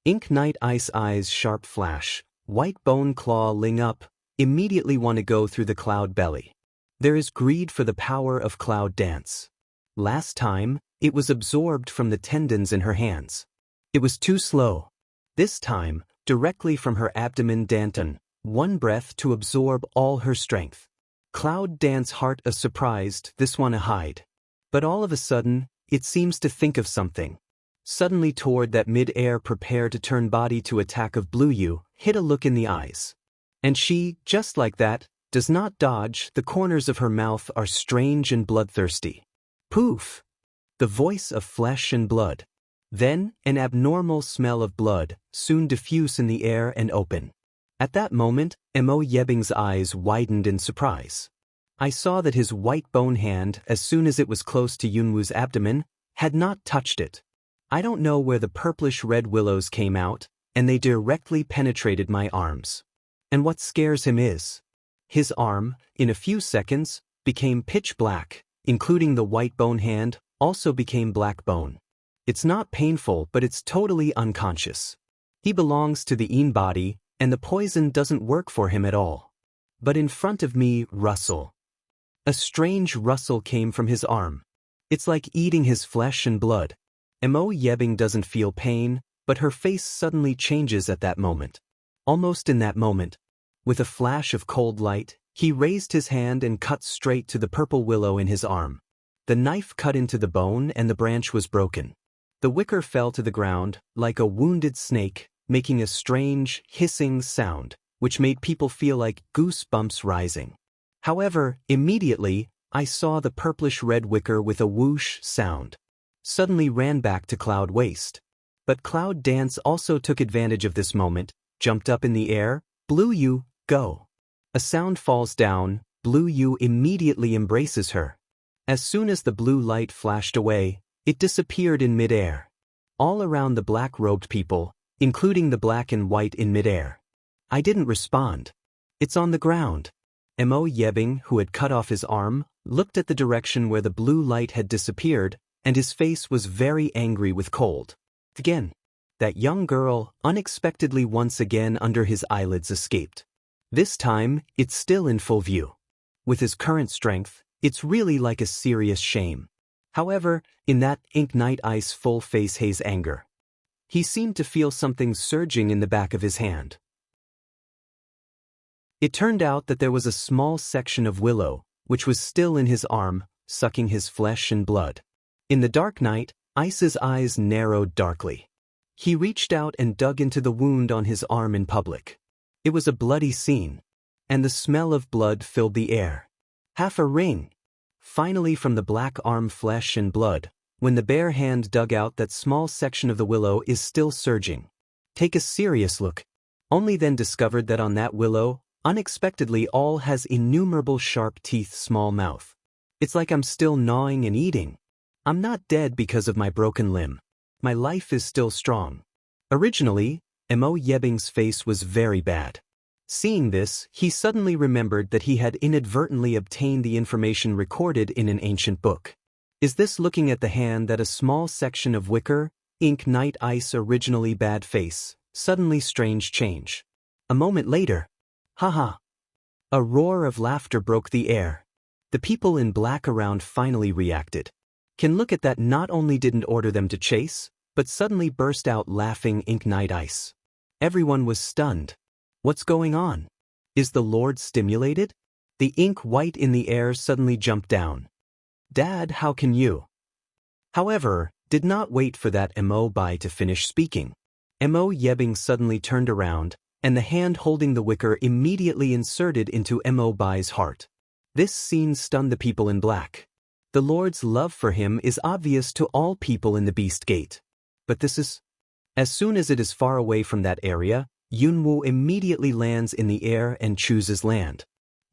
Ink Night Ice eyes sharp flash, white bone claw ling up, immediately want to go through the cloud belly. There is greed for the power of Cloud Dance. Last time, it was absorbed from the tendons in her hands. It was too slow. This time, directly from her abdomen Danton, one breath to absorb all her strength. Cloud Dance heart a surprised, this wanna hide. But all of a sudden, it seems to think of something. Suddenly toward that mid-air prepare to turn body to attack of Blue Yu, hit a look in the eyes. And she, just like that, does not dodge, the corners of her mouth are strange and bloodthirsty. Poof! The voice of flesh and blood. Then, an abnormal smell of blood, soon diffuse in the air and open. At that moment, Mo Yebing's eyes widened in surprise. I saw that his white bone hand, as soon as it was close to Yunwu's abdomen, had not touched it. I don't know where the purplish-red willows came out, and they directly penetrated my arms. And what scares him is, his arm, in a few seconds, became pitch black, including the white bone hand, also became black bone. It's not painful, but it's totally unconscious. He belongs to the Een body, and the poison doesn't work for him at all. But in front of me, rustle. A strange rustle came from his arm. It's like eating his flesh and blood. Mo Yebing doesn't feel pain, but her face suddenly changes at that moment. Almost in that moment, with a flash of cold light, he raised his hand and cut straight to the purple willow in his arm. The knife cut into the bone and the branch was broken. The wicker fell to the ground, like a wounded snake, making a strange, hissing sound, which made people feel like goosebumps rising. However, immediately, I saw the purplish-red wicker with a whoosh sound. Suddenly ran back to Cloud Waste. But Cloud Dance also took advantage of this moment, jumped up in the air, Blue Yu, go. A sound falls down, Blue Yu immediately embraces her. As soon as the blue light flashed away, it disappeared in midair. All around the black-robed people, including the black and white in midair. I didn't respond. It's on the ground. Mo Yebing, who had cut off his arm, looked at the direction where the blue light had disappeared, and his face was very angry with cold. Again, that young girl, unexpectedly once again under his eyelids escaped. This time, it's still in full view. With his current strength, it's really like a serious shame. However, in that Ink Night Ice full face haze anger, he seemed to feel something surging in the back of his hand. It turned out that there was a small section of willow, which was still in his arm, sucking his flesh and blood. In the dark night, Ice's eyes narrowed darkly. He reached out and dug into the wound on his arm in public. It was a bloody scene, and the smell of blood filled the air. Half a ring. Finally from the black arm flesh and blood, when the bare hand dug out that small section of the willow is still surging. Take a serious look. Only then discovered that on that willow, unexpectedly all has innumerable sharp teeth small mouth. It's like I'm still gnawing and eating. I'm not dead because of my broken limb. My life is still strong. Originally, Mo Yebing's face was very bad. Seeing this, he suddenly remembered that he had inadvertently obtained the information recorded in an ancient book. Is this looking at the hand that a small section of wicker, ink night ice originally bad face, suddenly strange change. A moment later, haha. A roar of laughter broke the air. The people in black around finally reacted. Can look at that not only didn't order them to chase, but suddenly burst out laughing ink night ice. Everyone was stunned. What's going on? Is the Lord stimulated? The ink white in the air suddenly jumped down. Dad, how can you? However, did not wait for that Mo Bai to finish speaking. Mo Yebing suddenly turned around, and the hand holding the wicker immediately inserted into Mo Bai's heart. This scene stunned the people in black. The Lord's love for him is obvious to all people in the Beast Gate. But this is... As soon as it is far away from that area, Yunwu immediately lands in the air and chooses land.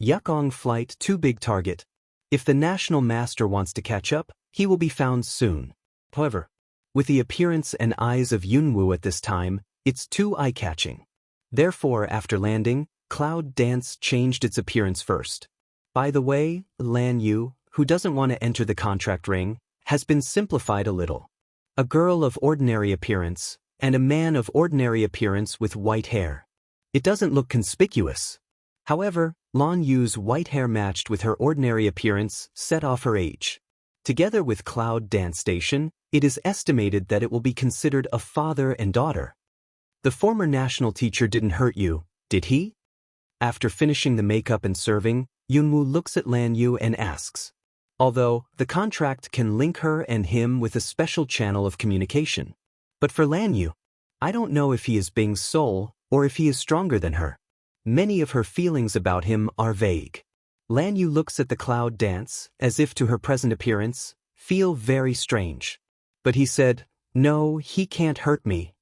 Yukong flight too big target. If the National Master wants to catch up, he will be found soon. However, with the appearance and eyes of Yunwu at this time, it's too eye-catching. Therefore, after landing, Cloud Dance changed its appearance first. By the way, Lan Yu, who doesn't want to enter the contract ring, has been simplified a little. A girl of ordinary appearance, and a man of ordinary appearance with white hair. It doesn't look conspicuous. However, Lan Yu's white hair matched with her ordinary appearance set off her age. Together with Cloud Dance Station, it is estimated that it will be considered a father and daughter. The former national teacher didn't hurt you, did he? After finishing the makeup and serving, Yunwu looks at Lan Yu and asks. Although, the contract can link her and him with a special channel of communication. But for Lan Yu, I don't know if he is Bing's soul, or if he is stronger than her. Many of her feelings about him are vague. Lan Yu looks at the Cloud Dance, as if to her present appearance, feel very strange. But he said, no, he can't hurt me.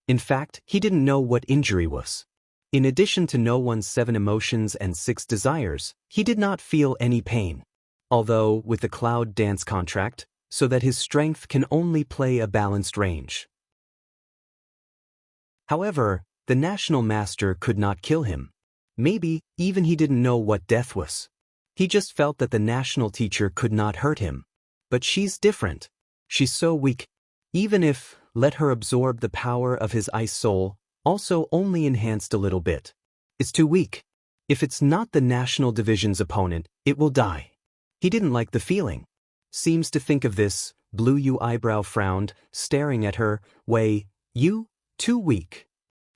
In fact, he didn't know what injury was. In addition to no one's 7 emotions and 6 desires, he did not feel any pain. Although, with the Cloud Dance contract, so that his strength can only play a balanced range. However, the National Master could not kill him. Maybe, even he didn't know what death was. He just felt that the national teacher could not hurt him. But she's different. She's so weak. Even if, let her absorb the power of his ice soul, also only enhanced a little bit. It's too weak. If it's not the National Division's opponent, it will die. He didn't like the feeling. Seems to think of this, Blue Yu eyebrow frowned, staring at her, Wei, you? Too weak.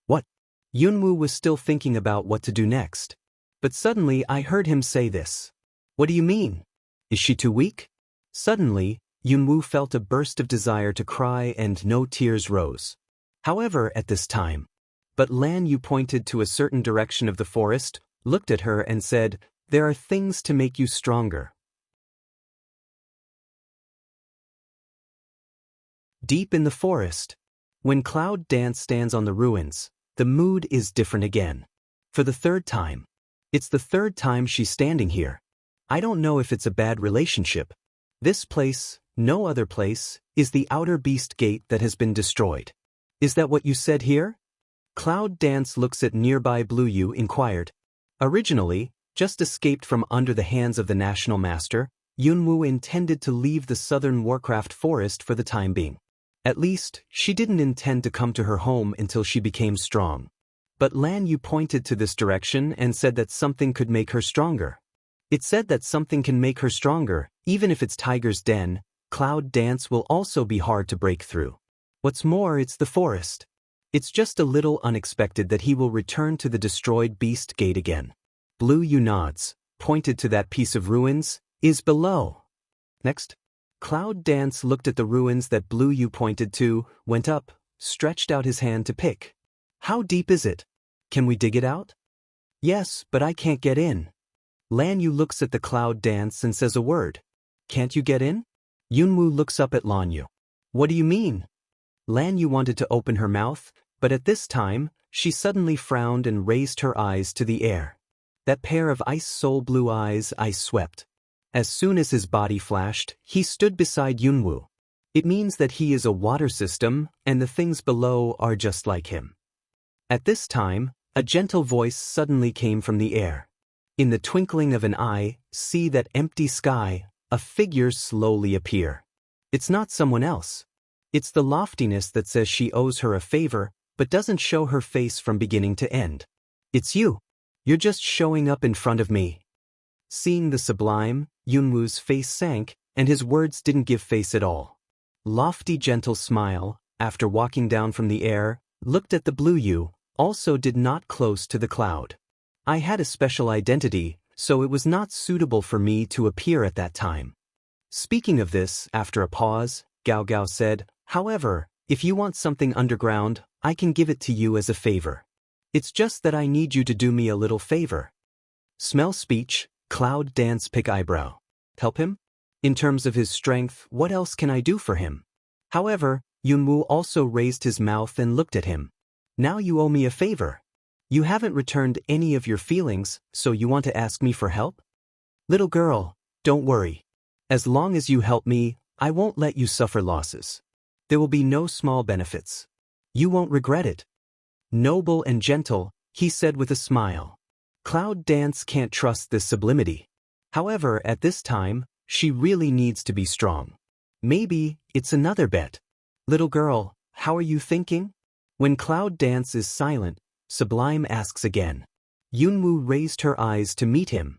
What? Yunwu was still thinking about what to do next. But suddenly I heard him say this. What do you mean? Is she too weak? Suddenly, Yunwu felt a burst of desire to cry and no tears rose. However, at this time. But Lan Yu pointed to a certain direction of the forest, looked at her and said, there are things to make you stronger. Deep in the forest. When Cloud Dance stands on the ruins, the mood is different again. For the 3rd time. It's the 3rd time she's standing here. I don't know if it's a bad relationship. This place, no other place, is the outer beast gate that has been destroyed. Is that what you said here? Cloud Dance looks at nearby Blue Yu inquired. Originally, just escaped from under the hands of the National Master, Yunwu intended to leave the southern Warcraft forest for the time being. At least, she didn't intend to come to her home until she became strong. But Lan Yu pointed to this direction and said that something could make her stronger. It said that something can make her stronger, even if it's Tiger's Den. Cloud Dance will also be hard to break through. What's more, it's the forest. It's just a little unexpected that he will return to the destroyed Beast Gate again. Blue Yu nods, pointed to that piece of ruins, is below. Next. Cloud Dance looked at the ruins that Blue Yu pointed to, went up, stretched out his hand to pick. How deep is it? Can we dig it out? Yes, but I can't get in. Lan Yu looks at the Cloud Dance and says a word. Can't you get in? Yunwu looks up at Lan Yu. What do you mean? Lan Yu wanted to open her mouth, but at this time, she suddenly frowned and raised her eyes to the air. That pair of ice soul blue eyes swept. As soon as his body flashed, he stood beside Yunwu. It means that he is a water system, and the things below are just like him. At this time, A gentle voice suddenly came from the air. In the twinkling of an eye, see that empty sky, a figure slowly appear. It's not someone else. It's the loftiness that says she owes her a favor, but doesn't show her face from beginning to end. It's you. You're just showing up in front of me. Seeing the sublime, Yunwoo's face sank, and his words didn't give face at all. Lofty gentle smile, after walking down from the air, looked at the blue you, also did not close to the cloud. I had a special identity, so it was not suitable for me to appear at that time. Speaking of this, after a pause, Gao Gao said, however, if you want something underground, I can give it to you as a favor. It's just that I need you to do me a little favor. Smell speech, Cloud Dance pick eyebrow. Help him? In terms of his strength, what else can I do for him? However, Yunwoo also raised his mouth and looked at him. Now you owe me a favor. You haven't returned any of your feelings, so you want to ask me for help? Little girl, don't worry. As long as you help me, I won't let you suffer losses. There will be no small benefits. You won't regret it. Noble and gentle, he said with a smile. Cloud Dance can't trust this sublimity. However, at this time, she really needs to be strong. Maybe it's another bet. Little girl, how are you thinking? When Cloud Dance is silent, Sublime asks again. Yunwoo raised her eyes to meet him.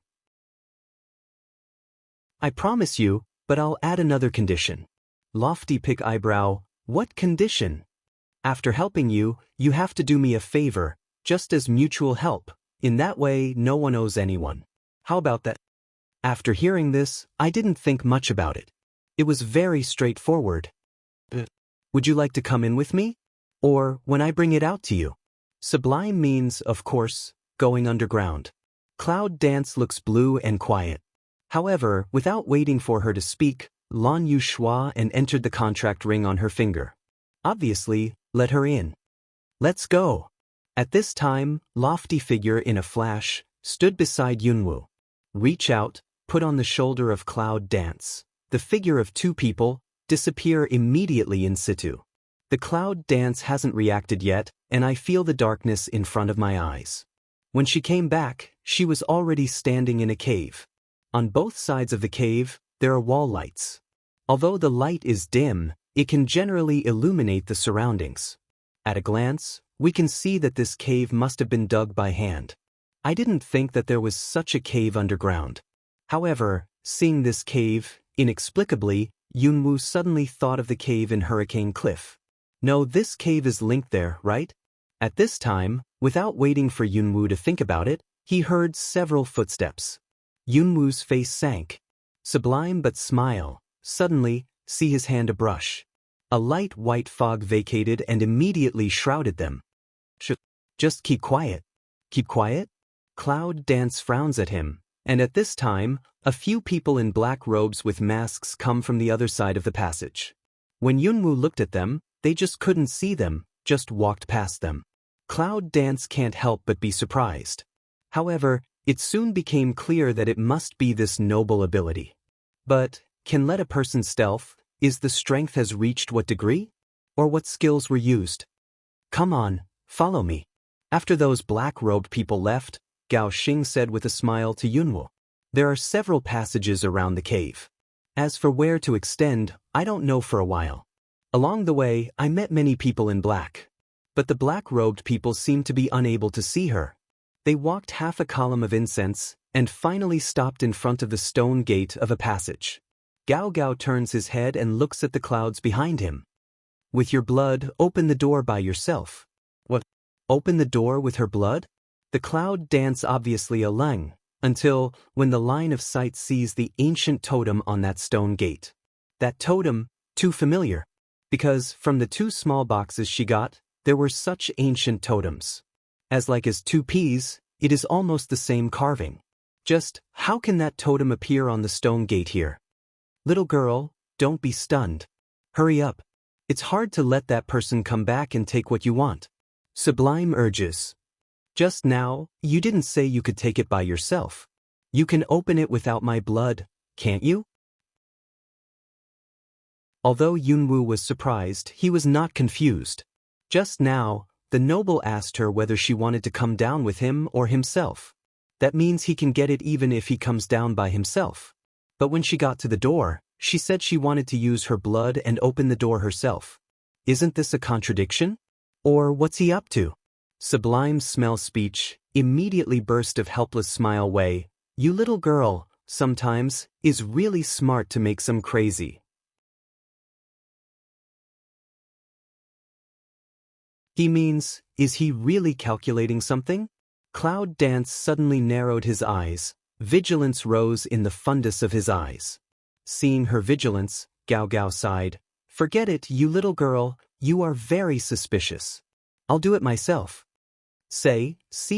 I promise you, but I'll add another condition. Lofty pick eyebrow, what condition? After helping you, you have to do me a favor, just as mutual help. In that way, no one owes anyone. How about that? After hearing this, I didn't think much about it. It was very straightforward. Would you like to come in with me? Or, when I bring it out to you? Sublime means, of course, going underground. Cloud Dance looks blue and quiet. However, without waiting for her to speak, Lan Yu schwa and entered the contract ring on her finger. Obviously, let her in. Let's go. At this time, lofty figure in a flash, stood beside Yunwoo. Reach out, put on the shoulder of Cloud Dance. The figure of two people, disappear immediately in situ. The Cloud Dance hasn't reacted yet, and I feel the darkness in front of my eyes. When she came back, she was already standing in a cave. On both sides of the cave, there are wall lights. Although the light is dim, it can generally illuminate the surroundings. At a glance, we can see that this cave must have been dug by hand. I didn't think that there was such a cave underground. However, seeing this cave, inexplicably, Yunwoo suddenly thought of the cave in Hurricane Cliff. No, this cave is linked there, right? At this time, without waiting for Yunwoo to think about it, he heard several footsteps. Yunwoo's face sank. Sublime but smile, suddenly, see his hand a brush. A light white fog vacated and immediately shrouded them. Just keep quiet. Keep quiet? Cloud Dance frowns at him, and at this time, a few people in black robes with masks come from the other side of the passage. When Yunwoo looked at them, they just couldn't see them, just walked past them. Cloud Dance can't help but be surprised. However, it soon became clear that it must be this noble ability. But, can let a person stealth? Is the strength has reached what degree? Or what skills were used? Come on, follow me. After those black-robed people left, Gao Xing said with a smile to Yunwoo. There are several passages around the cave. As for where to extend, I don't know for a while. Along the way, I met many people in black. But the black-robed people seemed to be unable to see her. They walked half a column of incense, and finally stopped in front of the stone gate of a passage. Gao Gao turns his head and looks at the clouds behind him. With your blood, open the door by yourself. What? Open the door with her blood? The Cloud Dance obviously a leng, until, when the line of sight sees the ancient totem on that stone gate. That totem, too familiar. Because, from the two small boxes she got, there were such ancient totems. As like as two peas, it is almost the same carving. Just, how can that totem appear on the stone gate here? Little girl, don't be stunned. Hurry up. It's hard to let that person come back and take what you want. Sublime urges. Just now, you didn't say you could take it by yourself. You can open it without my blood, can't you? Although Yunwoo was surprised, he was not confused. Just now, the noble asked her whether she wanted to come down with him or himself. That means he can get it even if he comes down by himself. But when she got to the door, she said she wanted to use her blood and open the door herself. Isn't this a contradiction? Or what's he up to? Sublime smell speech, immediately burst of helpless smile way. You little girl, sometimes, is really smart to make some crazy. He means, is he really calculating something? Cloud Dance suddenly narrowed his eyes. Vigilance rose in the fundus of his eyes. Seeing her vigilance, Gao Gao sighed. Forget it, you little girl, you are very suspicious. I'll do it myself. See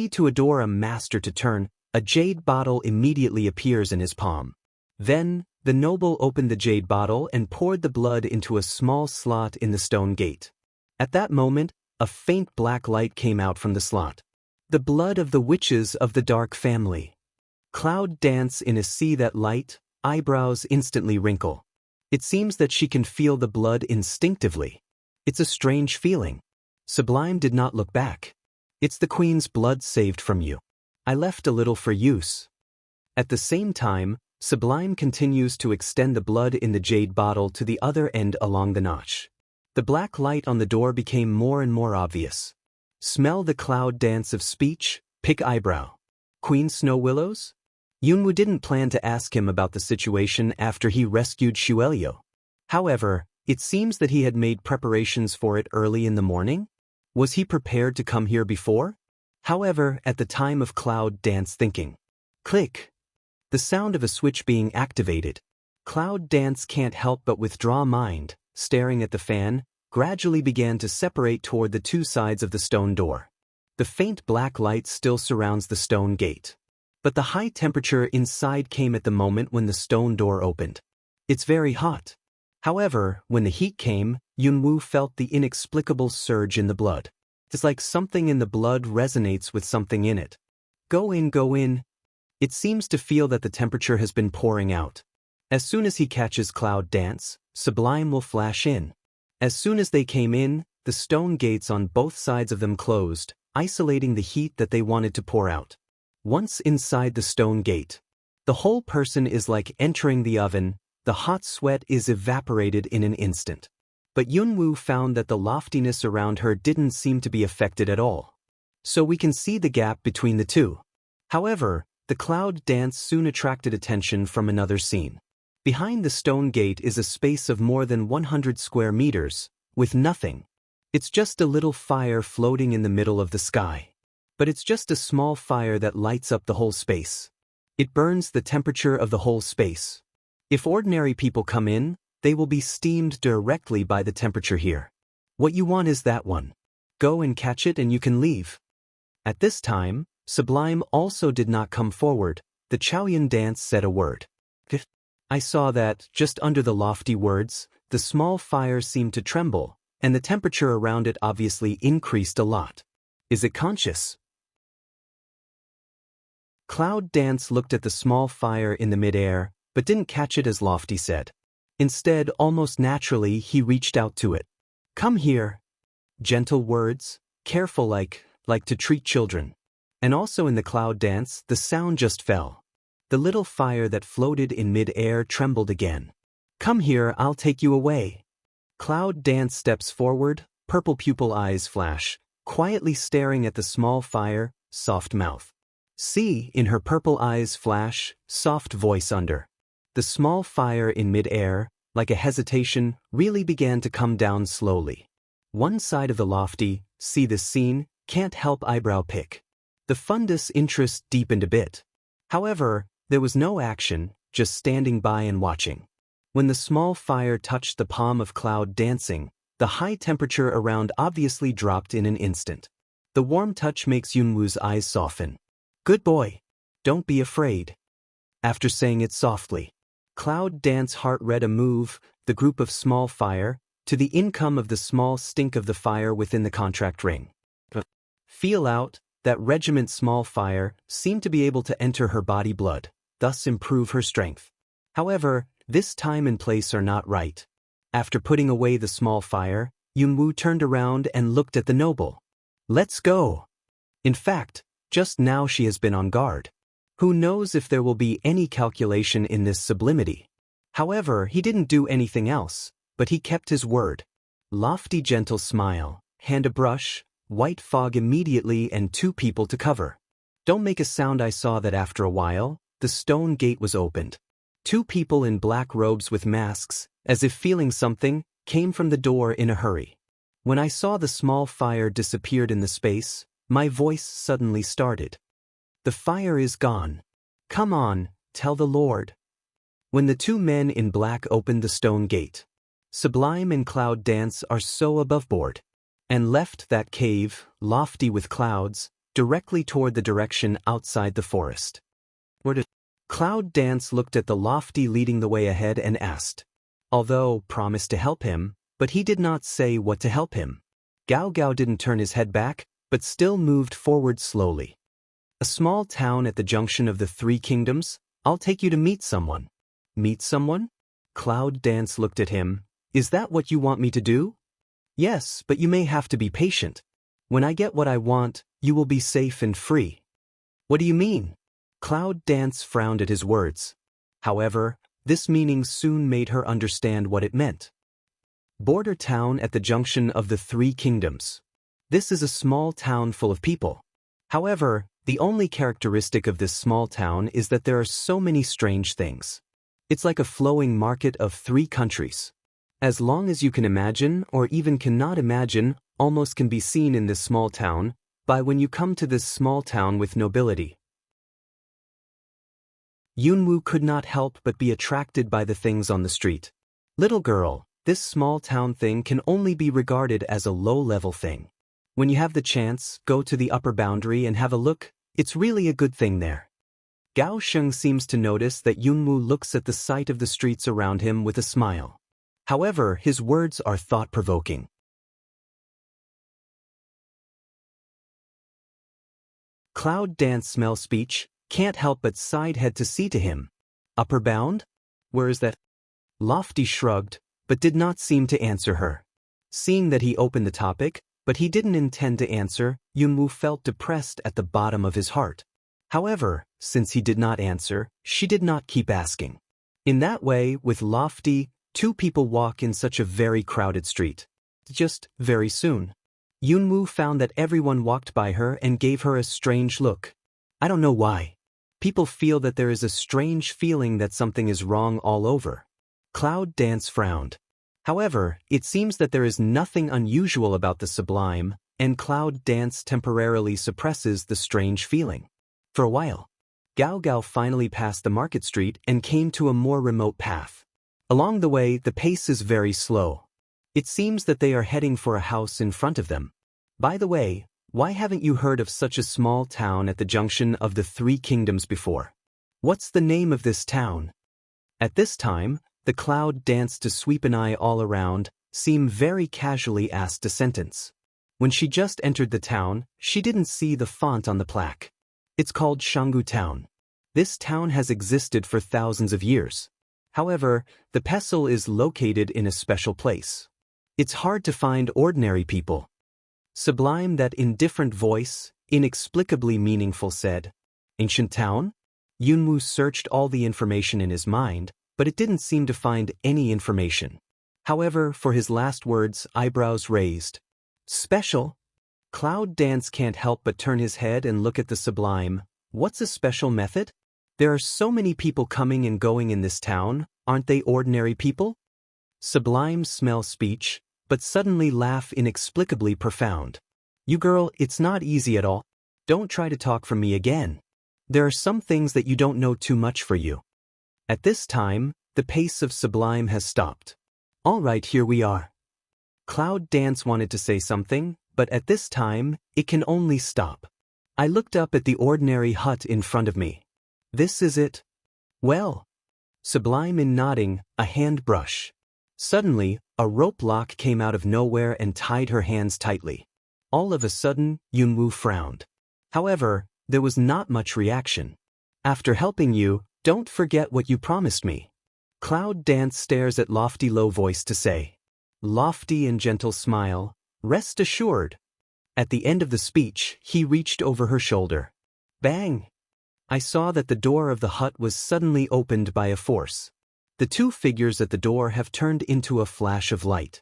to adore a master to turn, a jade bottle immediately appears in his palm. Then, the noble opened the jade bottle and poured the blood into a small slot in the stone gate. At that moment, a faint black light came out from the slot. The blood of the witches of the dark family. Cloud Dance in a see that light, eyebrows instantly wrinkle. It seems that she can feel the blood instinctively. It's a strange feeling. Sublime did not look back. It's the queen's blood saved from you. I left a little for use. At the same time, Sublime continues to extend the blood in the jade bottle to the other end along the notch. The black light on the door became more and more obvious. Smell the Cloud Dance of speech, pick eyebrow. Queen Snow Willows? Yunwu didn't plan to ask him about the situation after he rescued Xuelio. However, it seems that he had made preparations for it early in the morning. Was he prepared to come here before? However, at the time of Cloud Dance thinking. Click. The sound of a switch being activated. Cloud Dance can't help but withdraw mind, staring at the fan, gradually began to separate toward the two sides of the stone door. The faint black light still surrounds the stone gate. But the high temperature inside came at the moment when the stone door opened. It's very hot. However, when the heat came, Yunwu felt the inexplicable surge in the blood. It's like something in the blood resonates with something in it. Go in, go in. It seems to feel that the temperature has been pouring out. As soon as he catches Cloud Dance, Sublime will flash in. As soon as they came in, the stone gates on both sides of them closed, isolating the heat that they wanted to pour out. Once inside the stone gate, the whole person is like entering the oven, the hot sweat is evaporated in an instant. But Yunwu found that the loftiness around her didn't seem to be affected at all. So we can see the gap between the two. However, the Cloud Dance soon attracted attention from another scene. Behind the stone gate is a space of more than 100 square meters, with nothing. It's just a little fire floating in the middle of the sky. But it's just a small fire that lights up the whole space. It burns the temperature of the whole space. If ordinary people come in, they will be steamed directly by the temperature here. What you want is that one. Go and catch it and you can leave. At this time, Sublime also did not come forward. The Chaoyun Dance said a word. I saw that, just under the lofty words, the small fire seemed to tremble, and the temperature around it obviously increased a lot. Is it conscious? Cloud Dance looked at the small fire in the mid-air, but didn't catch it as Lofty said. Instead, almost naturally, he reached out to it. Come here. Gentle words, careful like to treat children. And also in the Cloud Dance, the sound just fell. The little fire that floated in mid-air trembled again. Come here, I'll take you away. Cloud Dance steps forward, purple pupil eyes flash, quietly staring at the small fire, soft mouth. See, in her purple eyes flash, soft voice under. The small fire in mid-air, like a hesitation, really began to come down slowly. One side of the Lofty, see this scene, can't help eyebrow pick. The fundus interest deepened a bit. However, there was no action, just standing by and watching. When the small fire touched the palm of Cloud Dancing, the high temperature around obviously dropped in an instant. The warm touch makes Yunwu's eyes soften. Good boy. Don't be afraid. After saying it softly, Cloud Dance heart read a move, the group of small fire, to the income of the small stink of the fire within the contract ring. Feel out, that regiment small fire seemed to be able to enter her body blood, thus improve her strength. However, this time and place are not right. After putting away the small fire, Yunwu turned around and looked at the noble. Let's go. In fact, just now she has been on guard. Who knows if there will be any calculation in this sublimity? However, he didn't do anything else, but he kept his word. Lofty gentle smile, hand a brush, white fog immediately and 2 people to cover. Don't make a sound. I saw that after a while, the stone gate was opened. 2 people in black robes with masks, as if feeling something, came from the door in a hurry. When I saw the small fire disappeared in the space, my voice suddenly started. The fire is gone. Come on, tell the Lord. When the 2 men in black opened the stone gate, Sublime and Cloud Dance are so above board, and left that cave, lofty with clouds, directly toward the direction outside the forest. Where did Cloud Dance looked at the lofty leading the way ahead and asked, although promised to help him, but he did not say what to help him. Gao Gao didn't turn his head back, but still moved forward slowly. A small town at the junction of the 3 kingdoms. I'll take you to meet someone. Meet someone? Cloud Dance looked at him. Is that what you want me to do? Yes, but you may have to be patient. When I get what I want, you will be safe and free. What do you mean? Cloud Dance frowned at his words. However, this meaning soon made her understand what it meant. Border town at the junction of the 3 kingdoms. This is a small town full of people. However, the only characteristic of this small town is that there are so many strange things. It's like a flowing market of 3 countries. As long as you can imagine, or even cannot imagine, almost can be seen in this small town, by when you come to this small town with nobility. Yunwu could not help but be attracted by the things on the street. Little girl, this small town thing can only be regarded as a low-level thing. When you have the chance, go to the upper boundary and have a look. It's really a good thing there. Gao Sheng seems to notice that Yunwu looks at the sight of the streets around him with a smile. However, his words are thought-provoking. Cloud Dance smell speech, can't help but side head to see to him. Upper bound? Where is that? Lofty shrugged, but did not seem to answer her. Seeing that he opened the topic, but he didn't intend to answer, Yunwu felt depressed at the bottom of his heart. However, since he did not answer, she did not keep asking. In that way, with Lofty, 2 people walk in such a very crowded street. Just very soon. Yunwu found that everyone walked by her and gave her a strange look. I don't know why. People feel that there is a strange feeling that something is wrong all over. Cloud Dance frowned. However, it seems that there is nothing unusual about the sublime, and Cloud Dance temporarily suppresses the strange feeling. For a while, Gao Gao finally passed the market street and came to a more remote path. Along the way, the pace is very slow. It seems that they are heading for a house in front of them. By the way, why haven't you heard of such a small town at the junction of the 3 kingdoms before? What's the name of this town? At this time, the Cloud Dance to sweep an eye all around, seem very casually asked a sentence. When she just entered the town, she didn't see the font on the plaque. It's called Shanggu Town. This town has existed for thousands of years. However, the pestle is located in a special place. It's hard to find ordinary people. Sublime that indifferent voice, inexplicably meaningful said, Ancient town? Yunwu searched all the information in his mind, but it didn't seem to find any information. However, for his last words, eyebrows raised. Special? Cloud Dance can't help but turn his head and look at the sublime. What's a special method? There are so many people coming and going in this town, aren't they ordinary people? Sublime smell speech, but suddenly laugh inexplicably profound. You girl, it's not easy at all. Don't try to talk from me again. There are some things that you don't know too much for you. At this time, the pace of Sublime has stopped. All right, here we are. Cloud Dance wanted to say something, but at this time, it can only stop. I looked up at the ordinary hut in front of me. This is it? Well. Sublime in nodding, a hand brush. Suddenly, a rope lock came out of nowhere and tied her hands tightly. All of a sudden, Yunwu frowned. However, there was not much reaction. After helping you, don't forget what you promised me. Cloud Dance stares at Lofty low voice to say. Lofty and gentle smile, rest assured. At the end of the speech, he reached over her shoulder. Bang! I saw that the door of the hut was suddenly opened by a force. The two figures at the door have turned into a flash of light.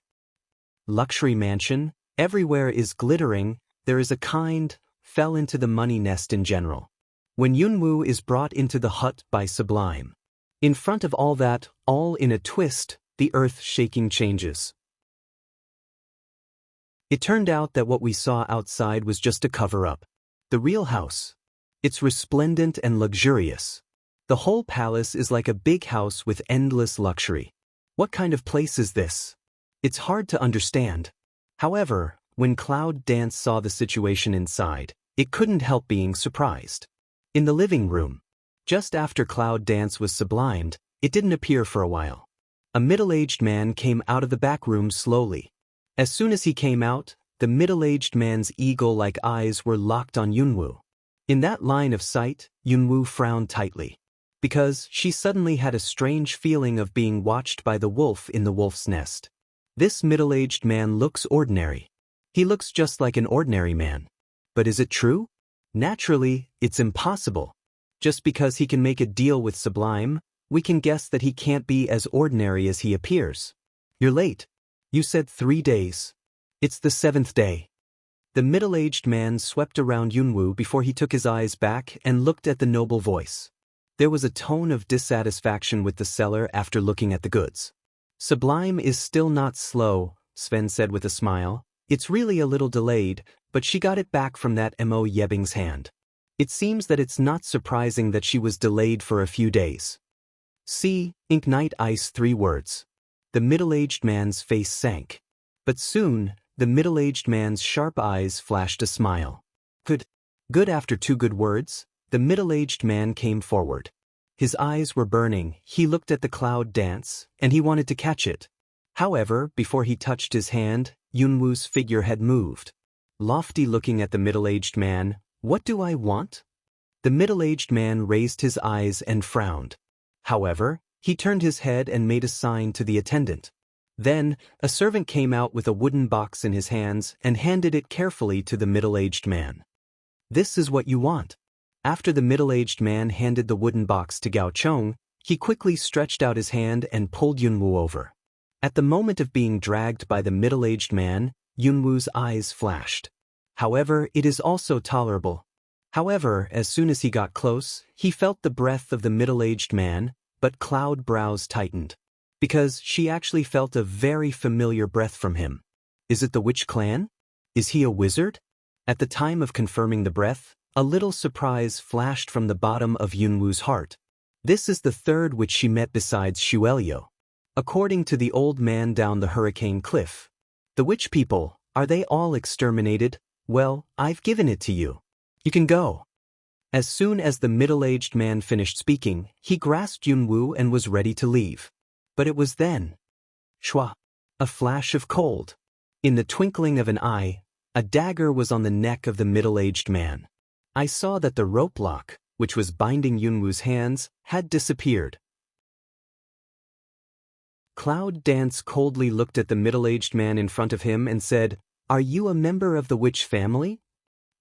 Luxury mansion, everywhere is glittering, there is a kind, fell into the money nest in general. When Yunwoo is brought into the hut by Sublime. In front of all that, all in a twist, the earth-shaking changes. It turned out that what we saw outside was just a cover-up. The real house. It's resplendent and luxurious. The whole palace is like a big house with endless luxury. What kind of place is this? It's hard to understand. However, when Cloud Dance saw the situation inside, it couldn't help being surprised. In the living room, just after Cloud Dance was sublimed, it didn't appear for a while. A middle-aged man came out of the back room slowly. As soon as he came out, the middle-aged man's eagle-like eyes were locked on Yunwoo. In that line of sight, Yunwoo frowned tightly. Because she suddenly had a strange feeling of being watched by the wolf in the wolf's nest. This middle-aged man looks ordinary. He looks just like an ordinary man. But is it true? Naturally, it's impossible. Just because he can make a deal with Sublime, we can guess that he can't be as ordinary as he appears. You're late. You said 3 days. It's the 7th day. The middle-aged man swept around Yunwoo before he took his eyes back and looked at the noble voice. There was a tone of dissatisfaction with the seller after looking at the goods. Sublime is still not slow, Sven said with a smile. It's really a little delayed, but she got it back from that Mo Yebing's hand. It seems that it's not surprising that she was delayed for a few days. See, Ink Night Ice 3 words. The middle-aged man's face sank. But soon, the middle-aged man's sharp eyes flashed a smile. Good after 2 good words, the middle-aged man came forward. His eyes were burning, he looked at the Cloud Dance, and he wanted to catch it. However, before he touched his hand, Yunwoo's figure had moved. Lofty looking at the middle-aged man, what do I want? The middle-aged man raised his eyes and frowned. However, he turned his head and made a sign to the attendant. Then, a servant came out with a wooden box in his hands and handed it carefully to the middle-aged man. This is what you want. After the middle-aged man handed the wooden box to Gao Chong, he quickly stretched out his hand and pulled Yunwoo over. At the moment of being dragged by the middle-aged man, Yunwoo's eyes flashed. However, it is also tolerable. However, as soon as he got close, he felt the breath of the middle-aged man, but Cloud brows tightened. Because she actually felt a very familiar breath from him. Is it the Witch Clan? Is he a wizard? At the time of confirming the breath, a little surprise flashed from the bottom of Yunwoo's heart. This is the third witch she met besides Xuelio. According to the old man down the hurricane cliff. The witch people, are they all exterminated? Well, I've given it to you. You can go. As soon as the middle-aged man finished speaking, he grasped Yunwoo and was ready to leave. But it was then. Shwa! A flash of cold. In the twinkling of an eye, a dagger was on the neck of the middle-aged man. I saw that the rope lock, which was binding Yunwoo's hands, had disappeared. Cloud Dance coldly looked at the middle-aged man in front of him and said, "Are you a member of the witch family?"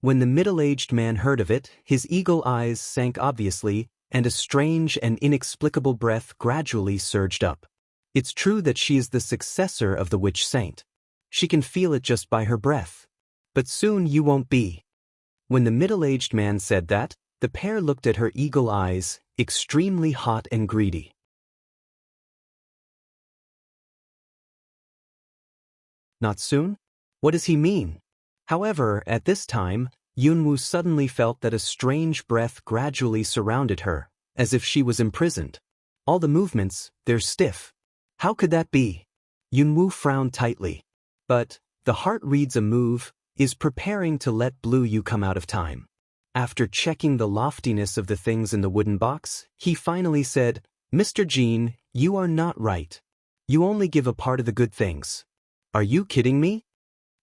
When the middle-aged man heard of it, his eagle eyes sank obviously, and a strange and inexplicable breath gradually surged up. It's true that she is the successor of the witch saint. She can feel it just by her breath. But soon you won't be. When the middle-aged man said that, the pair looked at her eagle eyes, extremely hot and greedy. Not soon? What does he mean? However, at this time, Yunwoo suddenly felt that a strange breath gradually surrounded her, as if she was imprisoned. All the movements, they're stiff. How could that be? Yunwoo frowned tightly. But, the heart reads a move, is preparing to let Blue You come out of time. After checking the loftiness of the things in the wooden box, he finally said, "Mr. Jean, you are not right. You only give a part of the good things. Are you kidding me?"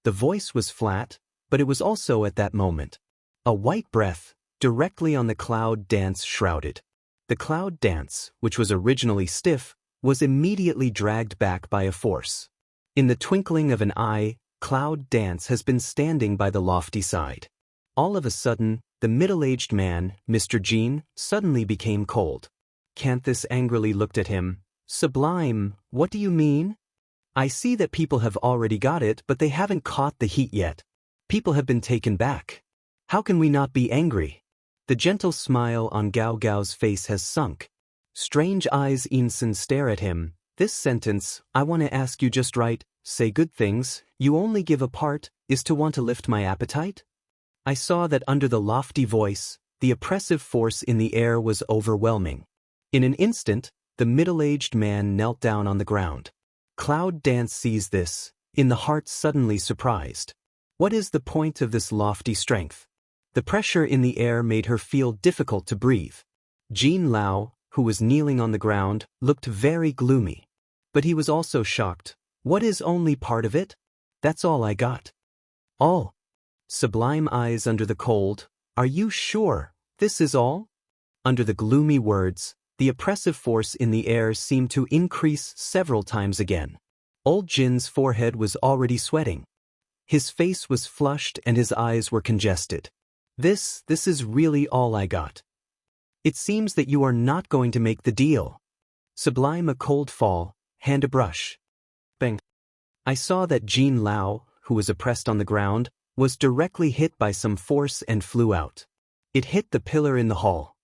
The voice was flat, but it was also at that moment. A white breath, directly on the Cloud Dance shrouded. The Cloud Dance, which was originally stiff, was immediately dragged back by a force. In the twinkling of an eye, Cloud Dance has been standing by the lofty side. All of a sudden, the middle-aged man, Mr. Jean, suddenly became cold. Canthus angrily looked at him. Sublime, what do you mean? I see that people have already got it, but they haven't caught the heat yet. People have been taken back. How can we not be angry? The gentle smile on Gao Gao's face has sunk. Strange eyes Inson stare at him. This sentence, I want to ask you just right, say good things, you only give a part, is to want to lift my appetite? I saw that under the lofty voice, the oppressive force in the air was overwhelming. In an instant, the middle-aged man knelt down on the ground. Cloud Dance sees this, in the heart suddenly surprised. What is the point of this lofty strength? The pressure in the air made her feel difficult to breathe. Jean Lao, who was kneeling on the ground, looked very gloomy. But he was also shocked. What is only part of it? That's all I got. All. Sublime eyes under the cold. Are you sure this is all? Under the gloomy words, the oppressive force in the air seemed to increase several times again. Old Jin's forehead was already sweating. His face was flushed and his eyes were congested. This is really all I got. It seems that you are not going to make the deal. Sublime a cold fall, hand a brush. Bang. I saw that Jean Lao, who was oppressed on the ground, was directly hit by some force and flew out. It hit the pillar in the hall.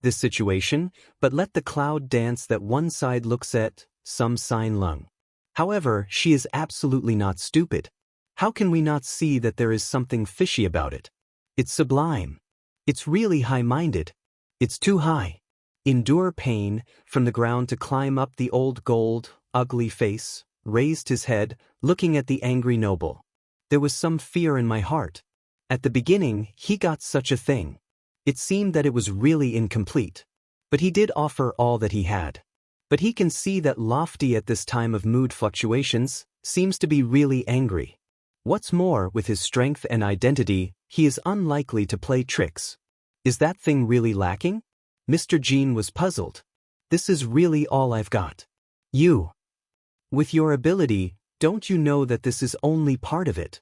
This situation, but let the Cloud Dance that one side looks at, some sign lung. However, she is absolutely not stupid. How can we not see that there is something fishy about it? It's sublime. It's really high-minded. It's too high. Endure pain, from the ground to climb up the old gold, ugly face, raised his head, looking at the angry noble. There was some fear in my heart. At the beginning, he got such a thing. It seemed that it was really incomplete. But he did offer all that he had. But he can see that Lofty at this time of mood fluctuations seems to be really angry. What's more, with his strength and identity, he is unlikely to play tricks. Is that thing really lacking? Mr. Jean was puzzled. This is really all I've got. You. With your ability, don't you know that this is only part of it?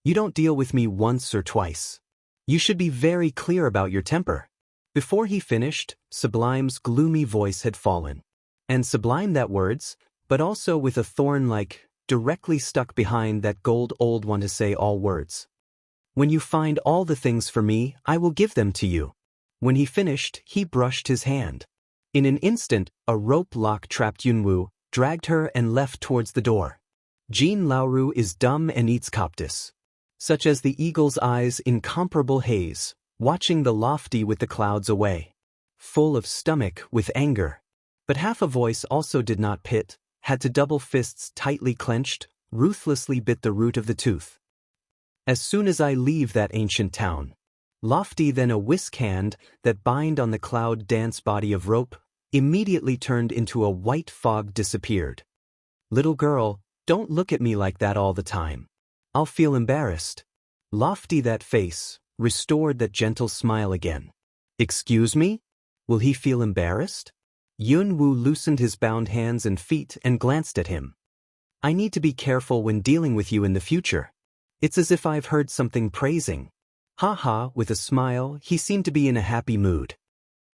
You don't deal with me once or twice. You should be very clear about your temper. Before he finished, Sublime's gloomy voice had fallen. And sublime that words, but also with a thorn directly stuck behind that gold old one to say all words. When you find all the things for me, I will give them to you. When he finished, he brushed his hand. In an instant, a rope lock trapped Yunwu, dragged her and left towards the door. Jean Laoru is dumb and eats coptis. Such as the eagle's eyes in comparable haze, watching the lofty with the clouds away. Full of stomach with anger. But half a voice also did not pit, had to double fists tightly clenched, ruthlessly bit the root of the tooth. As soon as I leave that ancient town. Lofty then a whisk hand that bind on the Cloud Dance body of rope, immediately turned into a white fog disappeared. Little girl, don't look at me like that all the time. I'll feel embarrassed. Lofty that face, restored that gentle smile again. Excuse me? Will he feel embarrassed? Yunwu loosened his bound hands and feet and glanced at him. I need to be careful when dealing with you in the future. It's as if I've heard something praising. Ha ha, with a smile, he seemed to be in a happy mood.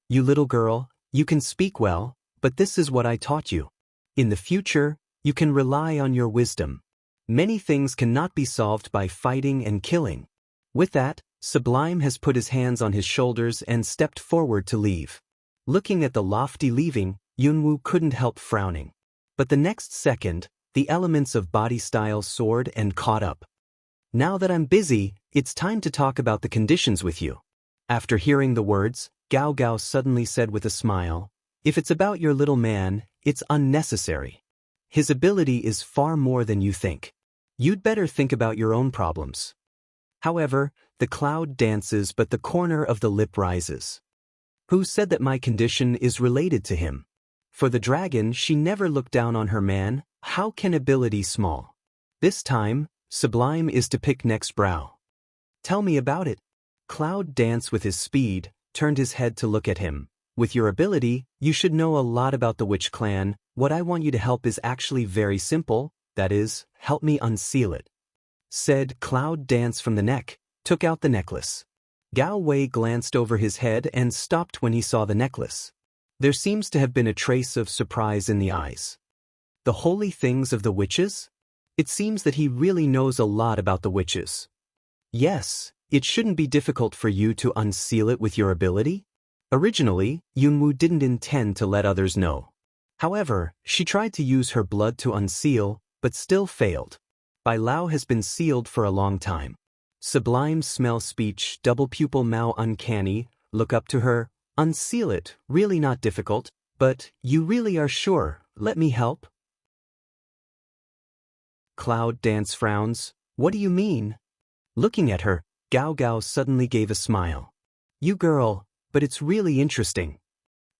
You little girl, you can speak well, but this is what I taught you. In the future, you can rely on your wisdom. Many things cannot be solved by fighting and killing. With that, Sublime has put his hands on his shoulders and stepped forward to leave. Looking at the lofty leaving, Yunwu couldn't help frowning. But the next second, the elements of body style soared and caught up. Now that I'm busy, it's time to talk about the conditions with you. After hearing the words, Gao Gao suddenly said with a smile, if it's about your little man, it's unnecessary. His ability is far more than you think. You'd better think about your own problems. However, the cloud dances but the corner of the lip rises. Who said that my condition is related to him? For the dragon, she never looked down on her man. How can ability small? This time, Sublime is to pick next brow. Tell me about it. Cloud Dance with his speed, turned his head to look at him. With your ability, you should know a lot about the witch clan. What I want you to help is actually very simple. that is, help me unseal it. Said Cloud Dance from the neck, took out the necklace. Gao Wei glanced over his head and stopped when he saw the necklace. There seems to have been a trace of surprise in the eyes. The holy things of the witches? It seems that he really knows a lot about the witches. Yes, it shouldn't be difficult for you to unseal it with your ability. Originally, Yunwu didn't intend to let others know. However, she tried to use her blood to unseal, but still failed. Bai Lao has been sealed for a long time. Sublime smell speech, double pupil Mao uncanny, look up to her, unseal it, really not difficult, but you really are sure, let me help? Cloud Dance frowns, what do you mean? Looking at her, Gao Gao suddenly gave a smile. You girl, but it's really interesting.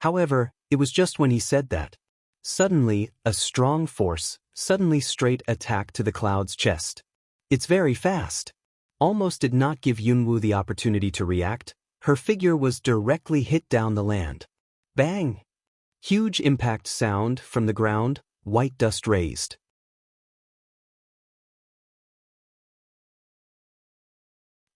However, it was just when he said that. Suddenly, a strong force, suddenly straight attacked to the Cloud's chest. It's very fast. Almost did not give Yunwu the opportunity to react, her figure was directly hit down the land. Bang! Huge impact sound from the ground, white dust raised.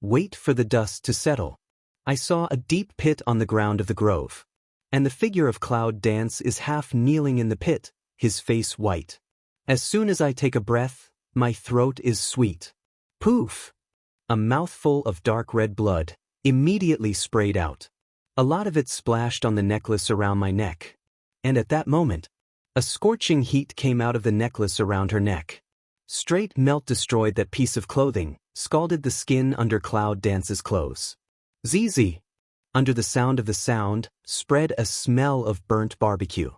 Wait for the dust to settle. I saw a deep pit on the ground of the grove. And the figure of Cloud Dance is half kneeling in the pit, his face white. As soon as I take a breath, my throat is sweet. Poof! A mouthful of dark red blood, immediately sprayed out. A lot of it splashed on the necklace around my neck. And at that moment, a scorching heat came out of the necklace around her neck. Straight melt destroyed that piece of clothing, scalded the skin under Cloud Dance's clothes. ZZ! Under the sound of the sound, spread a smell of burnt barbecue.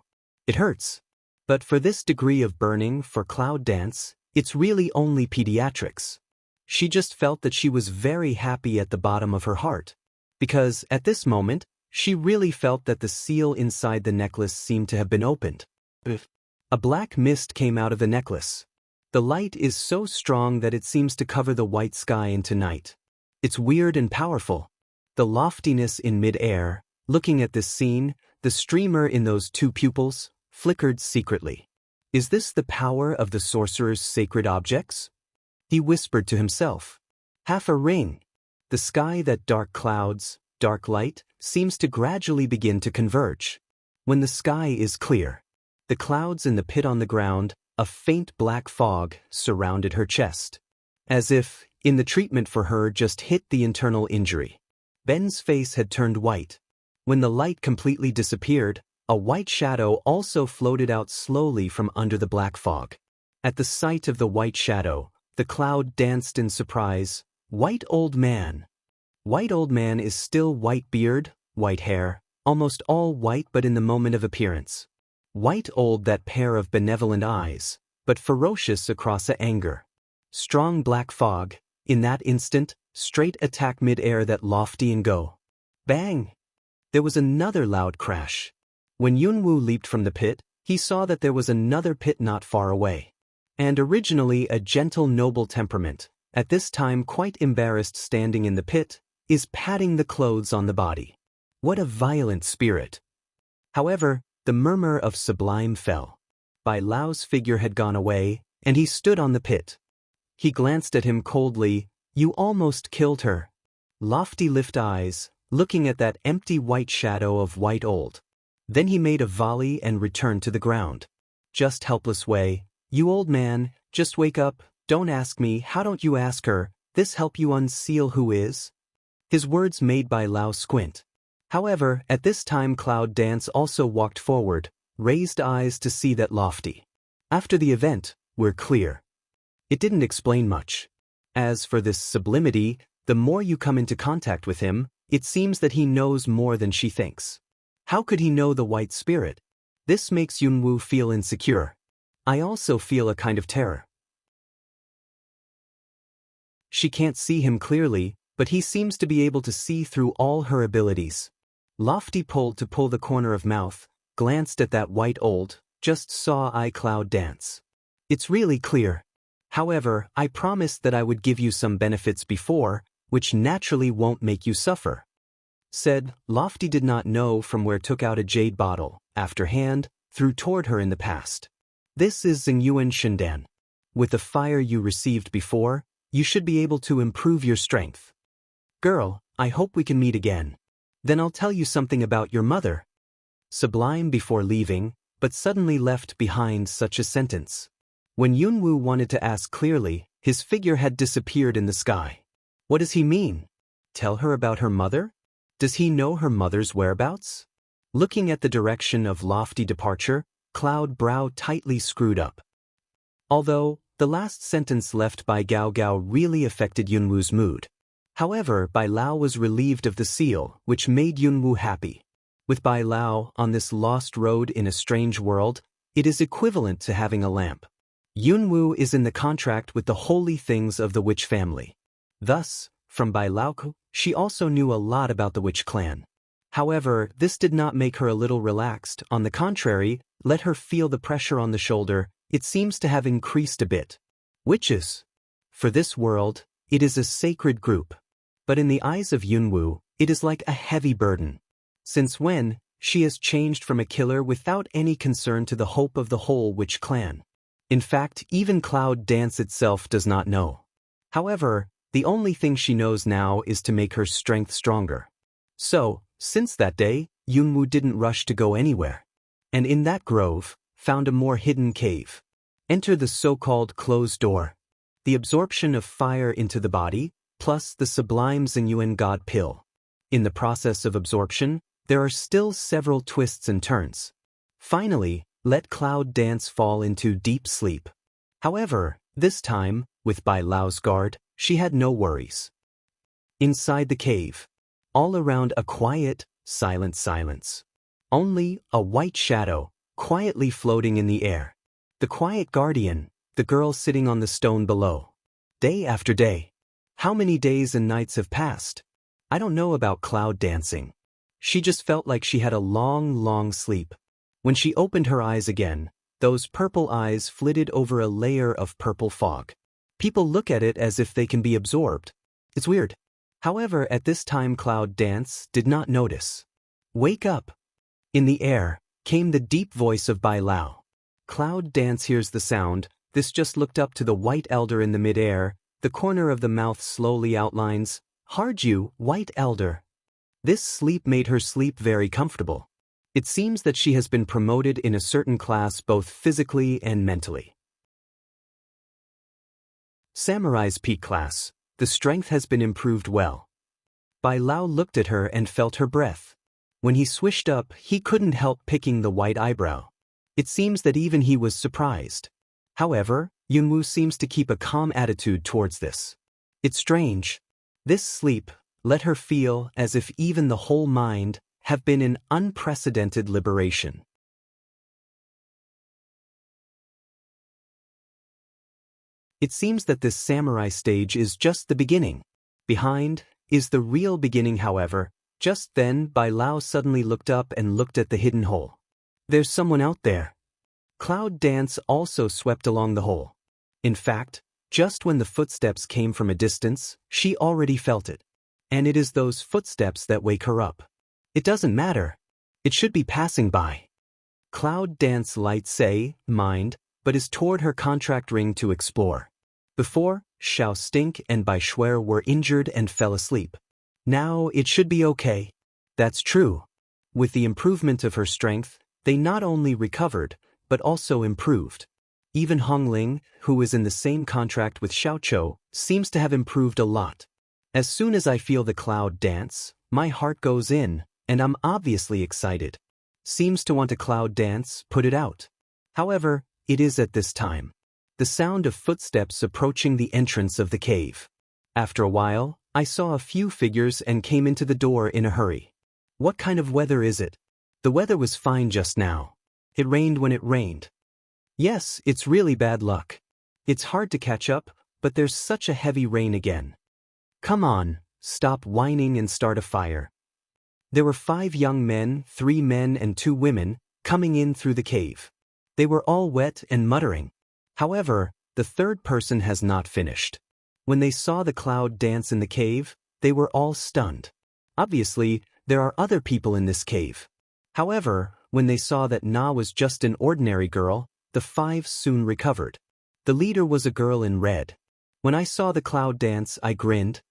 It hurts. But for this degree of burning for Cloud Dance, it's really only pediatrics. She just felt that she was very happy at the bottom of her heart. Because, at this moment, she really felt that the seal inside the necklace seemed to have been opened. A black mist came out of the necklace. The light is so strong that it seems to cover the white sky into night. It's weird and powerful. The loftiness in mid-air, looking at this scene, the streamer in those two pupils, flickered secretly. Is this the power of the sorcerer's sacred objects? He whispered to himself. Half a ring. The sky that dark clouds, dark light, seems to gradually begin to converge. When the sky is clear, the clouds in the pit on the ground, a faint black fog surrounded her chest. As if, in the treatment for her just hit the internal injury. Ben's face had turned white. When the light completely disappeared, a white shadow also floated out slowly from under the black fog. At the sight of the white shadow, the Cloud danced in surprise. White old man. White old man is still white beard, white hair, almost all white but in the moment of appearance. White old that pair of benevolent eyes, but ferocious across a anger. Strong black fog, in that instant, straight attack mid-air that lofty and go. Bang! There was another loud crash. When Yunwu leaped from the pit, he saw that there was another pit not far away. And originally a gentle noble temperament, at this time quite embarrassed standing in the pit, is patting the clothes on the body. What a violent spirit! However, the murmur of sublime fell. Bai Lao's figure had gone away, and he stood on the pit. He glanced at him coldly. You almost killed her. Lofty lift eyes, looking at that empty white shadow of white old. Then he made a volley and returned to the ground. Just helpless way. You old man, just wake up, don't ask me, how don't you ask her, this help you unseal who is? His words made Bai Lao squint. However, at this time Cloud Dance also walked forward, raised eyes to see that lofty. After the event, we're clear. It didn't explain much. As for this sublimity, the more you come into contact with him, it seems that he knows more than she thinks. How could he know the white spirit? This makes Yunwu feel insecure. I also feel a kind of terror. She can't see him clearly, but he seems to be able to see through all her abilities. Lofty pulled to pull the corner of mouth, glanced at that white old, just saw eye Cloud Dance. It's really clear. However, I promised that I would give you some benefits before, which naturally won't make you suffer. Said, Lofty did not know from where took out a jade bottle, after hand, threw toward her in the past. This is Xingyuan Shendan. With the fire you received before, you should be able to improve your strength. Girl, I hope we can meet again. Then I'll tell you something about your mother. Sublime before leaving, but suddenly left behind such a sentence. When Yunwoo wanted to ask clearly, his figure had disappeared in the sky. What does he mean? Tell her about her mother? Does he know her mother's whereabouts? Looking at the direction of lofty departure, Cloud brow tightly screwed up. Although, the last sentence left by Gao Gao really affected Yunwoo's mood. However, Bai Lao was relieved of the seal, which made Yunwoo happy. With Bai Lao on this lost road in a strange world, it is equivalent to having a lamp. Yunwoo is in the contract with the holy things of the witch family. Thus, from Bai Lao, she also knew a lot about the witch clan. However, this did not make her a little relaxed. On the contrary, let her feel the pressure on the shoulder. It seems to have increased a bit. Witches. For this world, it is a sacred group. But in the eyes of Yunwoo, it is like a heavy burden. Since when, she has changed from a killer without any concern to the hope of the whole witch clan. In fact, even Cloud Dance itself does not know. However, the only thing she knows now is to make her strength stronger. So, since that day, Yunwoo didn't rush to go anywhere. And in that grove, found a more hidden cave. Enter the so-called closed door. The absorption of fire into the body, plus the sublime Xingyuan God pill. In the process of absorption, there are still several twists and turns. Finally, let Cloud Dance fall into deep sleep. However, this time, with Bai Lao's guard, she had no worries. Inside the cave, all around a quiet, silent silence. Only a white shadow, quietly floating in the air. The quiet guardian, the girl sitting on the stone below. Day after day. How many days and nights have passed? I don't know about Cloud Dancing. She just felt like she had a long, long sleep. When she opened her eyes again, those purple eyes flitted over a layer of purple fog. People look at it as if they can be absorbed. It's weird. However, at this time Cloud Dance did not notice. Wake up! In the air, came the deep voice of Bai Lao. Cloud Dance hears the sound. This just looked up to the white elder in the mid-air. The corner of the mouth slowly outlines, Harju, white elder. This sleep made her sleep very comfortable. It seems that she has been promoted in a certain class both physically and mentally. Samurai's peak class. The strength has been improved well. Bai Lao looked at her and felt her breath. When he swished up, he couldn't help picking the white eyebrow. It seems that even he was surprised. However, Yunwoo seems to keep a calm attitude towards this. It's strange. This sleep let her feel as if even the whole mind have been in unprecedented liberation. It seems that this samurai stage is just the beginning. Behind is the real beginning, however. Just then, Bai Lao suddenly looked up and looked at the hidden hole. There's someone out there. Cloud Dance also swept along the hole. In fact, just when the footsteps came from a distance, she already felt it. And it is those footsteps that wake her up. It doesn't matter. It should be passing by. Cloud Dance light say, mind, but is toward her contract ring to explore. Before, Xiao Stink and Bai Shuer were injured and fell asleep. Now it should be okay. That's true. With the improvement of her strength, they not only recovered, but also improved. Even Hongling, who is in the same contract with Xiaoqiu, seems to have improved a lot. As soon as I feel the Cloud Dance, my heart goes in, and I'm obviously excited. Seems to want a Cloud Dance, put it out. However, it is at this time. The sound of footsteps approaching the entrance of the cave. After a while, I saw a few figures and came into the door in a hurry. What kind of weather is it? The weather was fine just now. It rained when it rained. Yes, it's really bad luck. It's hard to catch up, but there's such a heavy rain again. Come on, stop whining and start a fire. There were 5 young men, 3 men and 2 women, coming in through the cave. They were all wet and muttering. However, the third person has not finished. When they saw the Cloud Dance in the cave, they were all stunned. Obviously, there are other people in this cave. However, when they saw that Na was just an ordinary girl, the 5 soon recovered. The leader was a girl in red. When I saw the cloud dance, I grinned.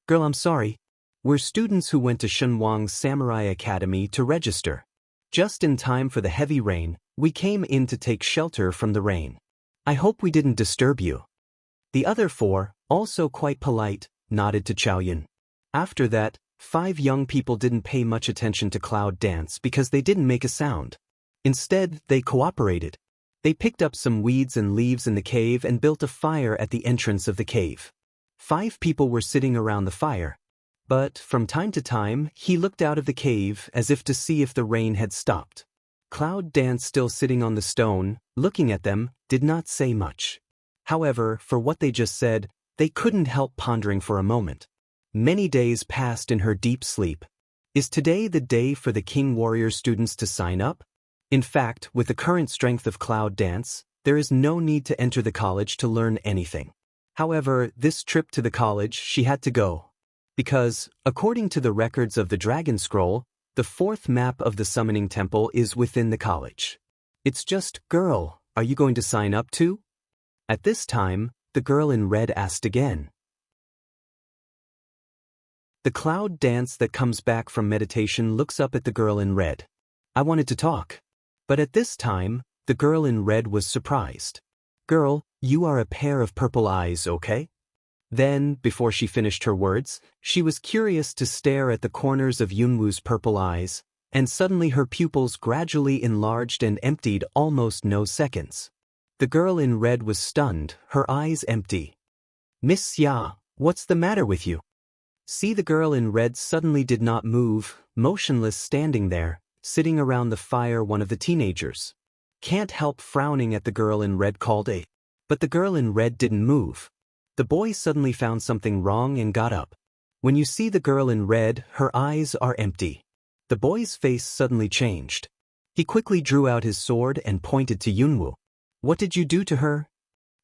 Girl, I'm sorry. We're students who went to Shunwang's Samurai Academy to register. Just in time for the heavy rain, we came in to take shelter from the rain. I hope we didn't disturb you. The other four, also quite polite, nodded to Chaoyun. After that, 5 young people didn't pay much attention to cloud dance because they didn't make a sound. Instead, they cooperated. They picked up some weeds and leaves in the cave and built a fire at the entrance of the cave. 5 people were sitting around the fire. But, from time to time, he looked out of the cave as if to see if the rain had stopped. Cloud Dance, still sitting on the stone, looking at them, did not say much. However, for what they just said, they couldn't help pondering for a moment. Many days passed in her deep sleep. Is today the day for the King Warrior students to sign up? In fact, with the current strength of Cloud Dance, there is no need to enter the college to learn anything. However, this trip to the college she had to go. Because, according to the records of the Dragon Scroll, the 4th map of the Summoning Temple is within the college. It's just, girl, are you going to sign up too? At this time, the girl in red asked again. The Cloud Dance that comes back from meditation looks up at the girl in red. I wanted to talk. But at this time, the girl in red was surprised. Girl, you are a pair of purple eyes, okay? Then, before she finished her words, she was curious to stare at the corners of Yunwoo's purple eyes, and suddenly her pupils gradually enlarged and emptied almost no seconds. The girl in red was stunned, her eyes empty. Miss Xia, what's the matter with you? See, the girl in red suddenly did not move, motionless standing there, sitting around the fire. One of the teenagers can't help frowning at the girl in red called a. But the girl in red didn't move. The boy suddenly found something wrong and got up. When you see the girl in red, her eyes are empty. The boy's face suddenly changed. He quickly drew out his sword and pointed to Yunwoo. What did you do to her?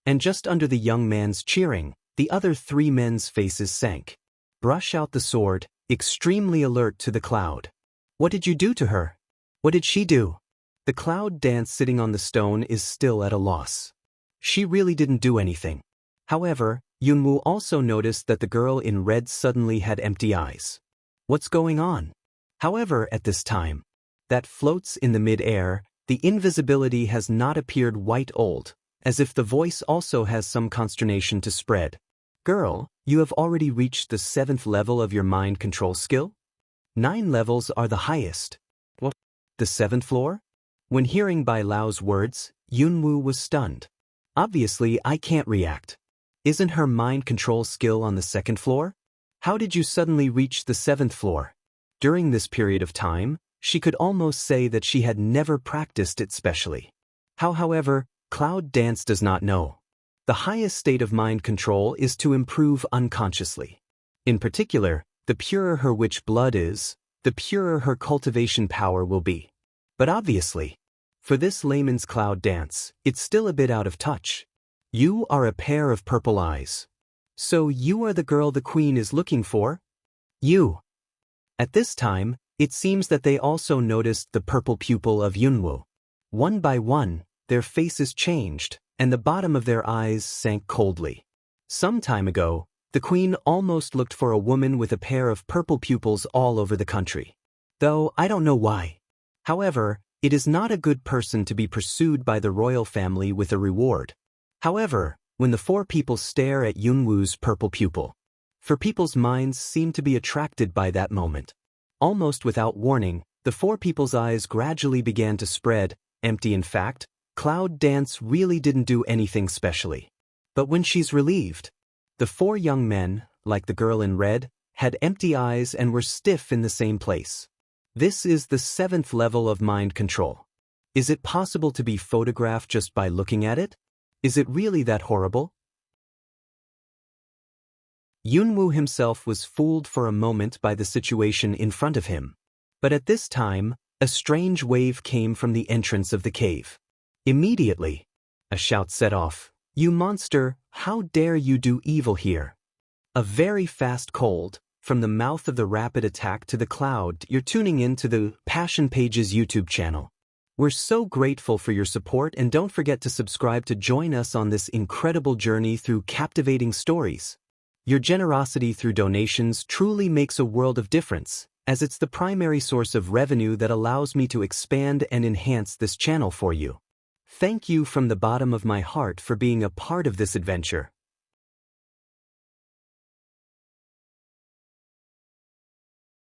And just under the young man's cheering, the other 3 men's faces sank. Brush out the sword, extremely alert to the cloud. What did you do to her? What did she do? The Cloud Dance sitting on the stone is still at a loss. She really didn't do anything. However, Yunwoo also noticed that the girl in red suddenly had empty eyes. What's going on? However, at this time, that floats in the mid-air, the invisibility has not appeared white old, as if the voice also has some consternation to spread. Girl, you have already reached the 7th level of your mind control skill? 9 levels are the highest. What? The 7th floor? When hearing Bai Lao's words, Yunwoo was stunned. Obviously, I can't react. Isn't her mind control skill on the 2nd floor? How did you suddenly reach the 7th floor? During this period of time, she could almost say that she had never practiced it specially. However, Cloud Dance does not know. The highest state of mind control is to improve unconsciously. In particular, the purer her witch blood is, the purer her cultivation power will be. But obviously, for this layman's Cloud Dance, it's still a bit out of touch. You are a pair of purple eyes. So you are the girl the queen is looking for? You. At this time, it seems that they also noticed the purple pupil of Yunwoo. One by one, their faces changed, and the bottom of their eyes sank coldly. Some time ago, the queen almost looked for a woman with a pair of purple pupils all over the country. Though I don't know why. However, it is not a good person to be pursued by the royal family with a reward. However, when the 4 people stare at Yunwoo's purple pupil, 4 people's minds seem to be attracted by that moment. Almost without warning, the 4 people's eyes gradually began to spread, empty. In fact, Cloud Dance really didn't do anything specially. But when she's relieved, the 4 young men, like the girl in red, had empty eyes and were stiff in the same place. This is the 7th level of mind control. Is it possible to be photographed just by looking at it? Is it really that horrible? Yunwoo himself was fooled for a moment by the situation in front of him. But at this time, a strange wave came from the entrance of the cave. Immediately, a shout set off. You monster, how dare you do evil here? A very fast cold, from the mouth of the rapid attack to the cloud. You're tuning in to the Passion Pages YouTube channel. We're so grateful for your support, and don't forget to subscribe to join us on this incredible journey through captivating stories. Your generosity through donations truly makes a world of difference, as it's the primary source of revenue that allows me to expand and enhance this channel for you. Thank you from the bottom of my heart for being a part of this adventure.